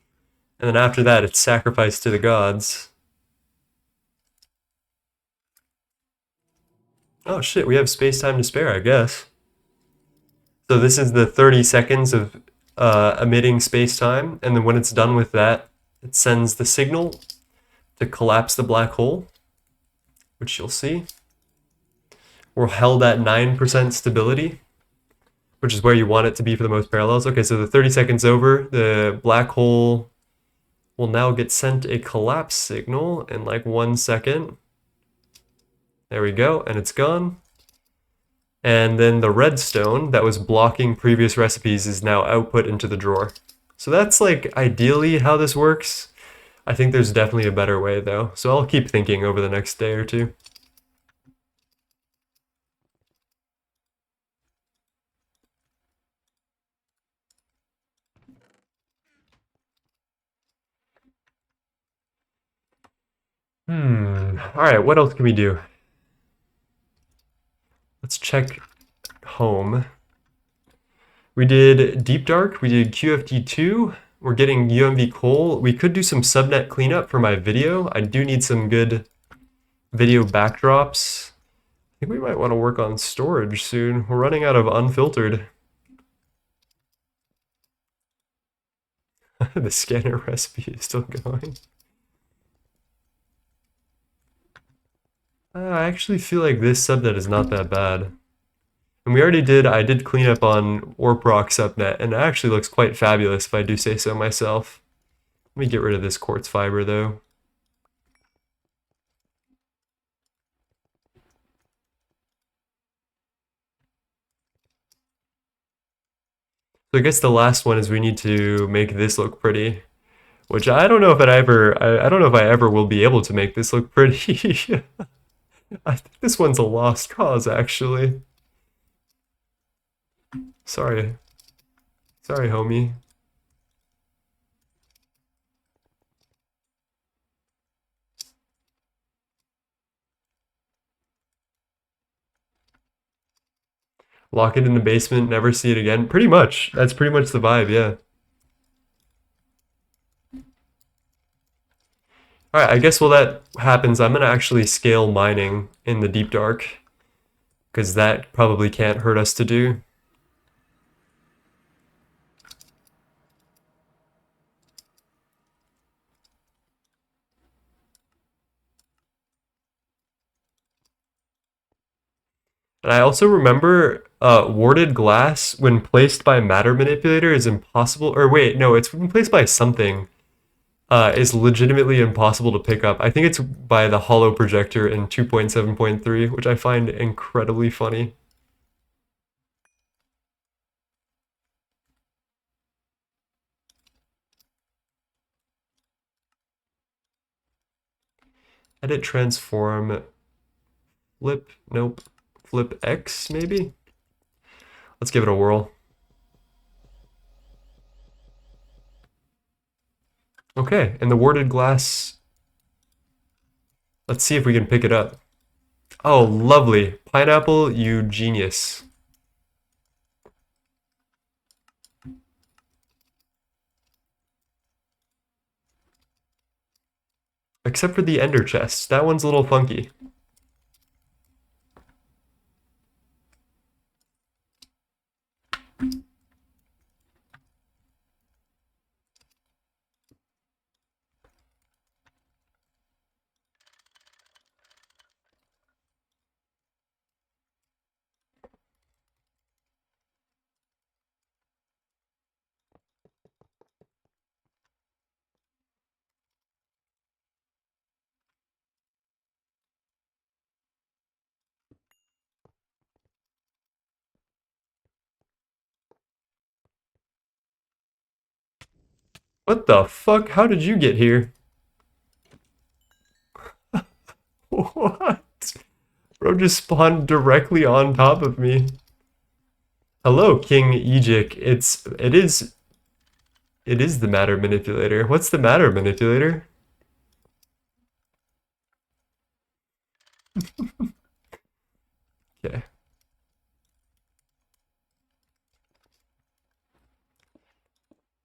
And then after that, it's sacrificed to the gods. Oh shit, we have space time to spare, I guess. So this is the 30 seconds of emitting space time, and then when it's done with that, it sends the signal to collapse the black hole, which you'll see. We're held at 9% stability, which is where you want it to be for the most parallels. Okay, so the 30 seconds over, the black hole will now get sent a collapse signal in like 1 second. There we go, and it's gone. And then the redstone that was blocking previous recipes is now output into the drawer. So that's like ideally how this works. I think there's definitely a better way though. So I'll keep thinking over the next day or two. Alright, what else can we do? Let's check home. We did Deep Dark, we did QFT T2, we're getting UMV coal. We could do some subnet cleanup for my video. I do need some good video backdrops. I think we might want to work on storage soon. We're running out of unfiltered. The scanner recipe is still going. I actually feel like this subnet is not that bad. And we already did, I did clean up on oreproc subnet, and it actually looks quite fabulous if I do say so myself. Let me get rid of this quartz fiber though. So I guess the last one is we need to make this look pretty, which I don't know if I don't know if I ever will be able to make this look pretty. I think this one's a lost cause, actually. Sorry. Sorry, homie. Lock it in the basement, never see it again. Pretty much. That's pretty much the vibe, yeah. Alright, I guess while that happens, I'm gonna actually scale mining in the Deep Dark, because that probably can't hurt us to do. And I also remember warded glass, when placed by matter manipulator, is impossible. Or wait, no, it's when placed by something, is legitimately impossible to pick up. I think it's by the hollow projector in 2.7.3, which I find incredibly funny. Edit transform flip, nope, flip X maybe? Let's give it a whirl. Okay, and the warded glass, let's see if we can pick it up. Oh, lovely. Pineapple, you genius. Except for the ender chest. That one's a little funky. What the fuck? How did you get here? What? Bro just spawned directly on top of me. Hello, King Ejik. It is the matter manipulator. What's the matter manipulator? Okay.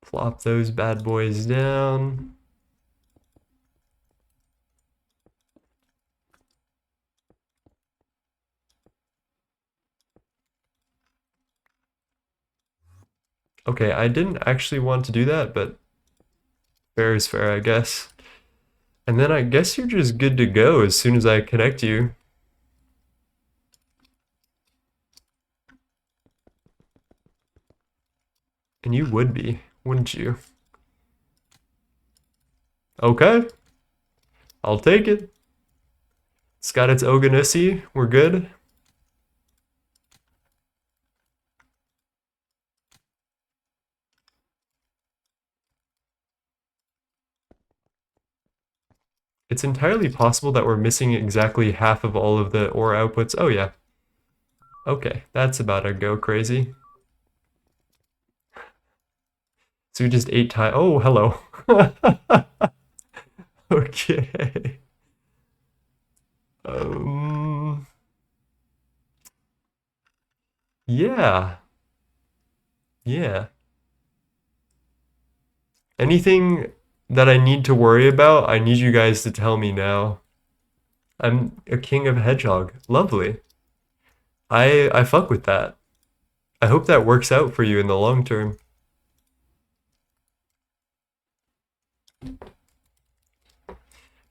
Plop those bad boys down. Okay, I didn't actually want to do that, but fair is fair, I guess. And then I guess you're just good to go as soon as I connect you. And you would be, wouldn't you? Okay, I'll take it. It's got its Oganesson. We're good. It's entirely possible that we're missing exactly half of all of the ore outputs. Oh yeah. Okay, that's about to go crazy. So we just ate time. Oh, hello. Okay. Um, yeah. Yeah. Anything that I need to worry about, I need you guys to tell me now. I'm a king of hedgehog. Lovely. I fuck with that. I hope that works out for you in the long term.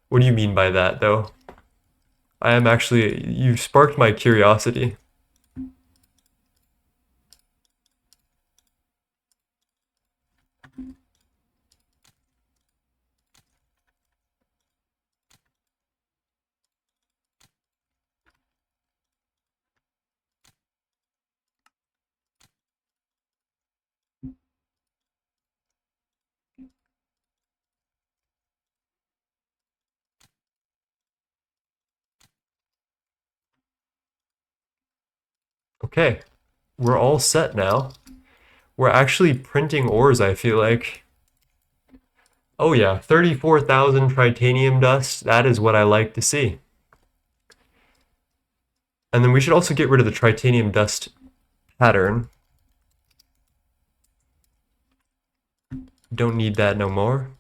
What do you mean by that, though? I am actually, you've sparked my curiosity. Okay, we're all set now. We're actually printing ores, I feel like. Oh yeah, 34,000 titanium dust. That is what I like to see. And then we should also get rid of the titanium dust pattern. Don't need that no more.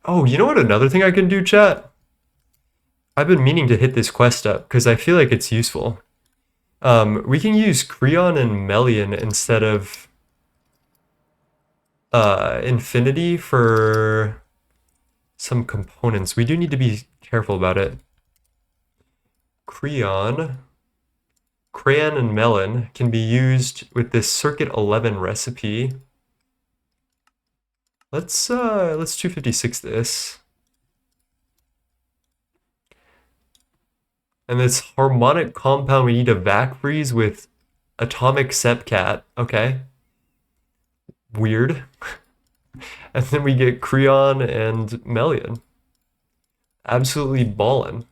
Oh, you know what another thing I can do, chat? I've been meaning to hit this quest up because I feel like it's useful. We can use Creon and Melian instead of Infinity for some components. We do need to be careful about it. Creon, Crayon, and Melon can be used with this Circuit 11 recipe. Let's 256 this. And this harmonic compound we need to vac freeze with atomic sepcat. Okay. Weird. And then we get Creon and Melian. Absolutely ballin'.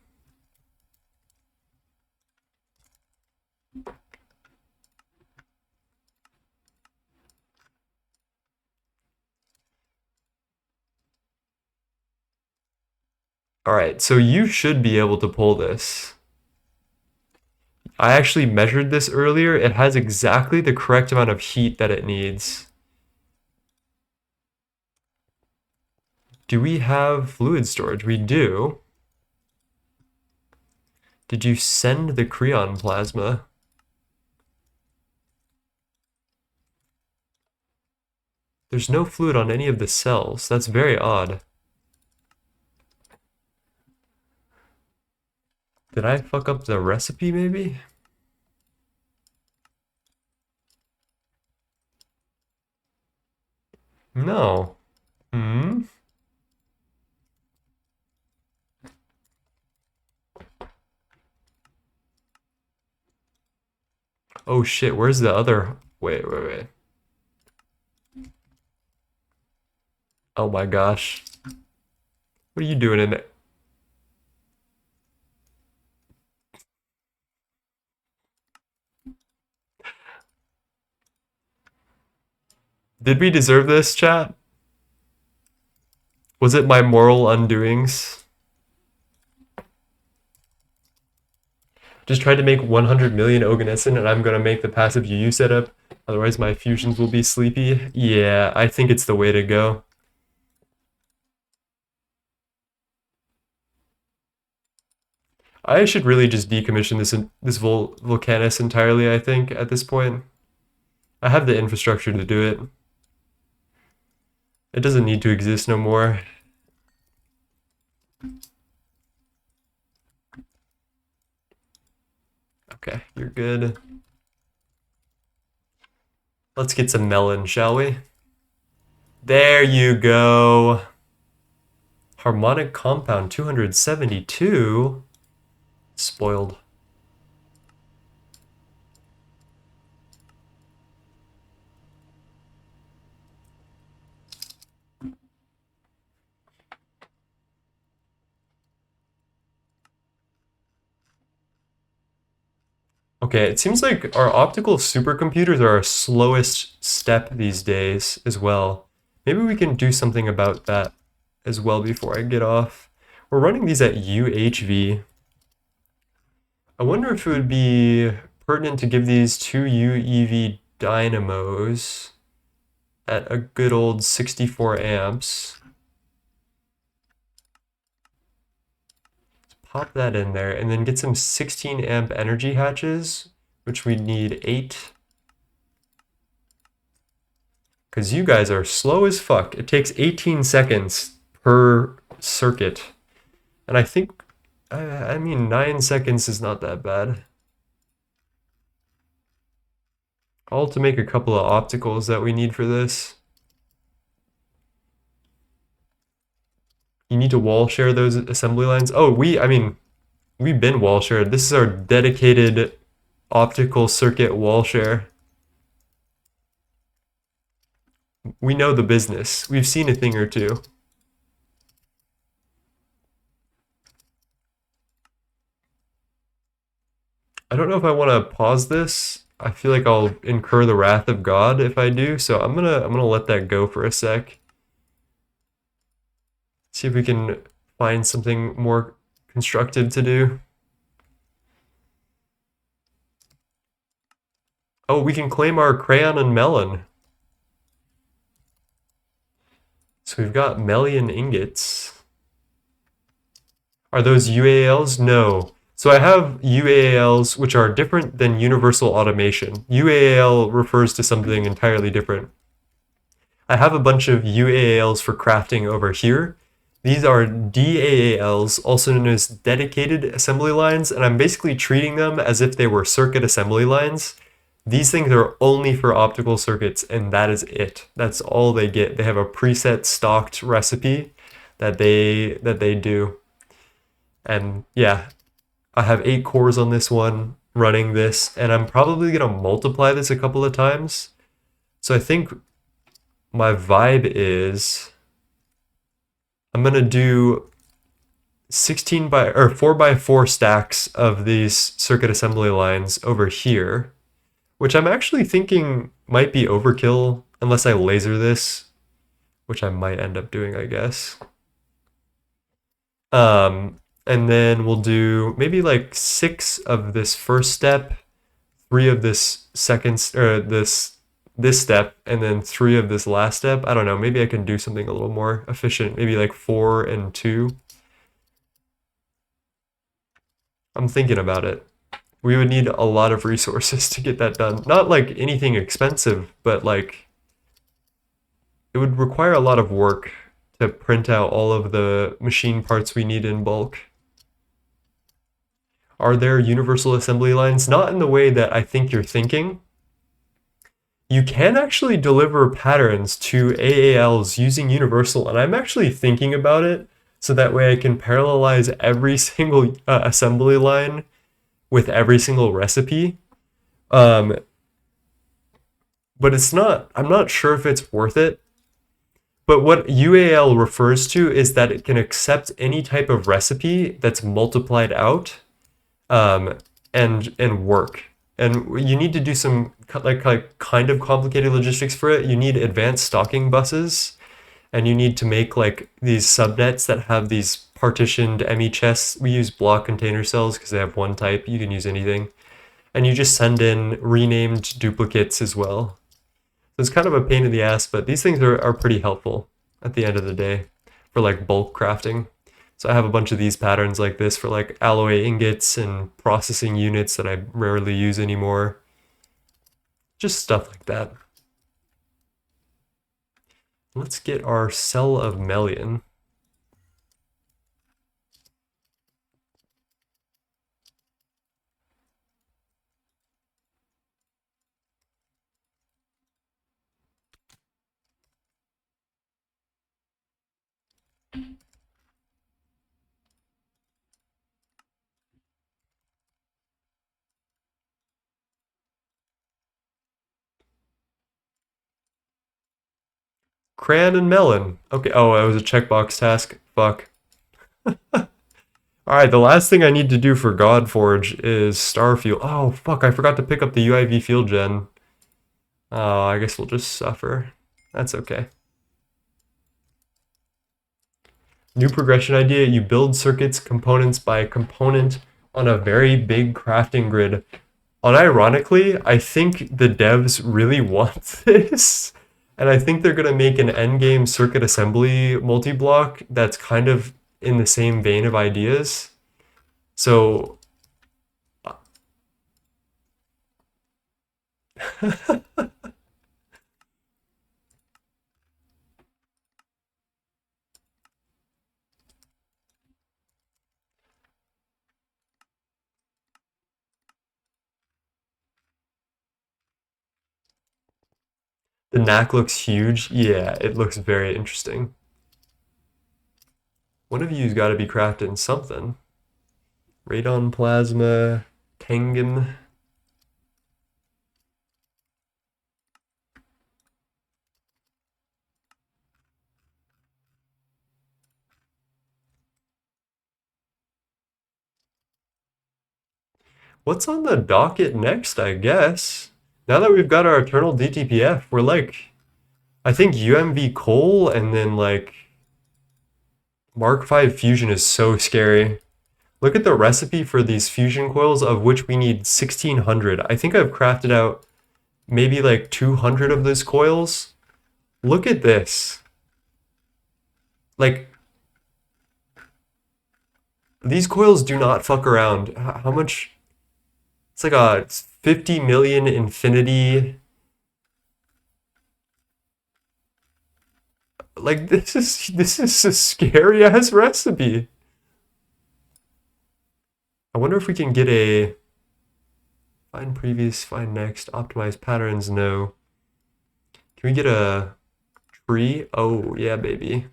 Alright, so you should be able to pull this. I actually measured this earlier. It has exactly the correct amount of heat that it needs. Do we have fluid storage? We do. Did you send the Creon plasma? There's no fluid on any of the cells. That's very odd. Did I fuck up the recipe, maybe? No. Hmm? Oh shit, where's the other... Wait. Oh my gosh. What are you doing in it? Did we deserve this, chat? Was it my moral undoings? Just try to make 100 million Oganesson, and I'm gonna make the passive UU setup. Otherwise, my fusions will be sleepy. Yeah, I think it's the way to go. I should really just decommission this Volcanus entirely, I think, at this point. I have the infrastructure to do it. It doesn't need to exist no more. Okay, you're good. Let's get some melon, shall we? There you go. Harmonic compound 272. Spoiled. Okay, it seems like our optical supercomputers are our slowest step these days as well. Maybe we can do something about that as well before I get off. We're running these at UHV. I wonder if it would be pertinent to give these two UEV dynamos at a good old 64 amps. Let's pop that in there and then get some 16 amp energy hatches, which we need 8. Because you guys are slow as fuck. It takes 18 seconds per circuit. And I think, I mean, 9 seconds is not that bad. All to make a couple of opticals that we need for this. You need to wall share those assembly lines. Oh, we've been wall shared. This is our dedicated optical circuit wall share. We know the business. We've seen a thing or two. I don't know if I want to pause this. I feel like I'll incur the wrath of God if I do, so I'm gonna let that go for a sec. See if we can find something more constructive to do. Oh, we can claim our crayon and melon. So we've got melon ingots. Are those UALs? No. So I have UALs, which are different than universal automation. UAL refers to something entirely different. I have a bunch of UALs for crafting over here. These are DAALs, also known as dedicated assembly lines, and I'm basically treating them as if they were circuit assembly lines. These things are only for optical circuits, and that is it. That's all they get. They have a preset stocked recipe that they do. And yeah, I have 8 cores on this one running this, and I'm probably going to multiply this a couple of times. So I think my vibe is I'm going to do 4x4 stacks of these circuit assembly lines over here, which I'm actually thinking might be overkill unless I laser this, which I might end up doing, I guess. And then we'll do maybe like 6 of this first step, 3 of this second, or this step, and then 3 of this last step. I don't know, maybe I can do something a little more efficient, maybe like 4 and 2. I'm thinking about it. We would need a lot of resources to get that done. Not like anything expensive, but like it would require a lot of work to print out all of the machine parts we need in bulk. Are there universal assembly lines? Not in the way that I think you're thinking. You can actually deliver patterns to AALs using universal, and I'm actually thinking about it so that way I can parallelize every single assembly line with every single recipe. But it's not, I'm not sure if it's worth it. But what UAL refers to is that it can accept any type of recipe that's multiplied out and work. And you need to do some like kind of complicated logistics for it. You need advanced stocking buses. and you need to make like these subnets that have these partitioned ME chests. We use block container cells because they have one type. You can use anything. And you just send in renamed duplicates as well. So it's kind of a pain in the ass, but these things are pretty helpful at the end of the day for like bulk crafting. So I have a bunch of these patterns like this for like alloy ingots and processing units that I rarely use anymore. Just stuff like that. Let's get our cell of Melian. Cran and melon. Okay, oh, it was a checkbox task. Fuck. Alright, the last thing I need to do for Godforge is Starfield. Oh, fuck, I forgot to pick up the UIV field gen. Oh, I guess we'll just suffer. That's okay. New progression idea, you build circuits components by component on a very big crafting grid. Unironically, I think the devs really want this. And I think they're gonna make an endgame circuit assembly multi-block that's kind of in the same vein of ideas. So the knack looks huge. Yeah, it looks very interesting. One of you's got to be crafting something. Radon plasma, Tengen. What's on the docket next, I guess? Now that we've got our eternal DTPF, we're like, I think UMV coal and then like Mark V fusion is so scary. Look at the recipe for these fusion coils, of which we need 1600. I think I've crafted out maybe like 200 of those coils. Look at this. Like, these coils do not fuck around. How much? It's like a 50 million infinity. Like, this is a scary ass recipe. I wonder if we can get a find previous, find next, optimize patterns. No. Can we get a tree? Oh, yeah, baby.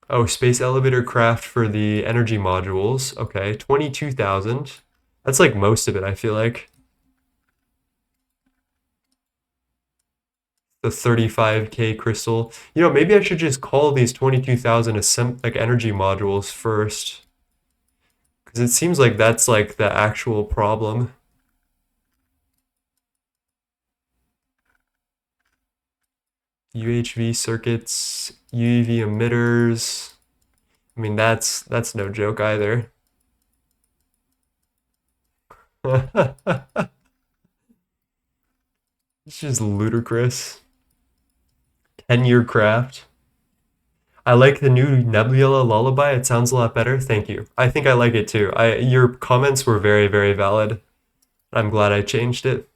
Oh, space elevator craft for the energy modules. Okay, 22,000. That's like most of it, I feel like. The 35K crystal. You know, maybe I should just call these 22,000 like energy modules first. Because it seems like that's like the actual problem. UHV circuits, UEV emitters. I mean, that's no joke either. It's just ludicrous. 10-year craft. I like the new Nebula Lullaby. It sounds a lot better. Thank you. I think I like it too. Your comments were very, very valid. I'm glad I changed it.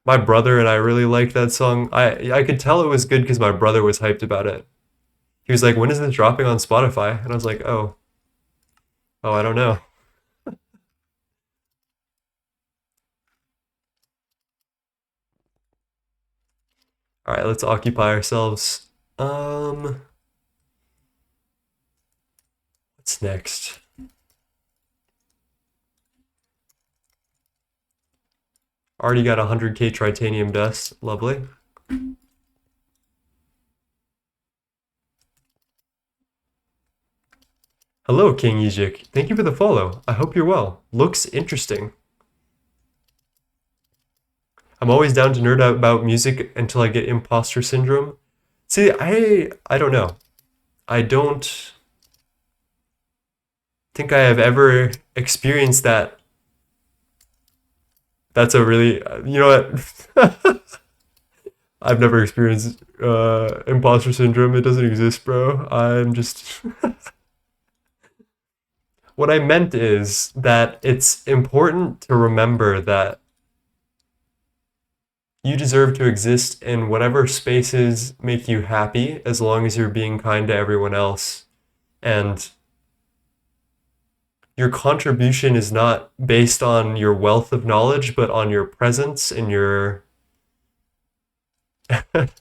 My brother and I really liked that song. I could tell it was good because my brother was hyped about it. He was like, "When is this dropping on Spotify?" And I was like, "Oh, I don't know." All right, let's occupy ourselves. What's next? Already got 100K tritanium dust. Lovely. Hello, King Ejik. Thank you for the follow. I hope you're well. Looks interesting. I'm always down to nerd out about music until I get imposter syndrome. See, I don't know. I don't think I have ever experienced that. That's a really, you know what? I've never experienced imposter syndrome. It doesn't exist, bro. I'm just. What I meant is that it's important to remember that you deserve to exist in whatever spaces make you happy as long as you're being kind to everyone else. And your contribution is not based on your wealth of knowledge, but on your presence and your. That's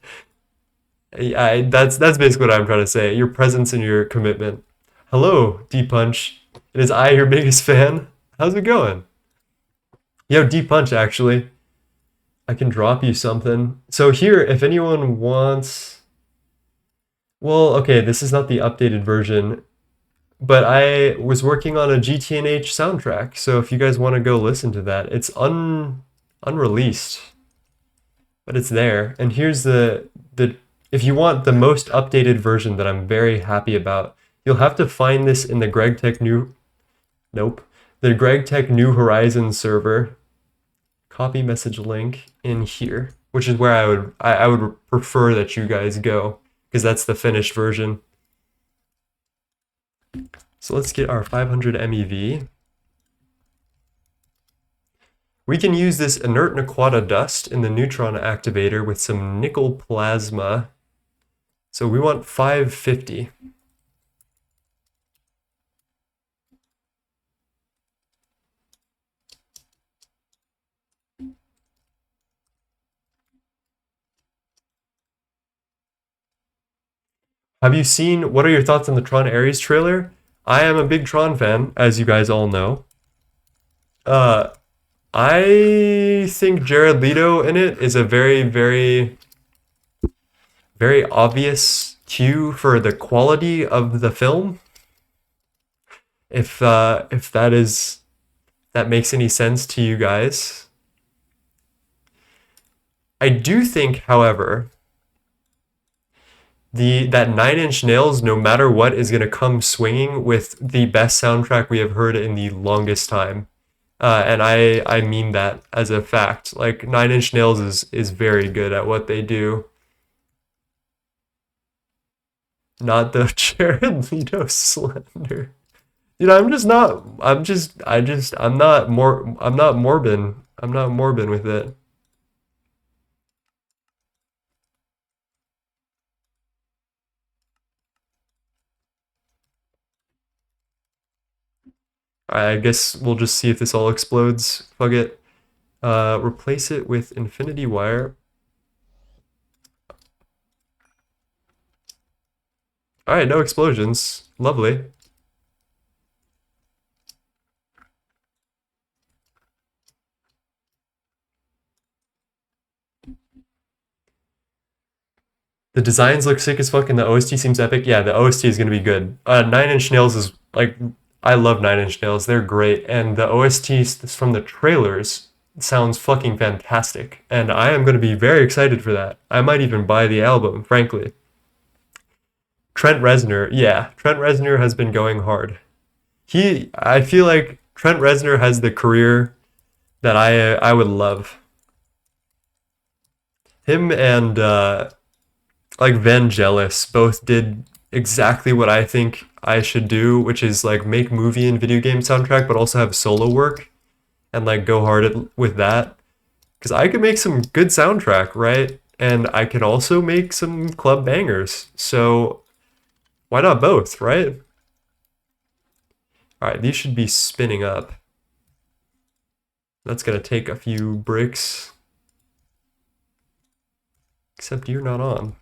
basically what I'm trying to say. Your presence and your commitment. Hello, D Punch. It is I, your biggest fan. How's it going? Yo, D Punch, actually. I can drop you something. So here, if anyone wants, well, okay, this is not the updated version, but I was working on a GTNH soundtrack. So if you guys want to go listen to that, it's unreleased, but it's there. And here's the if you want the most updated version that I'm very happy about, you'll have to find this in the Gregtech new, nope, the Gregtech New Horizons server. Copy message link in here, which is where I would prefer that you guys go because that's the finished version. So let's get our 500 MeV. We can use this inert Naquata dust in the neutron activator with some nickel plasma. So we want 550. Have you seen, what are your thoughts on the Tron Ares trailer? I am a big Tron fan, as you guys all know. I think Jared Leto in it is a very, very, very obvious cue for the quality of the film. If that makes any sense to you guys. I do think, however, that Nine Inch Nails, no matter what, is going to come swinging with the best soundtrack we have heard in the longest time. And I mean that as a fact. Like Nine Inch Nails is very good at what they do. Not the Jared Leto Slender. You know, I'm just not. I'm not morbid. I'm not morbid with it. I guess we'll just see if this all explodes. Fuck it. Replace it with infinity wire. All right, no explosions. Lovely. The designs look sick as fuck and the OST seems epic. Yeah, the OST is gonna be good. Nine Inch Nails is like, I love Nine Inch Nails. They're great, and the OST from the trailers sounds fucking fantastic. And I am gonna be very excited for that. I might even buy the album, frankly. Trent Reznor, yeah, Trent Reznor has been going hard. I feel like Trent Reznor has the career that I would love. Him and like Vangelis both did exactly what I think I should do, which is like make movie and video game soundtrack, but also have solo work and like go hard with that. Because I could make some good soundtrack, right? And I can also make some club bangers. So why not both, right? All right, these should be spinning up. That's gonna take a few bricks. Except you're not on.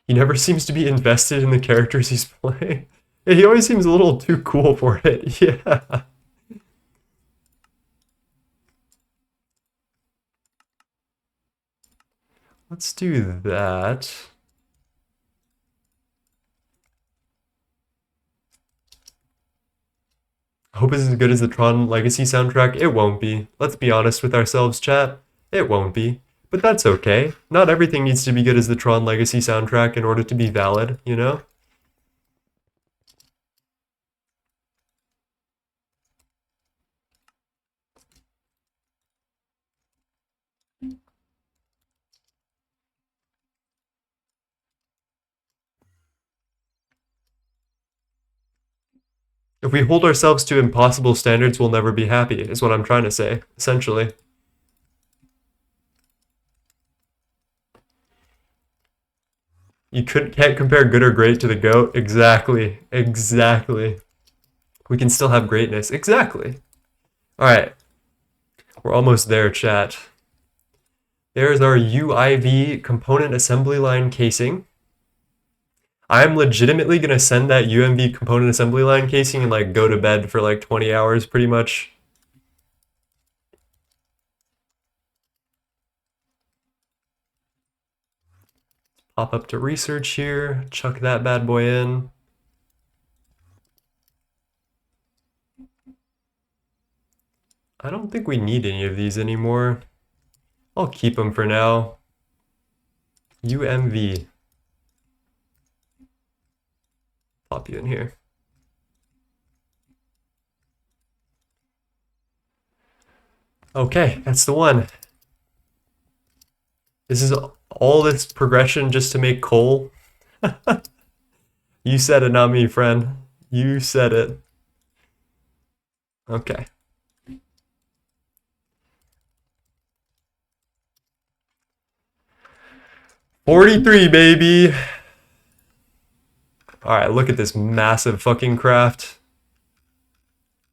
He never seems to be invested in the characters he's playing. Yeah, he always seems a little too cool for it. Yeah. Let's do that. Hope it's as good as the Tron Legacy soundtrack. It won't be. Let's be honest with ourselves, chat. It won't be. But that's okay. Not everything needs to be good as the Tron Legacy soundtrack in order to be valid, you know? If we hold ourselves to impossible standards, we'll never be happy, is what I'm trying to say, essentially. You can't compare good or great to the GOAT. Exactly. Exactly. We can still have greatness. Exactly. Alright. We're almost there, chat. There's our UIV component assembly line casing. I'm legitimately gonna send that UMV component assembly line casing and like go to bed for like 20 hours pretty much. Pop up to research here, chuck that bad boy in. I don't think we need any of these anymore. I'll keep them for now. UMV. Pop you in here. Okay, that's the one. This is all this progression just to make coal. You said it, not me, friend. You said it. Okay. $43, baby. Alright, look at this massive fucking craft.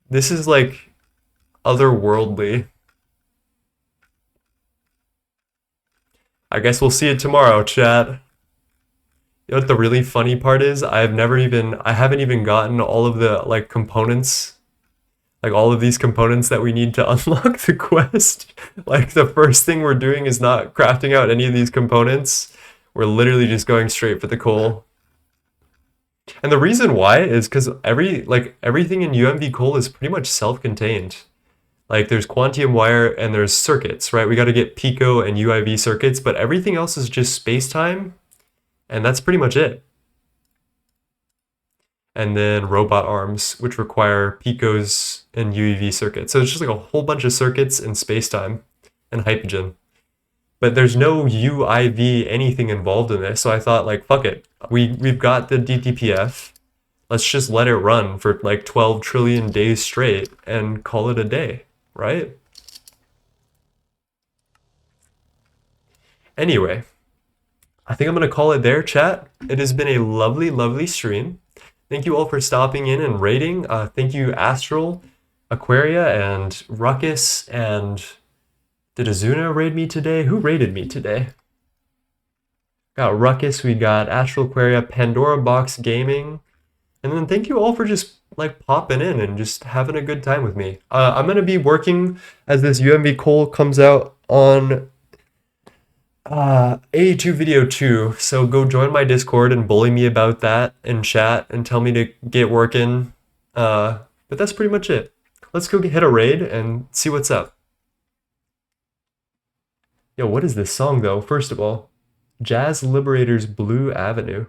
This is like otherworldly. I guess we'll see it tomorrow, chat. You know what the really funny part is? I haven't even gotten all of the like components, like all of these components that we need to unlock the quest. Like the first thing we're doing is not crafting out any of these components. We're literally just going straight for the coal. And the reason why is because everything in UMV coal is pretty much self-contained. Like there's Quantium wire and there's circuits, right? We got to get Pico and UIV circuits, but everything else is just space-time, and that's pretty much it. And then robot arms, which require Picos and UEV circuits. So it's just like a whole bunch of circuits in space-time and hypogen. But there's no UIV anything involved in this, so I thought like, fuck it. We've got the DTPF. Let's just let it run for like 12 trillion days straight and call it a day, right? Anyway, I think I'm going to call it there, chat. It has been a lovely, lovely stream. Thank you all for stopping in and rating. Thank you, Astral, Aquaria, and Ruckus, and did Azuna raid me today? Who raided me today? Got Ruckus, we got Astral Aquaria, Pandora Box Gaming, and then thank you all for just like popping in and just having a good time with me. I'm gonna be working as this UMV coal comes out on A2 video 2, so go join my Discord and bully me about that in chat and tell me to get working. But that's pretty much it. Let's go hit a raid and see what's up. Yo, what is this song though? First of all, Jazz Liberators Blue Avenue.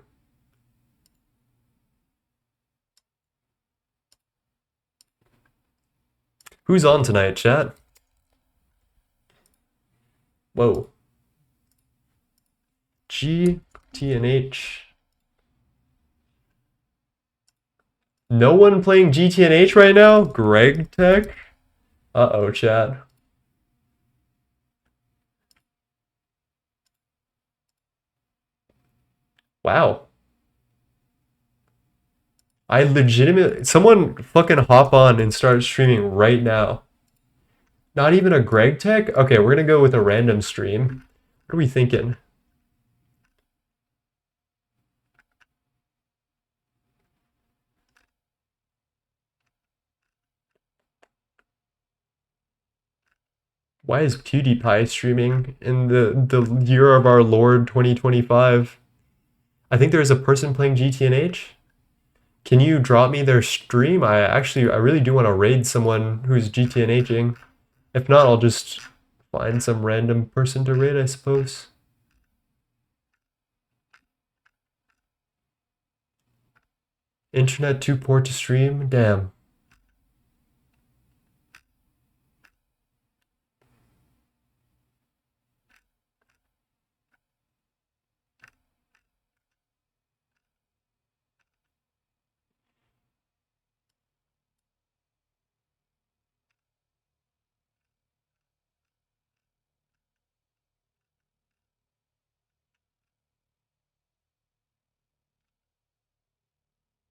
Who's on tonight, chat? Whoa. GTNH. No one playing GTNH right now? Gregtech? Uh-oh, chat. Wow. I legitimately... Someone fucking hop on and start streaming right now. Not even a Gregtech? Okay, we're gonna go with a random stream. What are we thinking? Why is PewDiePie streaming in the year of our Lord 2025? I think there's a person playing GTNH. Can you drop me their stream? I really do want to raid someone who's GTNHing. If not, I'll just find some random person to raid, I suppose. Internet too poor to stream? Damn.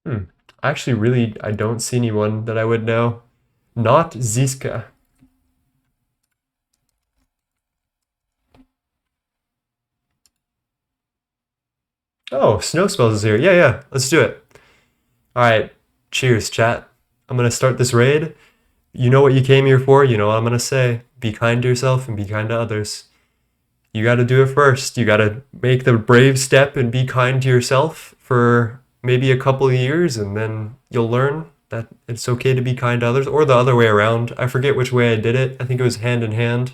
Hmm. I don't see anyone that I would know. Not Ziska. Oh, Snow Spells is here. Yeah, let's do it. All right, cheers, chat. I'm gonna start this raid. You know what you came here for. You know what I'm gonna say. Be kind to yourself and be kind to others. You gotta do it first. You gotta make the brave step and be kind to yourself for maybe a couple of years, and then you'll learn that it's okay to be kind to others, or the other way around. I forget which way I did it. I think it was hand in hand.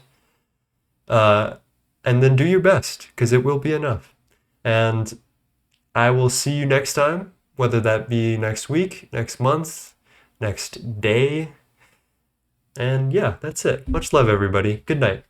Uh, and then do your best, because it will be enough. And I will see you next time, whether that be next week, next month, next day. And yeah, that's it. Much love, everybody. Good night.